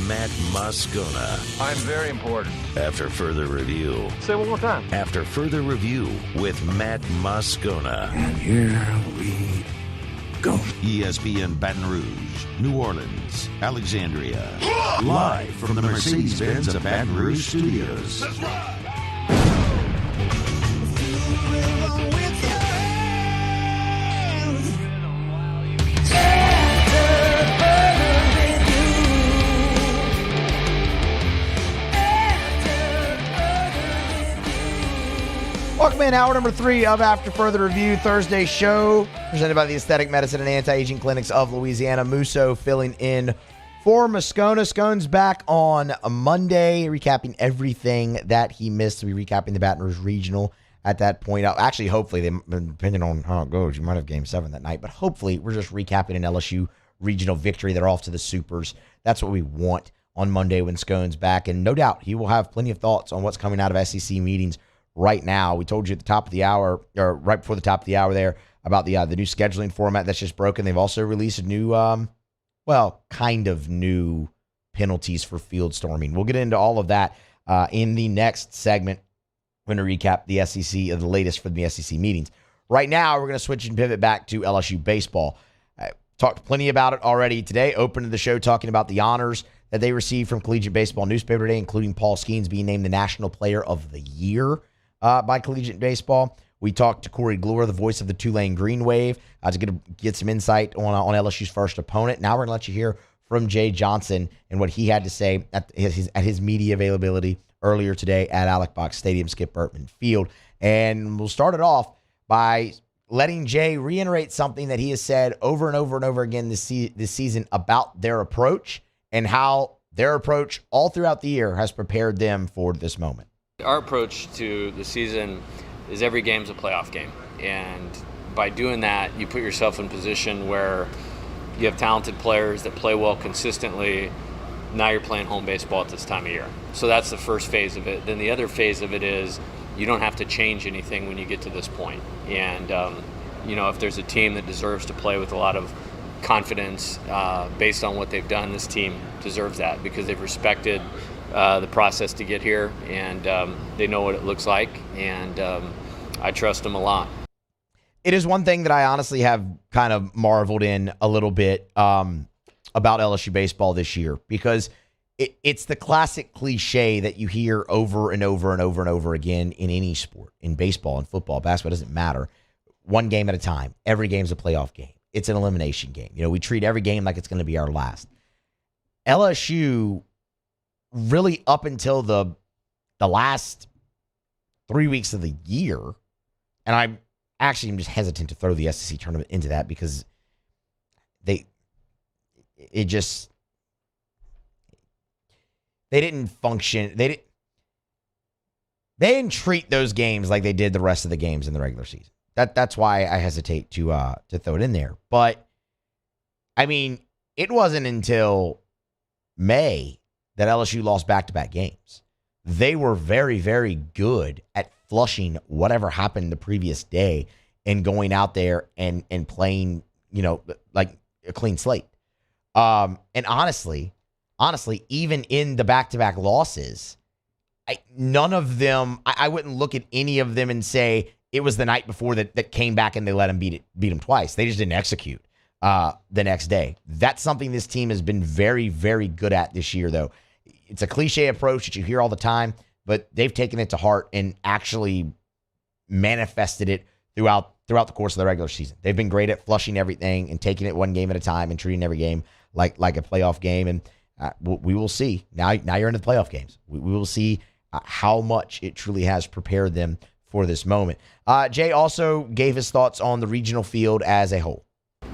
Matt Moscona. I'm very important. After further review. Say it one more time. After further review with Matt Moscona. And here we go. ESPN Baton Rouge, New Orleans, Alexandria. Live from the Mercedes-Benz of Baton Rouge studios. That's right. Welcome in, hour number 3 of After Further Review, Thursday show, presented by the Aesthetic Medicine and Anti-Aging Clinics of Louisiana. Musso filling in for Moscona. Scone's back on a Monday, recapping everything that he missed. We'll be recapping the Baton Rouge Regional at that point. Actually, hopefully, depending on how it goes, you might have Game 7 that night, but hopefully we're just recapping an LSU Regional victory. They're off to the Supers. That's what we want on Monday when Scone's back, and no doubt he will have plenty of thoughts on what's coming out of SEC meetings right now. We told you at the top of the hour, or right before the top of the hour there, about the new scheduling format that's just broken. They've also released a new, kind of new penalties for field storming. We'll get into all of that in the next segment when we recap the SEC, the latest for the SEC meetings. Right now, we're going to switch and pivot back to LSU baseball. I talked plenty about it already today. Opened the show talking about the honors that they received from Collegiate Baseball Newspaper today, including Paul Skeens being named the National Player of the Year by Collegiate Baseball. We talked to Corey Gloor, the voice of the Tulane Green Wave, to get some insight on LSU's first opponent. Now we're going to let you hear from Jay Johnson and what he had to say at his media availability earlier today at Alec Box Stadium, Skip Bertman Field. And we'll start it off by letting Jay reiterate something that he has said over and over and over again this season about their approach and how their approach all throughout the year has prepared them for this moment. Our approach to the season is every game's a playoff game. And by doing that, you put yourself in a position where you have talented players that play well consistently. Now you're playing home baseball at this time of year. So that's the first phase of it. Then the other phase of it is you don't have to change anything when you get to this point. And, if there's a team that deserves to play with a lot of confidence based on what they've done, this team deserves that because they've respected the process to get here, and they know what it looks like, and I trust them a lot. It is one thing that I honestly have kind of marveled in a little bit about LSU baseball this year, because it's the classic cliche that you hear over and over and over and over again in any sport, in baseball and football, basketball, doesn't matter. One game at a time. Every game's a playoff game. It's an elimination game. We treat every game like it's going to be our last. LSU, really up until the last 3 weeks of the year, and I'm actually just hesitant to throw the SEC tournament into that because they didn't function. They didn't treat those games like they did the rest of the games in the regular season. That's why I hesitate to throw it in there. But I mean, it wasn't until May that LSU lost back-to-back games. They were very, very good at flushing whatever happened the previous day and going out there and playing, like a clean slate. And honestly, even in the back-to-back losses, none of them, I wouldn't look at any of them and say it was the night before that came back and they let them beat them twice. They just didn't execute the next day. That's something this team has been very, very good at this year, though. It's a cliche approach that you hear all the time, but they've taken it to heart and actually manifested it throughout the course of the regular season. They've been great at flushing everything and taking it one game at a time and treating every game like a playoff game. And we will see. Now you're into the playoff games. We will see how much it truly has prepared them for this moment. Jay also gave his thoughts on the regional field as a whole.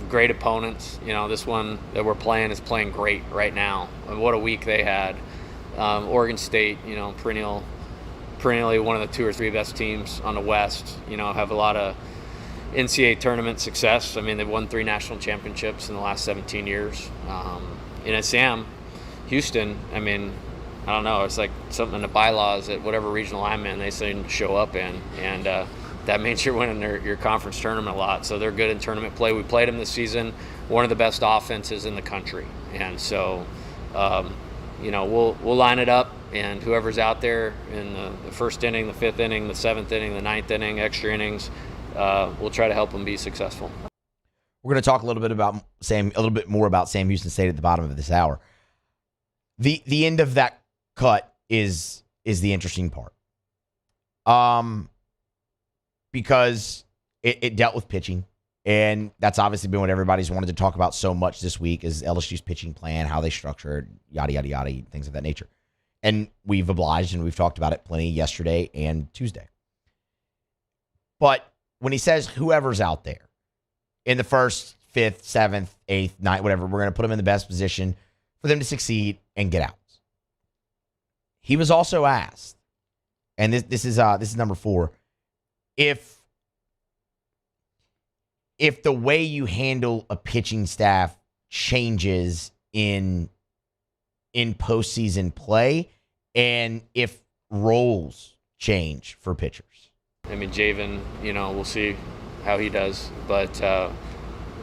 Great opponents. This one that we're playing is playing great right now. And what a week they had. Oregon State, perennially one of the 2 or 3 best teams on the West. Have a lot of NCAA tournament success. I mean, they've won 3 national championships in the last 17 years. And at Sam Houston, I mean, I don't know. It's like something in the bylaws that whatever regional I'm in, they seem to show up in, and that means you're winning your conference tournament a lot. So they're good in tournament play. We played them this season, one of the best offenses in the country, and so we'll line it up, and whoever's out there in the first inning, the 5th inning, the 7th inning, the 9th inning, extra innings, we'll try to help them be successful. We're going to talk a little bit more about Sam Houston State at the bottom of this hour. The end of that cut is the interesting part. Because it dealt with pitching, and that's obviously been what everybody's wanted to talk about so much this week is LSU's pitching plan, how they structured, yada, yada, yada, things of that nature. And we've obliged, and we've talked about it plenty yesterday and Tuesday. But when he says whoever's out there in the 1st, 5th, 7th, 8th, 9th, whatever, we're going to put them in the best position for them to succeed and get out. He was also asked, and this is number 4, if the way you handle a pitching staff changes in postseason play, and if roles change for pitchers. I mean, Javen, we'll see how he does, but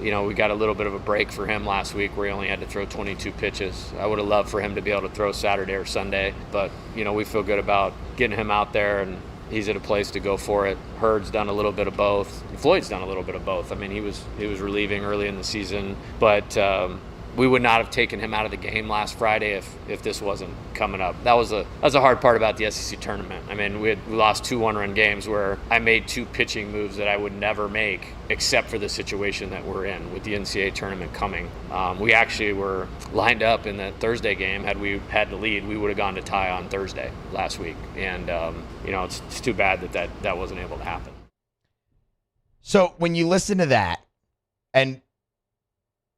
we got a little bit of a break for him last week where he only had to throw 22 pitches. I would have loved for him to be able to throw Saturday or Sunday, but we feel good about getting him out there, and he's at a place to go for it. Hurd's done a little bit of both. Floyd's done a little bit of both. I mean, he was relieving early in the season, but we would not have taken him out of the game last Friday if this wasn't coming up. That was a hard part about the SEC tournament. I mean, we lost 2 one-run games where I made 2 pitching moves that I would never make except for the situation that we're in with the NCAA tournament coming. We actually were lined up in that Thursday game. Had we had the lead, we would have gone to tie on Thursday last week. And, it's too bad that wasn't able to happen. So when you listen to that, and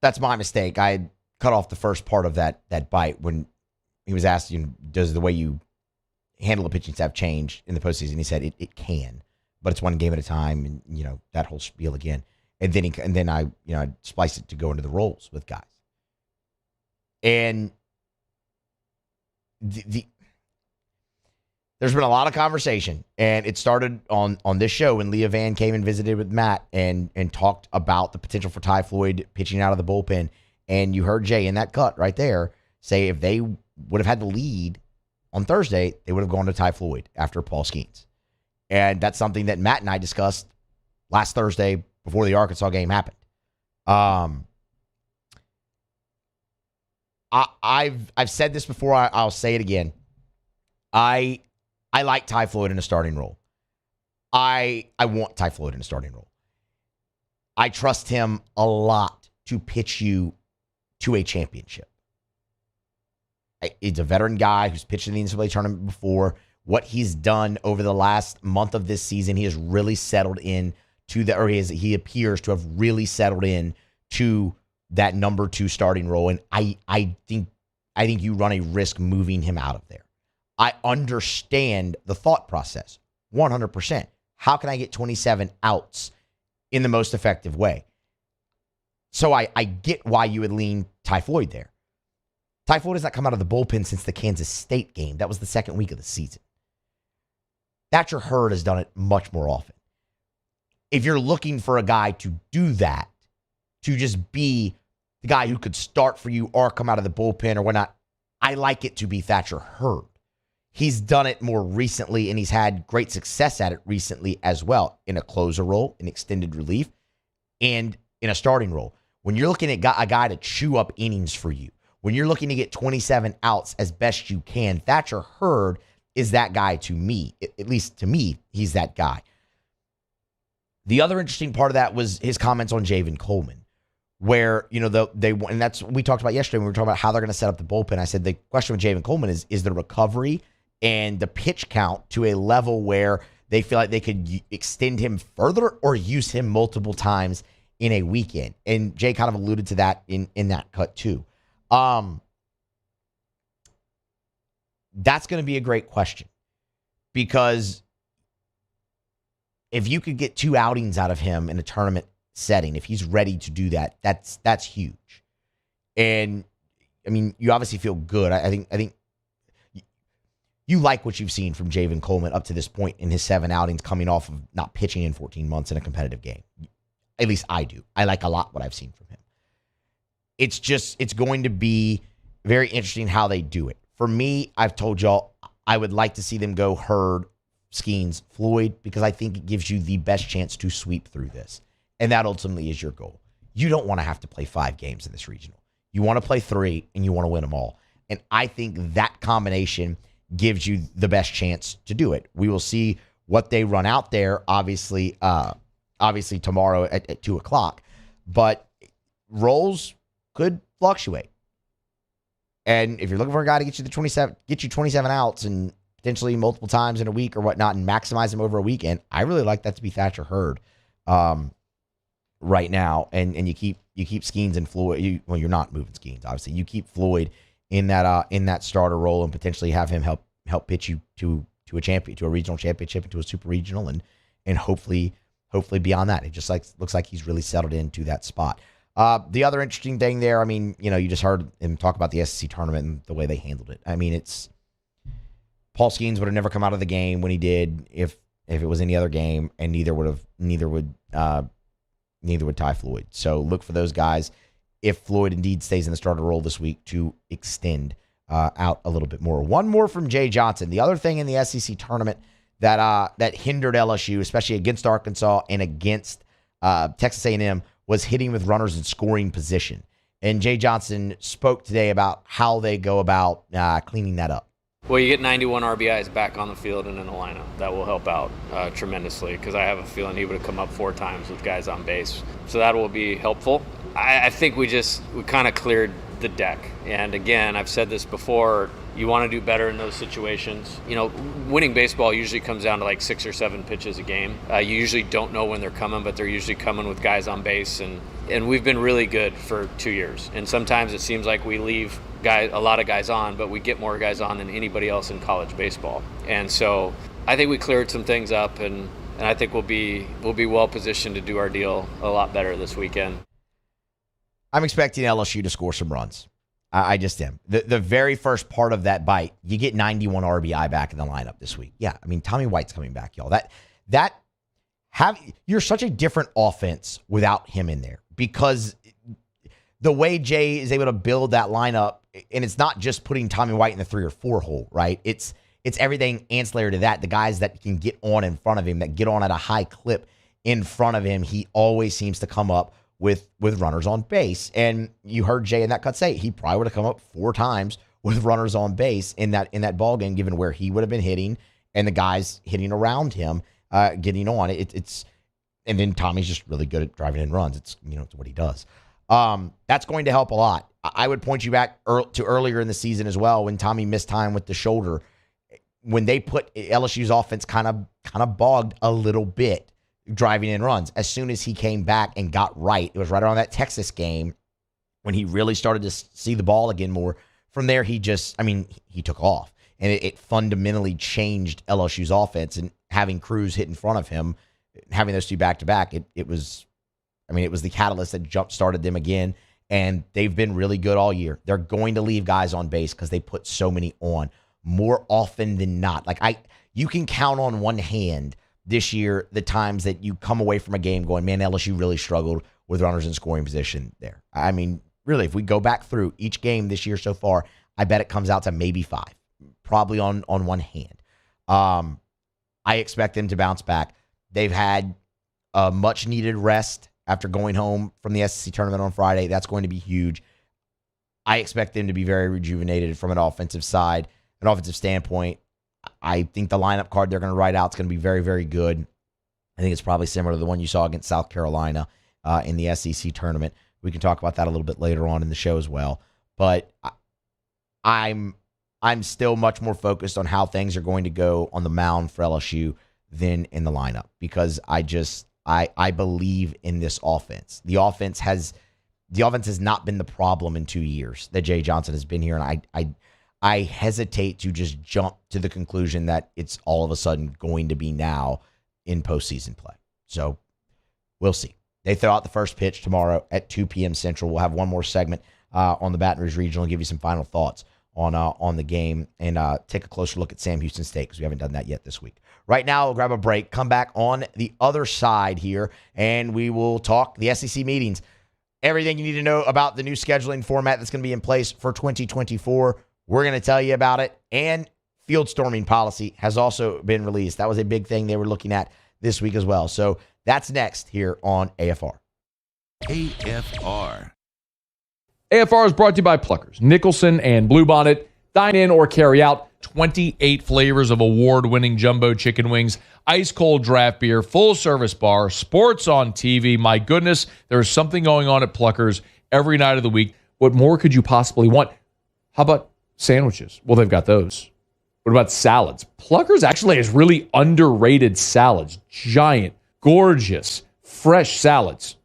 that's my mistake. I had cut off the first part of that bite when he was asked, does the way you handle a pitching staff change in the postseason? He said it can, but it's one game at a time, and that whole spiel again. And then I spliced it to go into the roles with guys. And there's been a lot of conversation, and it started on this show when Leah Van came and visited with Matt and talked about the potential for Ty Floyd pitching out of the bullpen. And you heard Jay in that cut right there say if they would have had the lead on Thursday, they would have gone to Ty Floyd after Paul Skeens. And that's something that Matt and I discussed last Thursday before the Arkansas game happened. I've said this before. I'll say it again. I like Ty Floyd in a starting role. I want Ty Floyd in a starting role. I trust him a lot to pitch you to a championship. He's a veteran guy who's pitched in the NCAA tournament before. What he's done over the last month of this season, he has really settled in to he appears to have really settled in to that number 2 starting role. And I think you run a risk moving him out of there. I understand the thought process 100%. How can I get 27 outs in the most effective way? So I get why you would lean Ty Floyd there. Ty Floyd has not come out of the bullpen since the Kansas State game. That was the second week of the season. Thatcher Hurd has done it much more often. If you're looking for a guy to do that, to just be the guy who could start for you or come out of the bullpen or whatnot, I like it to be Thatcher Hurd. He's done it more recently, and he's had great success at it recently as well, in a closer role, in extended relief, and in a starting role. When you're looking at a guy to chew up innings for you, when you're looking to get 27 outs as best you can, Thatcher Hurd is that guy to me. At least to me, he's that guy. The other interesting part of that was his comments on Javen Coleman, where, and that's what we talked about yesterday when we were talking about how they're going to set up the bullpen. I said the question with Javen Coleman is the recovery and the pitch count to a level where they feel like they could extend him further or use him multiple times in a weekend. And Jay kind of alluded to that in that cut too. That's going to be a great question, because if you could get 2 outings out of him in a tournament setting, if he's ready to do that, that's huge. And I mean, you obviously feel good. I think you like what you've seen from Javen Coleman up to this point in his 7 outings, coming off of not pitching in 14 months in a competitive game. At least I do. I like a lot what I've seen from him. It's going to be very interesting how they do it. For me, I've told y'all I would like to see them go Hurd, Skeens, Floyd, because I think it gives you the best chance to sweep through this. And that ultimately is your goal. You don't want to have to play 5 games in this regional. You want to play 3, and you want to win them all. And I think that combination gives you the best chance to do it. We will see what they run out there, obviously tomorrow at 2 o'clock. But roles could fluctuate. And if you're looking for a guy to get you 27 outs and potentially multiple times in a week or whatnot and maximize them over a weekend, I really like that to be Thatcher Hurd right now. And you keep Skeens and Floyd. You're not moving Skeens, obviously. You keep Floyd in that starter role and potentially have him help pitch you to a regional championship and to a super regional and hopefully beyond that. It just looks like he's really settled into that spot. The other interesting thing there, I mean, you just heard him talk about the SEC tournament and the way they handled it. I mean, it's Paul Skeens would have never come out of the game when he did if it was any other game, and neither would Ty Floyd. So look for those guys, if Floyd indeed stays in the starter role this week, to extend out a little bit more. One more from Jay Johnson. The other thing in the SEC tournament that hindered LSU, especially against Arkansas and against Texas A&M, was hitting with runners in scoring position. And Jay Johnson spoke today about how they go about cleaning that up. Well, you get 91 RBIs back on the field and in the lineup. That will help out tremendously, because I have a feeling he would have come up 4 times with guys on base. So that will be helpful. I think we kind of cleared the deck. And again, I've said this before, you want to do better in those situations. Winning baseball usually comes down to like 6 or 7 pitches a game. You usually don't know when they're coming, but they're usually coming with guys on base. And we've been really good for 2 years. And sometimes it seems like we leave a lot of guys on, but we get more guys on than anybody else in college baseball. And so I think we cleared some things up, and I think we'll be well positioned to do our deal a lot better this weekend. I'm expecting LSU to score some runs. I just am. The very first part of that bite, you get 91 RBI back in the lineup this week. Yeah, I mean, Tommy White's coming back, y'all. You're such a different offense without him in there, because the way Jay is able to build that lineup, and it's not just putting Tommy White in the 3 or 4 hole, right? It's everything ancillary to that. The guys that can get on in front of him, that get on at a high clip in front of him, he always seems to come up with runners on base. And you heard Jay in that cut say he probably would have come up 4 times with runners on base in that ball game, given where he would have been hitting and the guys hitting around him, getting on. And then Tommy's just really good at driving in runs. It's what he does. That's going to help a lot. I would point you back to earlier in the season as well when Tommy missed time with the shoulder. When they put LSU's offense kind of bogged a little bit driving in runs. As soon as he came back and got right, it was right around that Texas game when he really started to see the ball again more. From there, he took off. And it fundamentally changed LSU's offense. And having Cruz hit in front of him, having those 2 back-to-back, it was the catalyst that jump-started them again. And they've been really good all year. They're going to leave guys on base because they put so many on more often than not. You can count on one hand this year the times that you come away from a game going, man, LSU really struggled with runners in scoring position there. I mean, really, if we go back through each game this year so far, I bet it comes out to maybe 5, probably on one hand. I expect them to bounce back. They've had a much-needed rest after going home from the SEC tournament on Friday. That's going to be huge. I expect them to be very rejuvenated from an offensive side, an offensive standpoint. I think the lineup card they're going to write out is going to be very, very good. I think it's probably similar to the one you saw against South Carolina in the SEC tournament. We can talk about that a little bit later on in the show as well. But I'm still much more focused on how things are going to go on the mound for LSU than in the lineup, because I believe in this offense. The offense has not been the problem in 2 years that Jay Johnson has been here, and I hesitate to just jump to the conclusion that it's all of a sudden going to be now in postseason play. So we'll see. They throw out the first pitch tomorrow at 2 p.m. Central. We'll have one more segment on the Baton Rouge Regional and give you some final thoughts on the game and take a closer look at Sam Houston State, because we haven't done that yet this week. Right now, we'll grab a break, come back on the other side here, and we will talk the SEC meetings. Everything you need to know about the new scheduling format that's going to be in place for 2024. We're going to tell you about it. And field storming policy has also been released. That was a big thing they were looking at this week as well. So that's next here on AFR. AFR. AFR is brought to you by Pluckers, Nicholson, and Bluebonnet. Dine in or carry out 28 flavors of award-winning jumbo chicken wings, ice-cold draft beer, full-service bar, sports on TV. My goodness, there's something going on at Pluckers every night of the week. What more could you possibly want? How about sandwiches? Well, they've got those. What about salads? Pluckers actually has really underrated salads. Giant, gorgeous, fresh salads.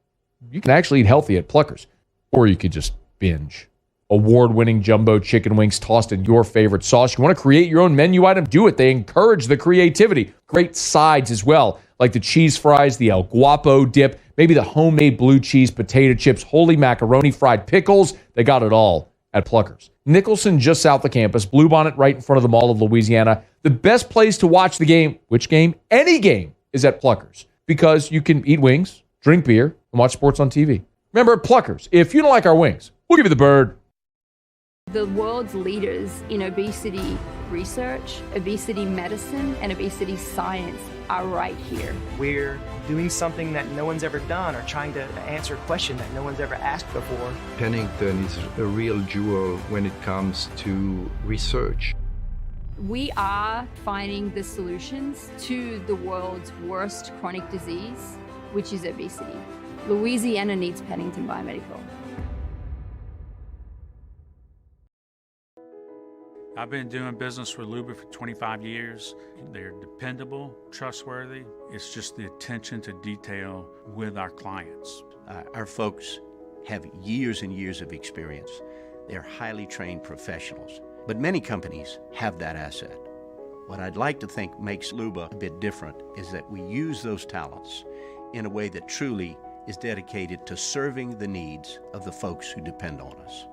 You can actually eat healthy at Pluckers. Or you could just binge. Award-winning jumbo chicken wings tossed in your favorite sauce. You want to create your own menu item? Do it. They encourage the creativity. Great sides as well, like the cheese fries, the El Guapo dip, maybe the homemade blue cheese potato chips, holy macaroni, fried pickles. They got it all at Pluckers. Nicholson, just south of campus. Bluebonnet, right in front of the Mall of Louisiana. The best place to watch the game, which game? Any game, is at Pluckers, because you can eat wings, drink beer, and watch sports on TV. Remember, at Pluckers, if you don't like our wings, we'll give you the bird. The world's leaders in obesity research, obesity medicine, and obesity science are right here. We're doing something that no one's ever done, or trying to answer a question that no one's ever asked before. Pennington is a real jewel when it comes to research. We are finding the solutions to the world's worst chronic disease, which is obesity. Louisiana needs Pennington Biomedical. I've been doing business with Luba for 25 years. They're dependable, trustworthy. It's just the attention to detail with our clients. Our folks have years and years of experience. They're highly trained professionals, but many companies have that asset. What I'd like to think makes Luba a bit different is that we use those talents in a way that truly is dedicated to serving the needs of the folks who depend on us.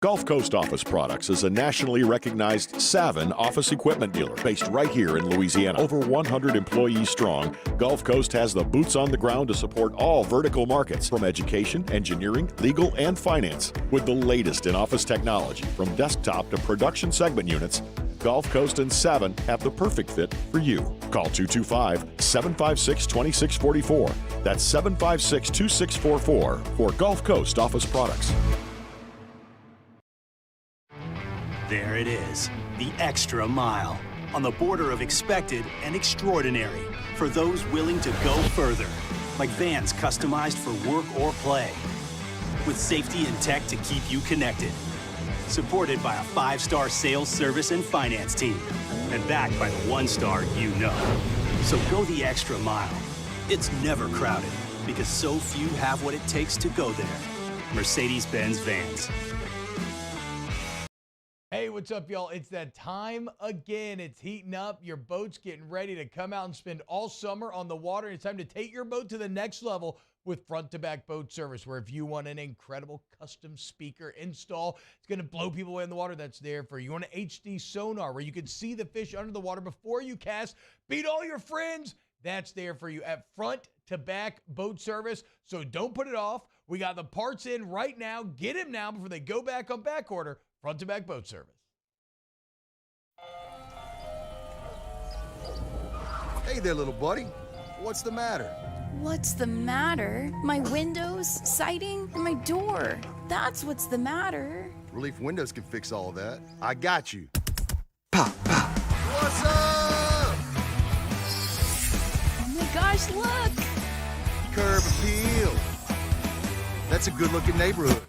Gulf Coast Office Products is a nationally recognized Savin office equipment dealer based right here in Louisiana. Over 100 employees strong, Gulf Coast has the boots on the ground to support all vertical markets, from education, engineering, legal, and finance. With the latest in office technology, from desktop to production segment units, Gulf Coast and Savin have the perfect fit for you. Call 225-756-2644. That's 756-2644 for Gulf Coast Office Products. There it is, the extra mile, on the border of expected and extraordinary, for those willing to go further, like vans customized for work or play, with safety and tech to keep you connected, supported by a 5-star sales, service, and finance team, and backed by the 1-star you know. So go the extra mile. It's never crowded, because so few have what it takes to go there. Mercedes-Benz Vans. Hey, what's up, y'all? It's that time again. It's heating up. Your boat's getting ready to come out and spend all summer on the water. It's time to take your boat to the next level with front-to-back boat service, where if you want an incredible custom speaker install, it's going to blow people away in the water, that's there for you. You want an HD sonar where you can see the fish under the water before you cast, beat all your friends, that's there for you at front-to-back boat service. So don't put it off. We got the parts in right now. Get them now before they go back on back order. Front-to-back boat service. Hey there, little buddy. What's the matter? What's the matter? My windows, siding, and my door. That's what's the matter. Relief Windows can fix all that. I got you. Pop, pop. What's up? Oh my gosh, look! Curb appeal. That's a good-looking neighborhood.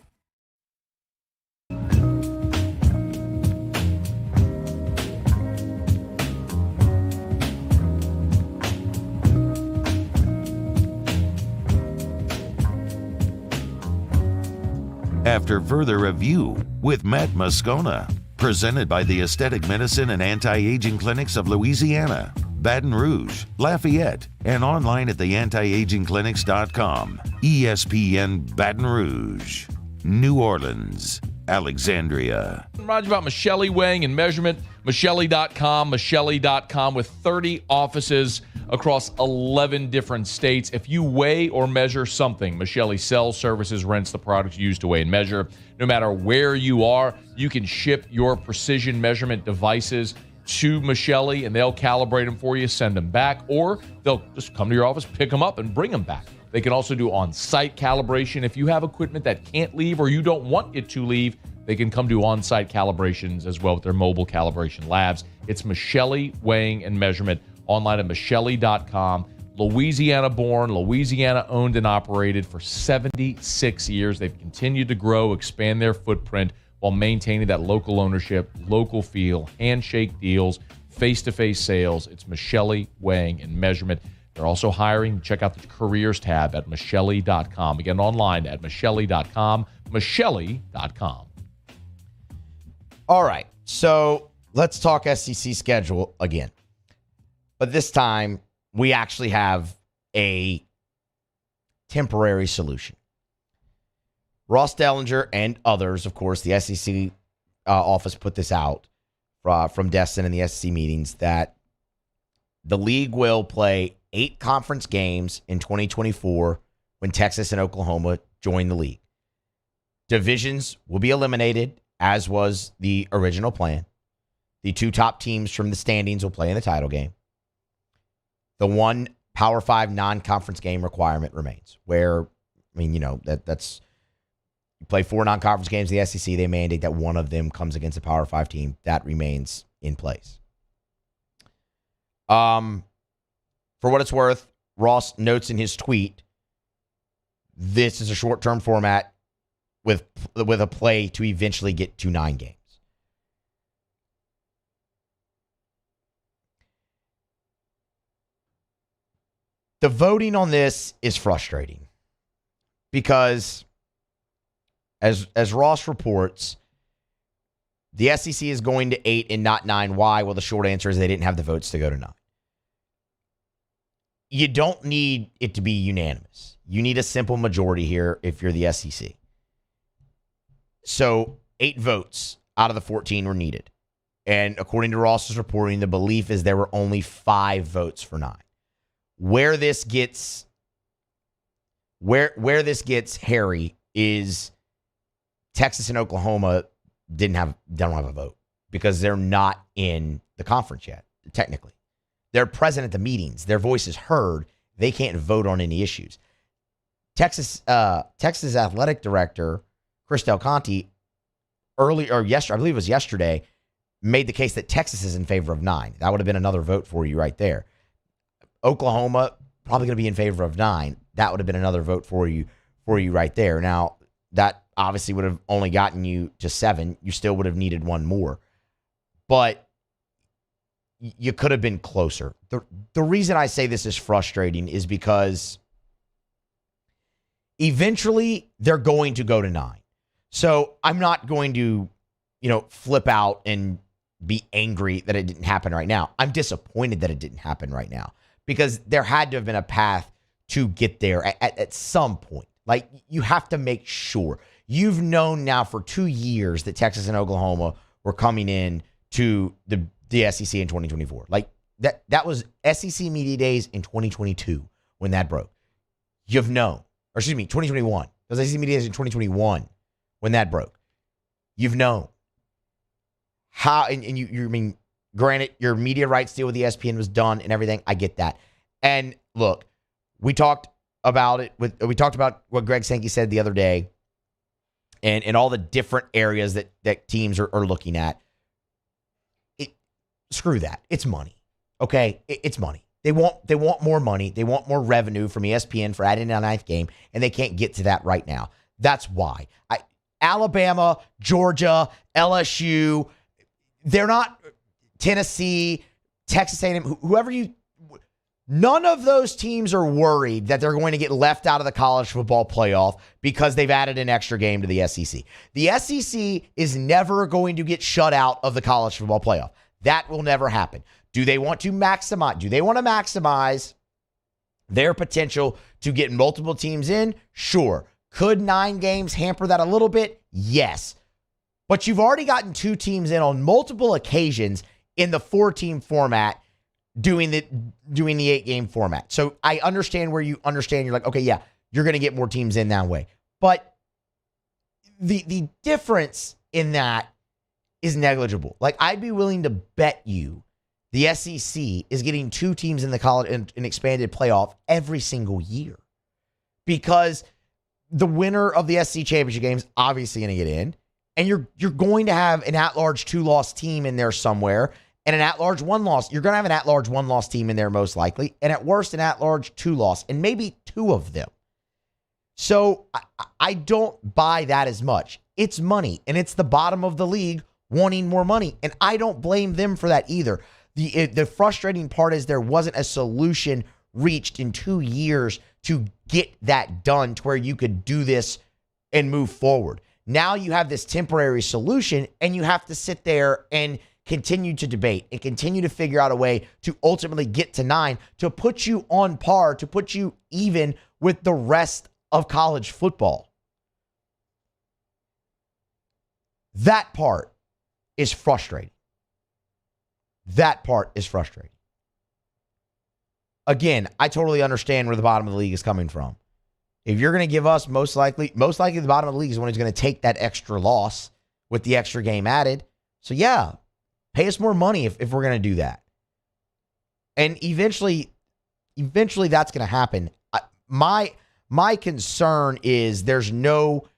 After further review with Matt Moscona, presented by the Aesthetic Medicine and Anti-Aging Clinics of Louisiana, Baton Rouge, Lafayette, and online at theantiagingclinics.com. ESPN Baton Rouge, New Orleans, Alexandria. Remind you about Michelli Weighing and Measurement, Michelli.com with 30 offices across 11 different states. If you weigh or measure something, Michelli sells, services, rents the products used to weigh and measure. No matter where you are, you can ship your precision measurement devices to Michelli, and they'll calibrate them for you, send them back, or they'll just come to your office, pick them up, and bring them back. They can also do on-site calibration. If you have equipment that can't leave or you don't want it to leave, they can come do on-site calibrations as well with their mobile calibration labs. It's Michelli Weighing and Measurement, online at Michelli.com. Louisiana-born, Louisiana-owned and operated for 76 years. They've continued to grow, expand their footprint while maintaining that local ownership, local feel, handshake deals, face-to-face sales. It's Michelli Weighing and Measurement. They're also hiring. Check out the careers tab at Michelli.com. Again, online at Michelli.com, Michelli.com. All right, so let's talk SEC schedule again. But this time, we actually have a temporary solution. Ross Dellinger and others, of course, the SEC office put this out from Destin and the SEC meetings, that the league will play 8 conference games in 2024 when Texas and Oklahoma join the league. Divisions will be eliminated, as was the original plan. The 2 top teams from the standings will play in the title game. The 1 Power 5 non-conference game requirement remains, where, that's you play 4 non-conference games in the SEC. They mandate that one of them comes against a Power 5 team. That remains in place. For what it's worth, Ross notes in his tweet, this is a short-term format with a play to eventually get to 9 games. The voting on this is frustrating because, as Ross reports, the SEC is going to 8 and not 9. Why? Well, the short answer is they didn't have the votes to go to 9. You don't need it to be unanimous. You need a simple majority here if you're the SEC. So 8 votes out of the 14 were needed. And according to Ross's reporting, the belief is there were only 5 votes for 9. Where this gets hairy is Texas and Oklahoma don't have a vote because they're not in the conference yet, technically. They're present at the meetings. Their voice is heard. They can't vote on any issues. Texas athletic director Chris Del Conte yesterday, I believe it was yesterday, made the case that Texas is in favor of 9. That would have been another vote for you right there. Oklahoma probably going to be in favor of 9. That would have been another vote for you right there. Now, that obviously would have only gotten you to 7. You still would have needed one more. But you could have been closer. The reason I say this is frustrating is because eventually they're going to go to 9. So I'm not going to, flip out and be angry that it didn't happen right now. I'm disappointed that it didn't happen right now because there had to have been a path to get there at some point. Like, you have to make sure. You've known now for 2 years that Texas and Oklahoma were coming in to the SEC in 2024. Like, that was SEC Media Days in 2022 when that broke. You've known. Or excuse me, 2021. It was SEC Media Days in 2021 when that broke. You've known. How, and you mean, granted, your media rights deal with ESPN was done and everything. I get that. And look, we talked about what Greg Sankey said the other day and all the different areas that teams are looking at. Screw that. It's money. Okay? It's money. They want more money. They want more revenue from ESPN for adding a 9th game, and they can't get to that right now. That's why. Alabama, Georgia, LSU, they're not Tennessee, Texas A&M, whoever none of those teams are worried that they're going to get left out of the college football playoff because they've added an extra game to the SEC. The SEC is never going to get shut out of the college football playoff. That will never happen. Do they want to maximize their potential to get multiple teams in? Sure. Could 9 games hamper that a little bit? Yes. But you've already gotten 2 teams in on multiple occasions in the 4-team format doing the 8-game format. So I understand where you understand. You're like, okay, yeah, you're going to get more teams in that way. But the difference in that is negligible. Like, I'd be willing to bet you the SEC is getting 2 teams in the college and an expanded playoff every single year because the winner of the SEC championship game is obviously going to get in, and you're going to have an at-large 2-loss team in there somewhere, and an at-large 1-loss. You're going to have an at-large 1-loss team in there most likely, and at worst an at-large 2-loss, and maybe 2 of them. So I don't buy that as much. It's money, and it's the bottom of the league wanting more money, and I don't blame them for that either. The frustrating part is there wasn't a solution reached in 2 years to get that done to where you could do this and move forward. Now you have this temporary solution, and you have to sit there and continue to debate and continue to figure out a way to ultimately get to 9 to put you on par, to put you even with the rest of college football. That part is frustrating. That part is frustrating. Again, I totally understand where the bottom of the league is coming from. If you're going to give us most likely the bottom of the league is the one who's going to take that extra loss with the extra game added. So yeah, pay us more money if we're going to do that. And eventually that's going to happen. My concern is there's no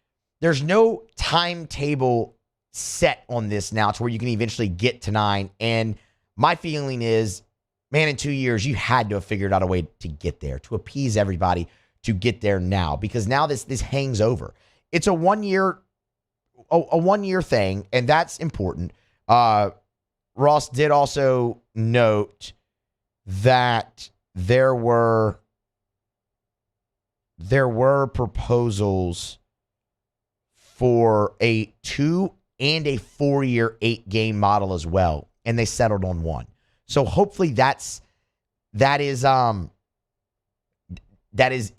timetable set on this now to where you can eventually get to 9. And my feeling is, man, in 2 years, you had to have figured out a way to get there, to appease everybody, to get there now, because now this hangs over. It's a 1 year thing, and that's important. Ross did also note that there were proposals for a 2 and a 4-year 8-game model as well, and they settled on 1. So hopefully that is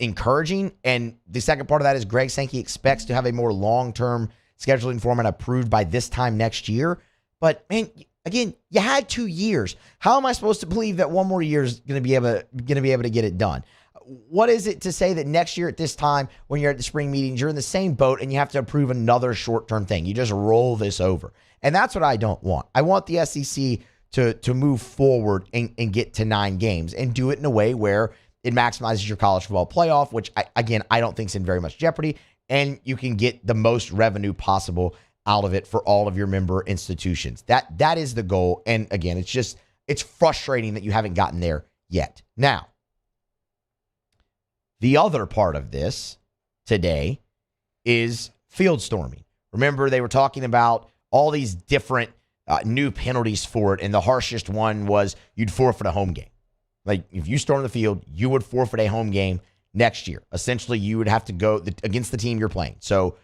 encouraging. And the second part of that is Greg Sankey expects to have a more long-term scheduling format approved by this time next year. But man, again, you had 2 years. How am I supposed to believe that one more year is going to be able to get it done? What is it to say that next year at this time, when you're at the spring meetings, you're in the same boat and you have to approve another short-term thing? You just roll this over. And that's what I don't want. I want the SEC to move forward and get to 9 games and do it in a way where it maximizes your college football playoff, which, I don't think is in very much jeopardy, and you can get the most revenue possible out of it for all of your member institutions. That is the goal. And again, it's frustrating that you haven't gotten there yet. Now, the other part of this today is field storming. Remember, they were talking about all these different new penalties for it, and the harshest one was you'd forfeit a home game. Like, if you storm the field, you would forfeit a home game next year. Essentially, you would have to go against the team you're playing. So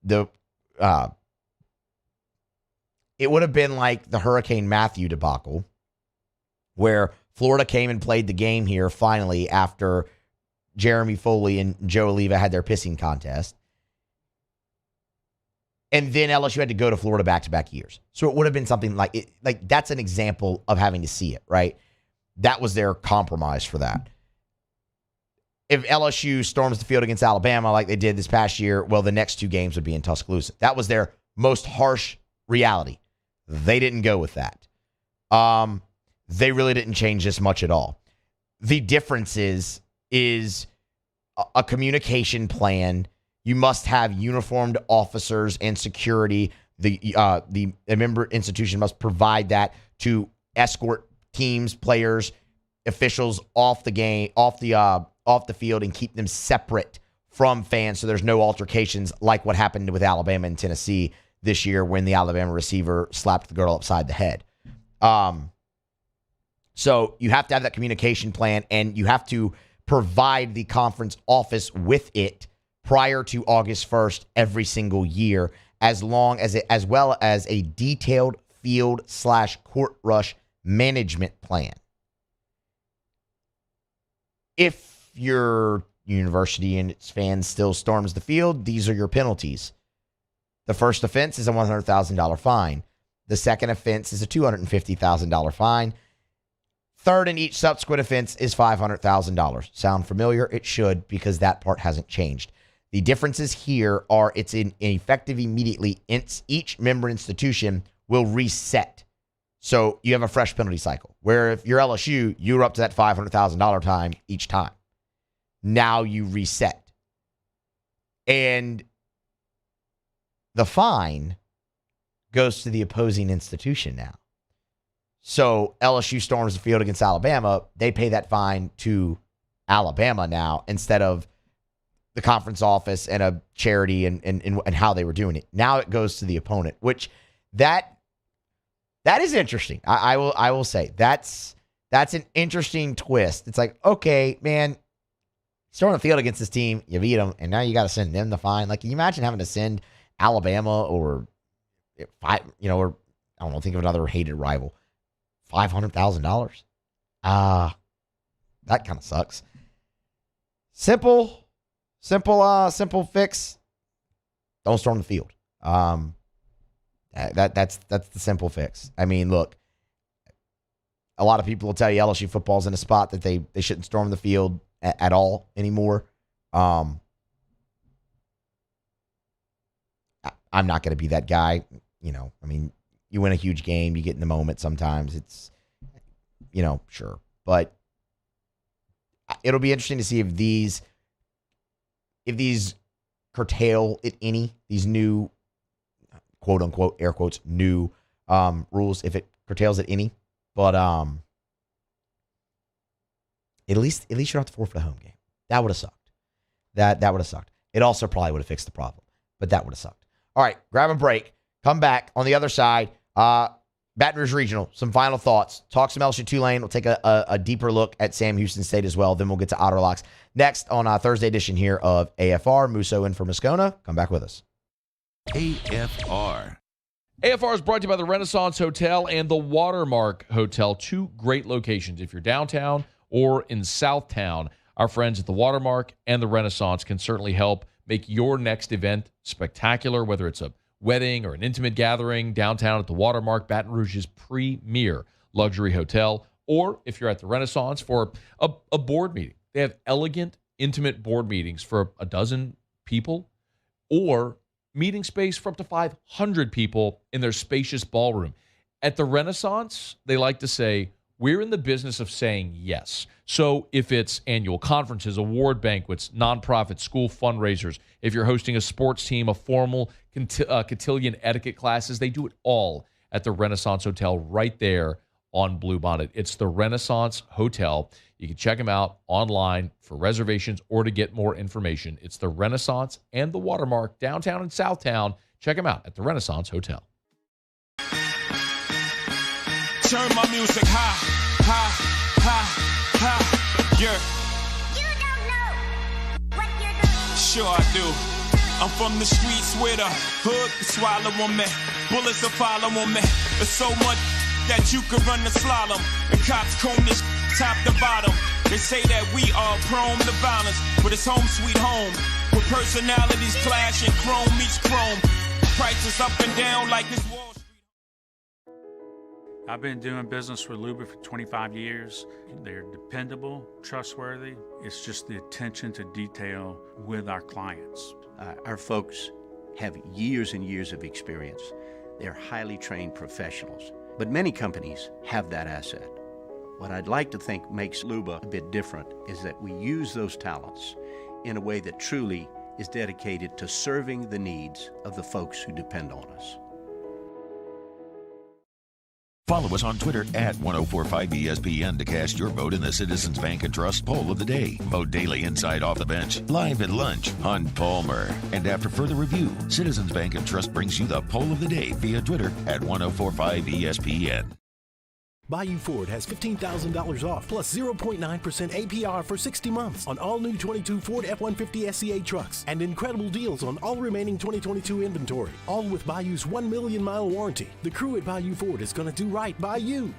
it would have been like the Hurricane Matthew debacle, where Florida came and played the game here finally after Jeremy Foley and Joe Oliva had their pissing contest. And then LSU had to go to Florida back-to-back years. So it would have been something like it. Like, that's an example of having to see it, right? That was their compromise for that. If LSU storms the field against Alabama like they did this past year, well, the next 2 games would be in Tuscaloosa. That was their most harsh reality. They didn't go with that. They really didn't change this much at all. The difference is a communication plan. You must have uniformed officers and security. The member institution must provide that to escort teams, players, officials off the game, off the field, and keep them separate from fans so there's no altercations like what happened with Alabama and Tennessee this year when the Alabama receiver slapped the girl upside the head. So you have to have that communication plan, and you have to provide the conference office with it prior to August 1st every single year, as well as a detailed field/court rush management plan. If your university and its fans still storms the field, these are your penalties. The first offense is a $100,000 fine. The second offense is a $250,000 fine. Third and each subsequent offense is $500,000. Sound familiar? It should, because that part hasn't changed. The differences here are it's effective immediately. Each member institution will reset. So you have a fresh penalty cycle, where if you're LSU, you're up to that $500,000 time each time. Now you reset. And the fine goes to the opposing institution now. So LSU storms the field against Alabama, they pay that fine to Alabama now instead of the conference office and a charity and how they were doing it. Now it goes to the opponent, which that is interesting. I will say that's an interesting twist. It's like, okay, man, storm the field against this team, you beat them, and now you got to send them the fine. Like, can you imagine having to send Alabama or I don't know, think of another hated rival, $500,000? That kind of sucks. Simple fix. Don't storm the field. That's the simple fix. I mean, look, a lot of people will tell you LSU football's in a spot that they shouldn't storm the field at all anymore. I'm not going to be that guy. I mean, you win a huge game, you get in the moment sometimes. It's, sure. But it'll be interesting to see if these curtail it any, these new, quote unquote, air quotes, new rules, if it curtails it any. But at least you don't have to forfeit a home game. That would have sucked. That would have sucked. It also probably would have fixed the problem, but that would have sucked. All right, grab a break. Come back on the other side. Baton Rouge Regional, some final thoughts. Talk some LSU-Tulane. We'll take a deeper look at Sam Houston State as well. Then we'll get to Otter Locks next on our Thursday edition here of AFR. Musso in for Moscona. Come back with us. AFR. AFR is brought to you by the Renaissance Hotel and the Watermark Hotel. 2 great locations. If you're downtown or in Southtown, our friends at the Watermark and the Renaissance can certainly help make your next event spectacular, whether it's a wedding, or an intimate gathering downtown at the Watermark, Baton Rouge's premier luxury hotel, or if you're at the Renaissance for a board meeting. They have elegant, intimate board meetings for a dozen people, or meeting space for up to 500 people in their spacious ballroom. At the Renaissance, they like to say, we're in the business of saying yes. So if it's annual conferences, award banquets, nonprofit school fundraisers, if you're hosting a sports team, a formal cotillion etiquette classes, they do it all at the Renaissance Hotel right there on Bluebonnet. It's the Renaissance Hotel. You can check them out online for reservations or to get more information. It's the Renaissance and the Watermark, downtown and Southtown. Check them out at the Renaissance Hotel. Turn my music high, high, high, high, yeah. You don't know what you're doing. Sure I do. I'm from the streets where the hood can swallow on me. Bullets will follow on me. There's so much that you could run the slalom. And cops comb this top to bottom. They say that we are prone to violence, but it's home sweet home. Where personalities clash and chrome meets chrome. Prices up and down like this Wall Street. I've been doing business with Luba for 25 years. They're dependable, trustworthy. It's just the attention to detail with our clients. Our folks have years and years of experience. They're highly trained professionals, but many companies have that asset. What I'd like to think makes Luba a bit different is that we use those talents in a way that truly is dedicated to serving the needs of the folks who depend on us. Follow us on Twitter at 1045ESPN to cast your vote in the Citizens Bank and Trust Poll of the Day. Vote daily inside Off the Bench, live at lunch on Palmer. And after further review, Citizens Bank and Trust brings you the Poll of the Day via Twitter at 1045ESPN. Bayou Ford has $15,000 off plus 0.9% APR for 60 months on all new 22 Ford F-150 SCA trucks and incredible deals on all remaining 2022 inventory, all with Bayou's 1 million mile warranty. The crew at Bayou Ford is going to do right by you.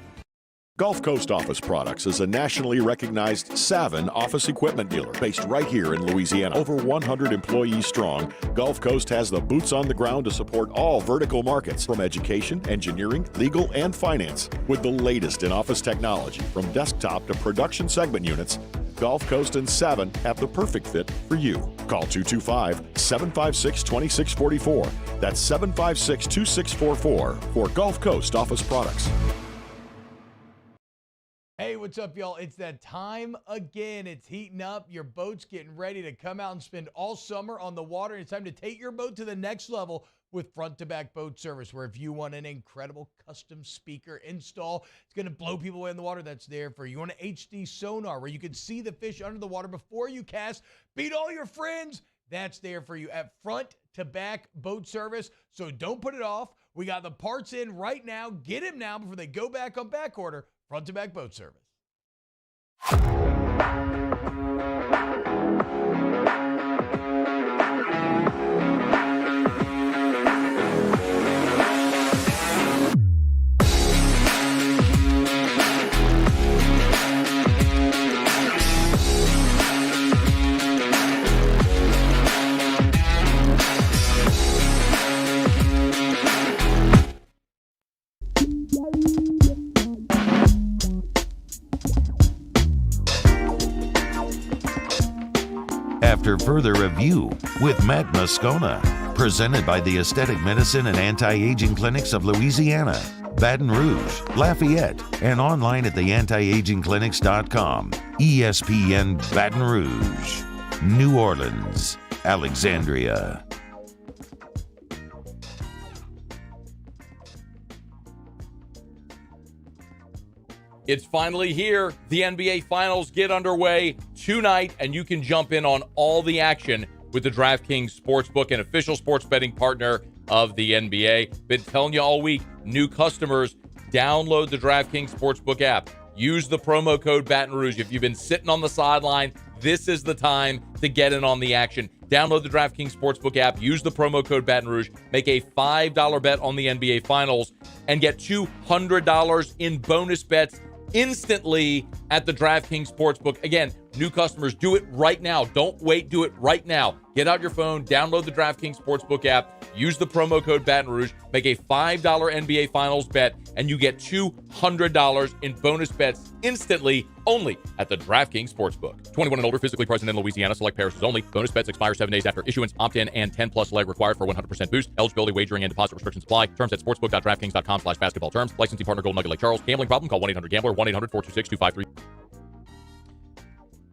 Gulf Coast Office Products is a nationally recognized Savin office equipment dealer based right here in Louisiana. Over 100 employees strong, Gulf Coast has the boots on the ground to support all vertical markets, from education, engineering, legal, and finance. With the latest in office technology, from desktop to production segment units, Gulf Coast and Savin have the perfect fit for you. Call 225-756-2644. That's 756-2644 for Gulf Coast Office Products. Hey, what's up, y'all? It's that time again. It's heating up. Your boat's getting ready to come out and spend all summer on the water. It's time to take your boat to the next level with front-to-back boat service, where if you want an incredible custom speaker install, it's going to blow people away in the water, that's there for you. You want an HD sonar where you can see the fish under the water before you cast, beat all your friends, that's there for you at front-to-back boat service. So don't put it off. We got the parts in right now. Get them now before they go back on back order. Front-to-back boat service. After further review with Matt Moscona, presented by the Aesthetic Medicine and Anti-Aging Clinics of Louisiana, Baton Rouge, Lafayette, and online at theantiagingclinics.com. ESPN Baton Rouge, New Orleans, Alexandria. It's finally here. The NBA Finals get underway tonight, and you can jump in on all the action with the DraftKings Sportsbook, an official sports betting partner of the NBA. Been telling you all week, new customers, download the DraftKings Sportsbook app. Use the promo code Baton Rouge. If you've been sitting on the sideline, this is the time to get in on the action. Download the DraftKings Sportsbook app, use the promo code Baton Rouge, make a $5 bet on the NBA Finals, and get $200 in bonus bets instantly at the DraftKings Sportsbook. Again, new customers, do it right now. Don't wait. Do it right now. Get out your phone, download the DraftKings Sportsbook app, Use the promo code Baton Rouge, make a $5 NBA Finals bet, and you get $200 in bonus bets instantly only at the DraftKings Sportsbook. 21 and older, physically present in Louisiana. Select parishes only. Bonus bets expire 7 days after issuance. Opt-in and 10-plus leg required for 100% boost. Eligibility, wagering, and deposit restrictions apply. Terms at sportsbook.draftkings.com/basketball terms. Licensing partner Golden Nugget Lake Charles. Gambling problem? Call 1-800-GAMBLER. 1-800-426-253.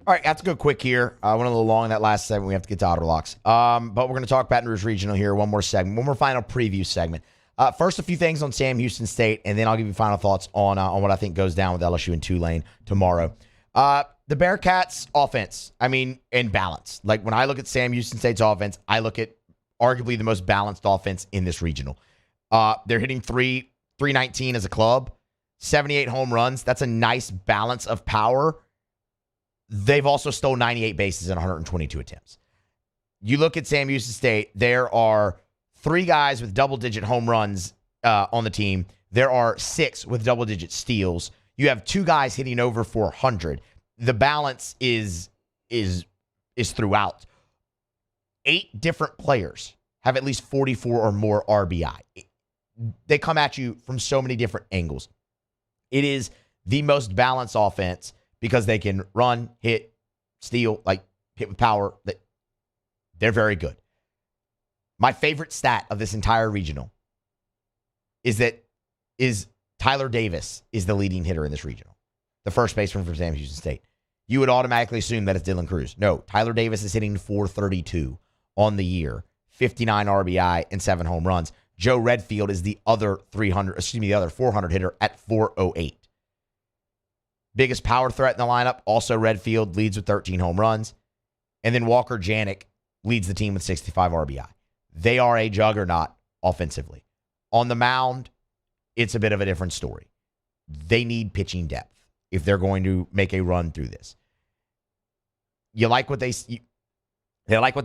All right, that's a good quick here. I went a little long in that last segment. We have to get to Otter Locks. But we're going to talk Baton Rouge Regional here. One more segment. One more final preview segment. First, a few things on Sam Houston State, and then I'll give you final thoughts on what I think goes down with LSU and Tulane tomorrow. The Bearcats' offense, in balance. Like, when I look at Sam Houston State's offense, I look at arguably the most balanced offense in this regional. They're hitting 319 as a club, 78 home runs. That's a nice balance of power. They've also stole 98 bases in 122 attempts. You look at Sam Houston State, there are 3 guys with double-digit home runs on the team. There are 6 with double-digit steals. You have 2 guys hitting over 400. The balance is throughout. 8 different players have at least 44 or more RBI. They come at you from so many different angles. It is the most balanced offense because they can run, hit, steal, hit with power. They're very good. My favorite stat of this entire regional is Tyler Davis is the leading hitter in this regional, the first baseman from Sam Houston State. You would automatically assume that it's Dylan Cruz. No, Tyler Davis is hitting 432 on the year, 59 RBI and 7 home runs. Joe Redfield is the other 400 hitter at 408. Biggest power threat in the lineup, also Redfield, leads with 13 home runs. And then Walker Janik leads the team with 65 RBI. They are a juggernaut offensively. On the mound, it's a bit of a different story. They need pitching depth if they're going to make a run through this. They like what they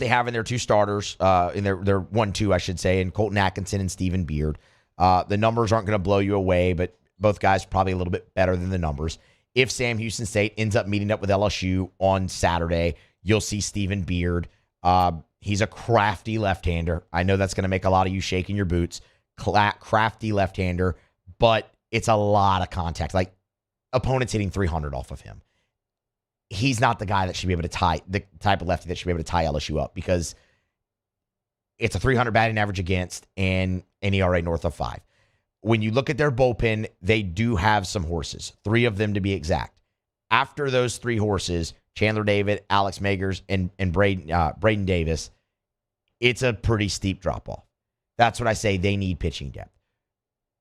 have in their 2 starters, in their 1-2, I should say, in Colton Atkinson and Stephen Beard. The numbers aren't going to blow you away, but both guys are probably a little bit better than the numbers. If Sam Houston State ends up meeting up with LSU on Saturday, you'll see Stephen Beard. He's a crafty left-hander. I know that's going to make a lot of you shake in your boots. Crafty left-hander, but it's a lot of contact. Like, opponents hitting 300 off of him. He's not the guy that should be able to tie, the type of lefty that should be able to tie LSU up, because it's a 300 batting average against and an ERA north of 5. When you look at their bullpen, they do have some horses, 3 of them to be exact. After those 3 horses, Chandler David, Alex Magers, and Braden Davis, it's a pretty steep drop-off. That's what I say. They need pitching depth.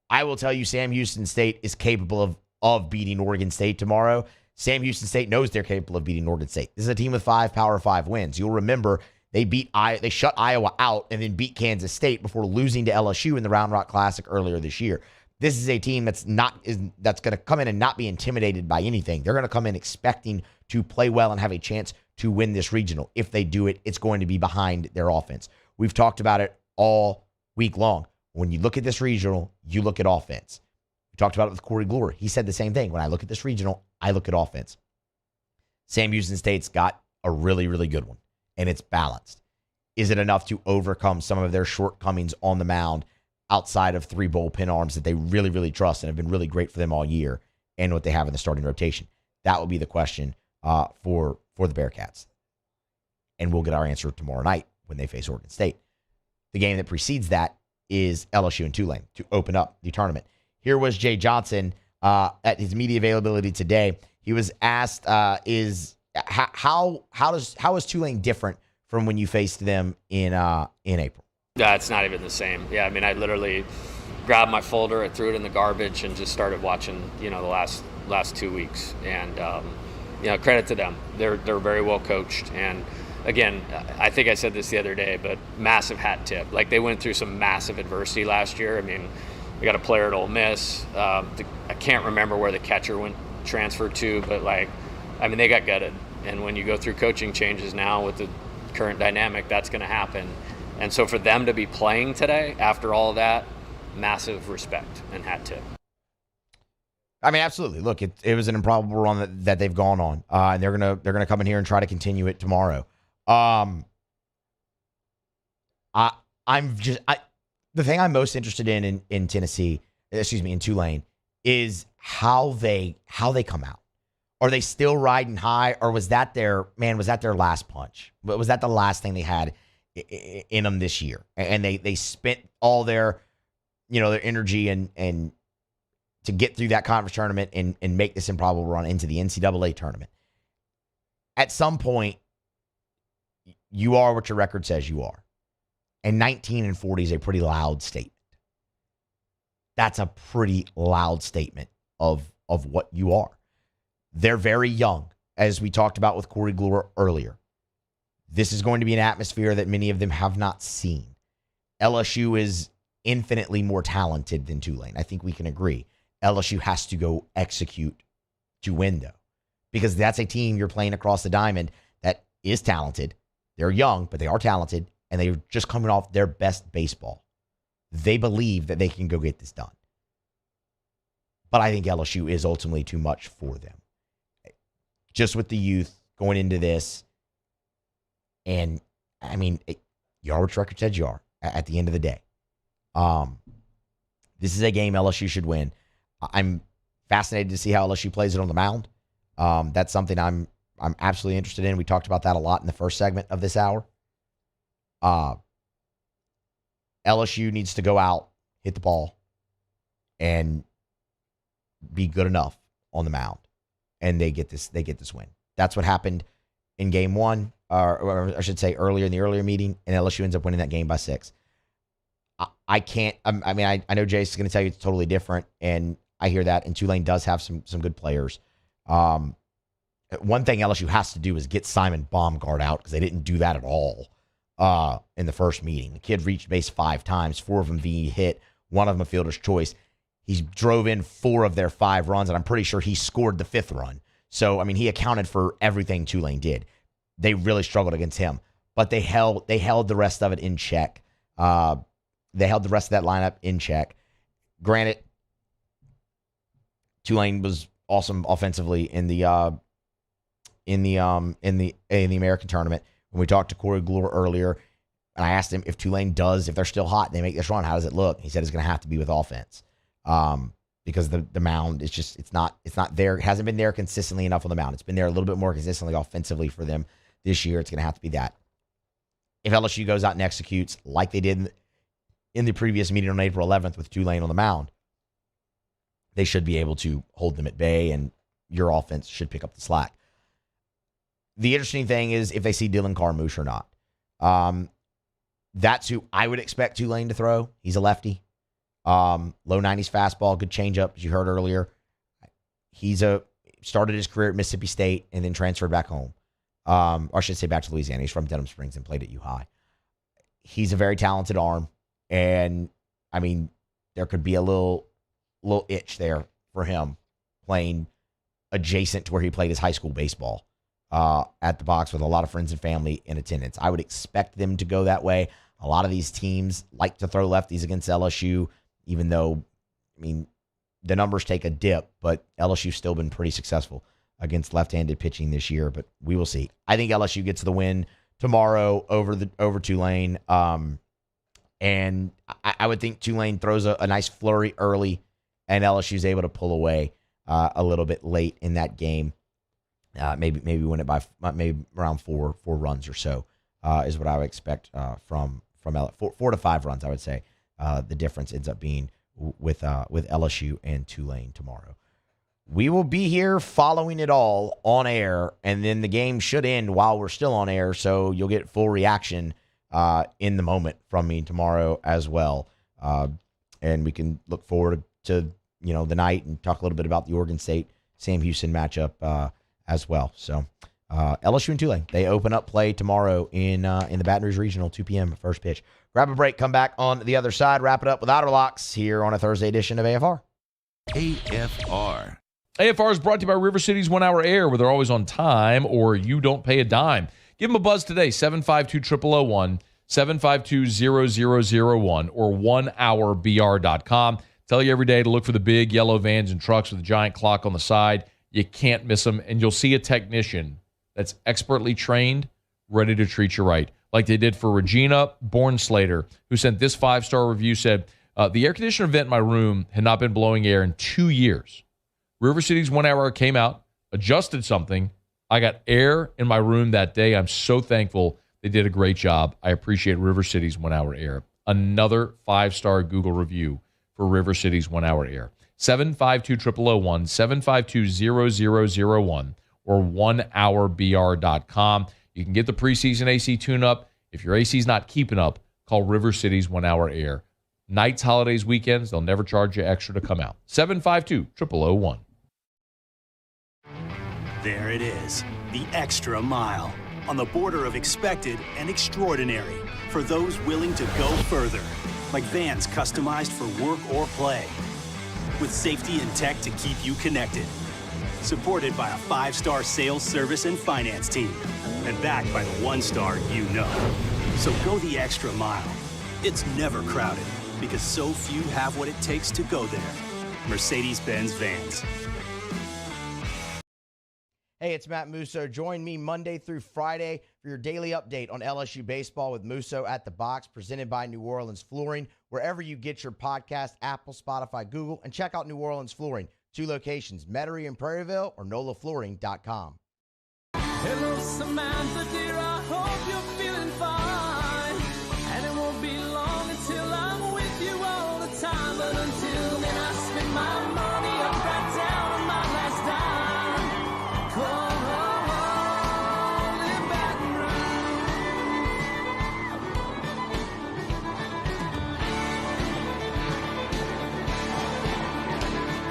I will tell you, Sam Houston State is capable of beating Oregon State tomorrow. Sam Houston State knows they're capable of beating Oregon State. This is a team with 5 Power 5 wins. You'll remember they shut Iowa out and then beat Kansas State before losing to LSU in the Round Rock Classic earlier this year. This is a team that's going to come in and not be intimidated by anything. They're going to come in expecting to play well and have a chance to win this regional. If they do it, it's going to be behind their offense. We've talked about it all week long. When you look at this regional, you look at offense. We talked about it with Corey Gloor. He said the same thing. When I look at this regional, I look at offense. Sam Houston State's got a really, really good one, and it's balanced. Is it enough to overcome some of their shortcomings on the mound outside of 3 bullpen arms that they really, really trust and have been really great for them all year, and what they have in the starting rotation? That will be the question for the Bearcats. And we'll get our answer tomorrow night when they face Oregon State. The game that precedes that is LSU and Tulane to open up the tournament. Here was Jay Johnson at his media availability today. He was asked, how is Tulane different from when you faced them in April? It's not even the same. Yeah, I literally grabbed my folder, I threw it in the garbage, and just started watching, the last 2 weeks. And credit to them. They're very well coached. And again, I think I said this the other day, but massive hat tip. Like, they went through some massive adversity last year. They got a player at Ole Miss. I can't remember where the catcher went transferred to, but they got gutted. And when you go through coaching changes now with the current dynamic, that's going to happen. And so for them to be playing today after all of that, massive respect and hat tip. Absolutely. Look, it was an improbable run that they've gone on, and they're gonna come in here and try to continue it tomorrow. the thing I'm most interested in Tulane, is how they come out. Are they still riding high, or was that their last punch? But was that the last thing they had in them this year? And they spent all their energy and to get through that conference tournament and make this improbable run into the NCAA tournament. At some point, you are what your record says you are. And 19-40 is a pretty loud statement. That's a pretty loud statement of what you are. They're very young, as we talked about with Corey Gloor earlier. This is going to be an atmosphere that many of them have not seen. LSU is infinitely more talented than Tulane. I think we can agree. LSU has to go execute to win, though, because that's a team you're playing across the diamond that is talented. They're young, but they are talented, and they're just coming off their best baseball. They believe that they can go get this done. But I think LSU is ultimately too much for them. Just with the youth going into this, and I mean, you are what your record said you are at the end of the day. This is a game LSU should win. I'm fascinated to see how LSU plays it on the mound. That's something I'm absolutely interested in. We talked about that a lot in the first segment of this hour. LSU needs to go out, hit the ball, and be good enough on the mound, and they get this win. That's what happened in game one, or I should say earlier in the earlier meeting, and LSU ends up winning that game by 6. I know Jace is going to tell you it's totally different, and I hear that, and Tulane does have some good players. One thing LSU has to do is get Simon Baumgart out, because they didn't do that at all in the first meeting. The kid reached base 5 times, 4 of them being hit, 1 of them a fielder's choice. He drove in 4 of their 5 runs, and I'm pretty sure he scored the 5th run. So, I mean, he accounted for everything Tulane did. They really struggled against him, but they held the rest of it in check. They held the rest of that lineup in check. Granted, Tulane was awesome offensively in the American tournament. When we talked to Corey Gloor earlier, and I asked him if they're still hot and they make this run, how does it look? He said it's going to have to be with offense. Because the mound is just it's not there. It hasn't been there consistently enough on the mound. It's been there a little bit more consistently offensively for them this year. It's going to have to be that. If LSU goes out and executes like they did in the previous meeting on April 11th with Tulane on the mound, they should be able to hold them at bay, and your offense should pick up the slack. The interesting thing is if they see Dylan Carmouche or not. That's who I would expect Tulane to throw. He's a lefty. Low 90s fastball, good changeup, as you heard earlier. He's started his career at Mississippi State and then transferred back home. Or I should say back to Louisiana. He's from Denham Springs and played at U-High. He's a very talented arm, and I mean, there could be a little itch there for him playing adjacent to where he played his high school baseball at the box with a lot of friends and family in attendance. I would expect them to go that way. A lot of these teams like to throw lefties against LSU, even though, I mean, the numbers take a dip, but LSU's still been pretty successful against left-handed pitching this year, but we will see. I think LSU gets the win tomorrow over Tulane, and I would think Tulane throws a nice flurry early, and LSU's able to pull away a little bit late in that game. Maybe win it by maybe around four runs or so is what I would expect from 4 to 5 runs. I would say the difference ends up being with LSU and Tulane tomorrow. We will be here following it all on air, and then the game should end while we're still on air, so you'll get full reaction in the moment from me tomorrow as well. And we can look forward to the night and talk a little bit about the Oregon State Sam Houston matchup as well. So LSU and Tulane, they open up play tomorrow in the Baton Rouge Regional, 2 p.m. first pitch. Grab a break, come back on the other side, wrap it up with Otter Locks here on a Thursday edition of AFR. AFR. AFR is brought to you by River City's 1 Hour Air, where they're always on time or you don't pay a dime. Give them a buzz today, 752-0001, 752-0001, or 1hourbr.com. Tell you every day to look for the big yellow vans and trucks with a giant clock on the side. You can't miss them, and you'll see a technician that's expertly trained, ready to treat you right. like they did for Regina Bornslater, who sent this 5-star review, said, the air conditioner vent in my room had not been blowing air in 2 years. River City's 1 Hour came out, adjusted something. I got air in my room that day. I'm so thankful. They did a great job. I appreciate River City's 1 Hour Air. Another 5-star Google review for River City's 1 Hour Air. 752-0001, 752-0001, or 1hourbr.com. You can get the preseason AC tune-up. If your AC's not keeping up, call River City's 1 Hour Air. Nights, holidays, weekends, they'll never charge you extra to come out. 752-0001. There it is, the extra mile, on the border of expected and extraordinary, for those willing to go further, like vans customized for work or play, with safety and tech to keep you connected, supported by a 5-star sales, service, and finance team, and backed by the 1-star you know. So go the extra mile. It's never crowded, because so few have what it takes to go there. Mercedes-Benz Vans. Hey, it's Matt Musso. Join me Monday through Friday for your daily update on LSU baseball with Musso at the Box, presented by New Orleans Flooring, wherever you get your podcast, Apple, Spotify, Google, and check out New Orleans Flooring. 2 locations, Metairie and Prairieville, or NOLAFlooring.com. Hello, Samantha, dear, I hope you're feeling fine. And it won't be long until I'm with you all the time. But until then, I spend my money up right down on my last dime. Come home in Baton Rouge.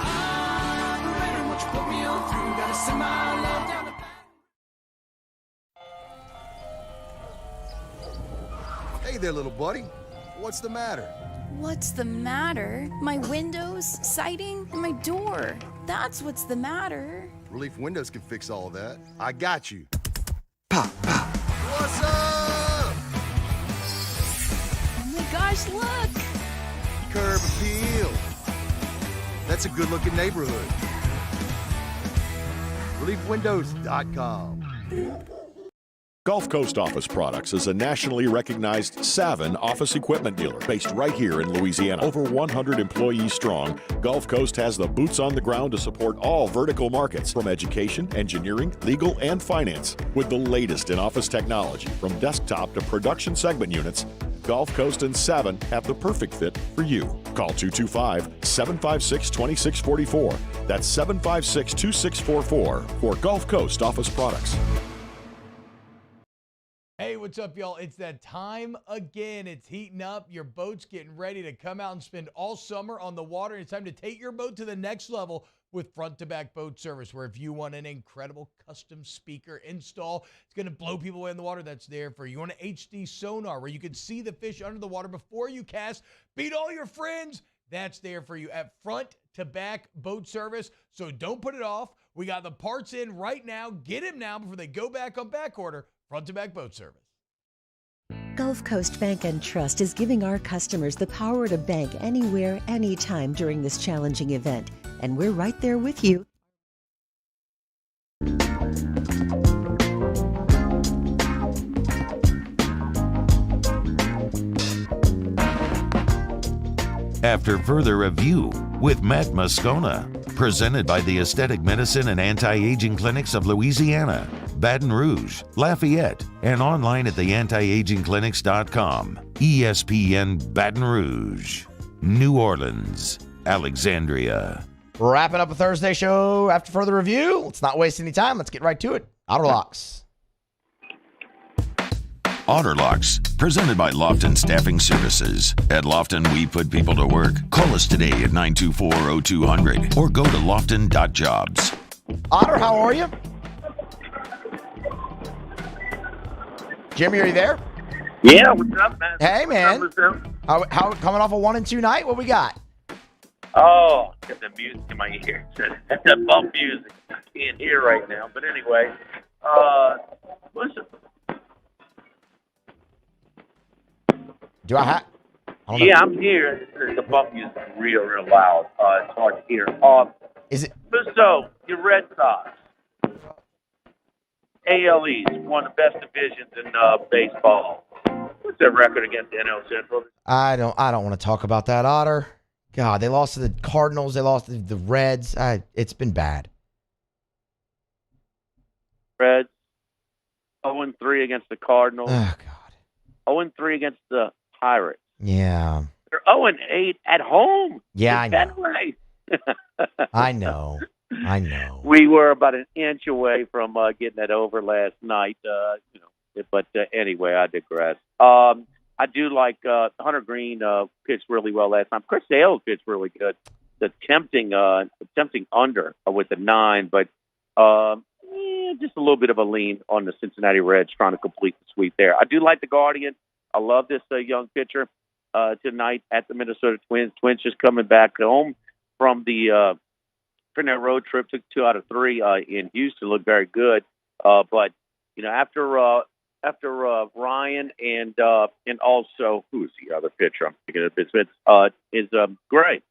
I'm ready, what you put me on through. Gotta send my love down the Hey there, little buddy. What's the matter? What's the matter? My windows, siding, and my door. That's what's the matter. Relief Windows can fix all of that. I got you. Pop, pop. What's up? Oh my gosh, look! Curb appeal. That's a good-looking neighborhood. ReliefWindows.com. Gulf Coast Office Products is a nationally recognized Savin office equipment dealer based right here in Louisiana. Over 100 employees strong, Gulf Coast has the boots on the ground to support all vertical markets, from education, engineering, legal, and finance. With the latest in office technology, from desktop to production segment units, Gulf Coast and Savin have the perfect fit for you. Call 225-756-2644. That's 756-2644 for Gulf Coast Office Products. Hey, what's up, y'all? It's that time again. It's heating up. Your boat's getting ready to come out and spend all summer on the water. It's time to take your boat to the next level with front-to-back boat service, where if you want an incredible custom speaker install, it's going to blow people away in the water, that's there for you. You want an HD sonar where you can see the fish under the water before you cast, beat all your friends, that's there for you at front-to-back boat service. So don't put it off. We got the parts in right now. Get them now before they go back on back order. Front-to-back boat service. Gulf Coast Bank and Trust is giving our customers the power to bank anywhere, anytime during this challenging event. And we're right there with you. After further review with Matt Moscona, presented by the Aesthetic Medicine and Anti-Aging Clinics of Louisiana, Baton Rouge, Lafayette, and online at theantiagingclinics.com. ESPN Baton Rouge, New Orleans, Alexandria. Wrapping up a Thursday show after further review. Let's not waste any time. Let's get right to it. Otter Locks. Otter Locks, presented by Lofton Staffing Services. At Lofton, we put people to work. Call us today at 924-0200 or go to lofton.jobs. Otter, how are you? Jimmy, are you there? Yeah, what's up, man? Hey, man. How coming off a 1-2 night? What we got? Oh, got the music in my ears. That bump music. I can't hear right now. But anyway, listen. Yeah, I'm here. The bump music is real loud. It's hard to hear. Is it? So, your Red Sox. AL East, one of the best divisions in baseball. What's their record against NL Central? I don't want to talk about that, Otter. God, they lost to the Cardinals. They lost to the Reds. It's been bad. Reds 0-3 against the Cardinals. Oh, God. 0-3 against the Pirates. Yeah. They're 0-8 at home. Yeah, I know. Fenway. I know. We were about an inch away from getting that over last night. But anyway, I digress. I do like Hunter Green pitched really well last time. Chris Sale pitched really good. The tempting under with the 9, but just a little bit of a lean on the Cincinnati Reds trying to complete the sweep there. I do like the Guardians. I love this young pitcher tonight at the Minnesota Twins. Twins just coming back home from the from their road trip. Took 2 out of 3 in Houston. Looked very good. But after Ryan and also who's the other pitcher? I'm thinking of is Gray.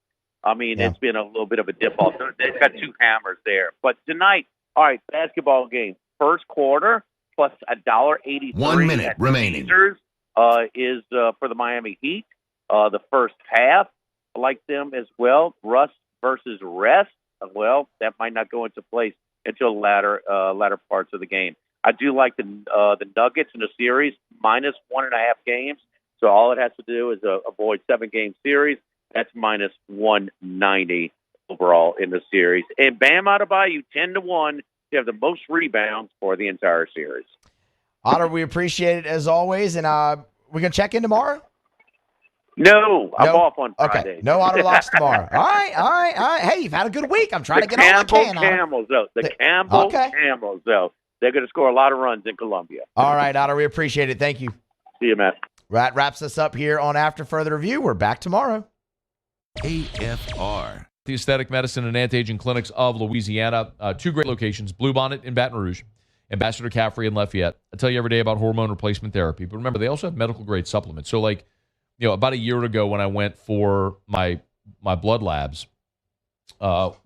I mean, It's been a little bit of a dip off. They've got 2 hammers there. But tonight, all right, basketball game. First quarter plus $1.83. 1 minute remaining. Caesars, is for the Miami Heat. The first half, I like them as well. Rust versus rest. Well, that might not go into place until latter parts of the game. I do like the Nuggets in the series minus 1.5 games. So all it has to do is avoid 7-game series. That's minus 190 overall in the series. And Bam Adebayo 10-1 to have the most rebounds for the entire series. Otter, we appreciate it as always, and we're gonna check in tomorrow. No, I'm off on Friday. Okay, no Otter Locks tomorrow. All right. Hey, you've had a good week. I'm trying to get all I can. Camels, though. The Campbell Camels, though. They're going to score a lot of runs in Columbia. All right, Otter, we appreciate it. Thank you. See you, Matt. That wraps us up here on After Further Review. We're back tomorrow. AFR. The Aesthetic Medicine and Anti-Aging Clinics of Louisiana. 2 great locations, Bluebonnet in Baton Rouge, Ambassador Caffrey in Lafayette. I tell you every day about hormone replacement therapy, but remember, they also have medical-grade supplements. So, about a year ago when I went for my blood labs,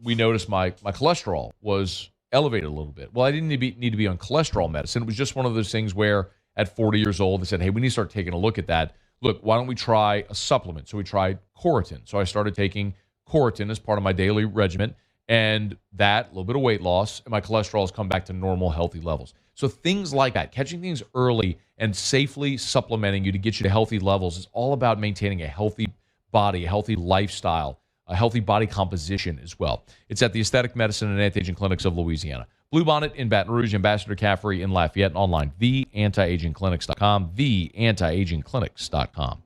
we noticed my cholesterol was elevated a little bit. Well, I didn't need to be on cholesterol medicine. It was just one of those things where at 40 years old, they said, hey, we need to start taking a look at that. Look, why don't we try a supplement? So we tried Coritin. So I started taking Coritin as part of my daily regimen, and that, a little bit of weight loss, and my cholesterol has come back to normal, healthy levels. So things like that, catching things early and safely supplementing you to get you to healthy levels is all about maintaining a healthy body, a healthy lifestyle, a healthy body composition as well. It's at the Aesthetic Medicine and Anti-Aging Clinics of Louisiana. Bluebonnet in Baton Rouge, Ambassador Caffrey in Lafayette, and online, theantiagingclinics.com, theantiagingclinics.com.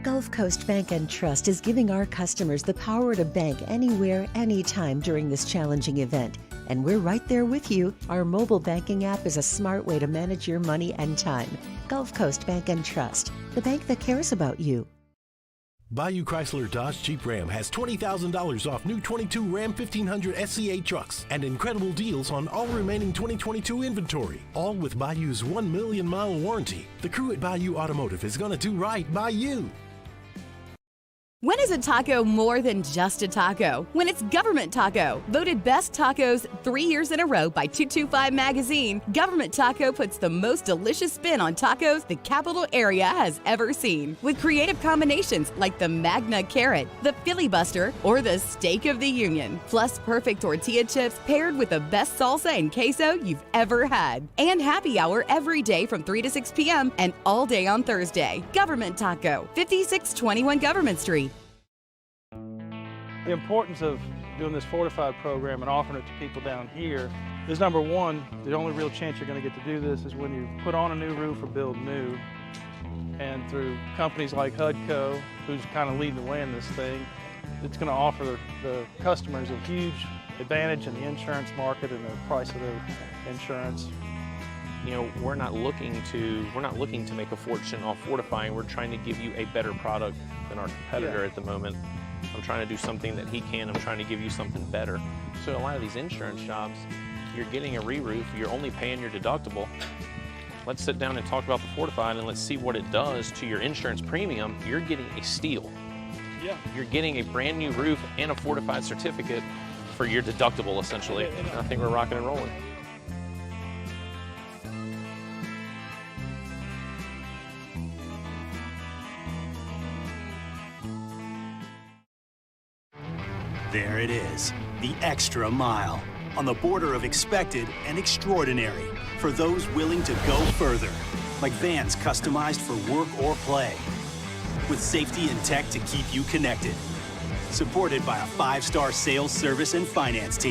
Gulf Coast Bank and Trust is giving our customers the power to bank anywhere, anytime during this challenging event. And we're right there with you. Our mobile banking app is a smart way to manage your money and time. Gulf Coast Bank and Trust, the bank that cares about you. Bayou Chrysler Dodge Jeep Ram has $20,000 off new 22 Ram 1500 SCA trucks and incredible deals on all remaining 2022 inventory. All with Bayou's 1 million mile warranty. The crew at Bayou Automotive is going to do right by you. When is a taco more than just a taco? When it's Government Taco. Voted best tacos 3 years in a row by 225 Magazine, Government Taco puts the most delicious spin on tacos the capital area has ever seen. With creative combinations like the Magna Carrot, the Filibuster, or the Steak of the Union. Plus perfect tortilla chips paired with the best salsa and queso you've ever had. And happy hour every day from 3 to 6 p.m. and all day on Thursday. Government Taco, 5621 Government Street. The importance of doing this fortified program and offering it to people down here is, number one, the only real chance you're going to get to do this is when you put on a new roof or build new. And through companies like HUDCO, who's kind of leading the way in this thing, it's going to offer the customers a huge advantage in the insurance market and the price of their insurance. You know, we're not looking to make a fortune off fortifying. We're trying to give you a better product than our competitor at the moment. I'm trying to do something that he can. I'm trying to give you something better. So a lot of these insurance jobs, you're getting a re-roof, you're only paying your deductible. Let's sit down and talk about the fortified and let's see what it does to your insurance premium. You're getting a steal. Yeah. You're getting a brand new roof and a fortified certificate for your deductible, essentially. I think we're rocking and rolling. There it is, the extra mile, on the border of expected and extraordinary for those willing to go further, like vans customized for work or play, with safety and tech to keep you connected. Supported by a 5-star sales, service, and finance team.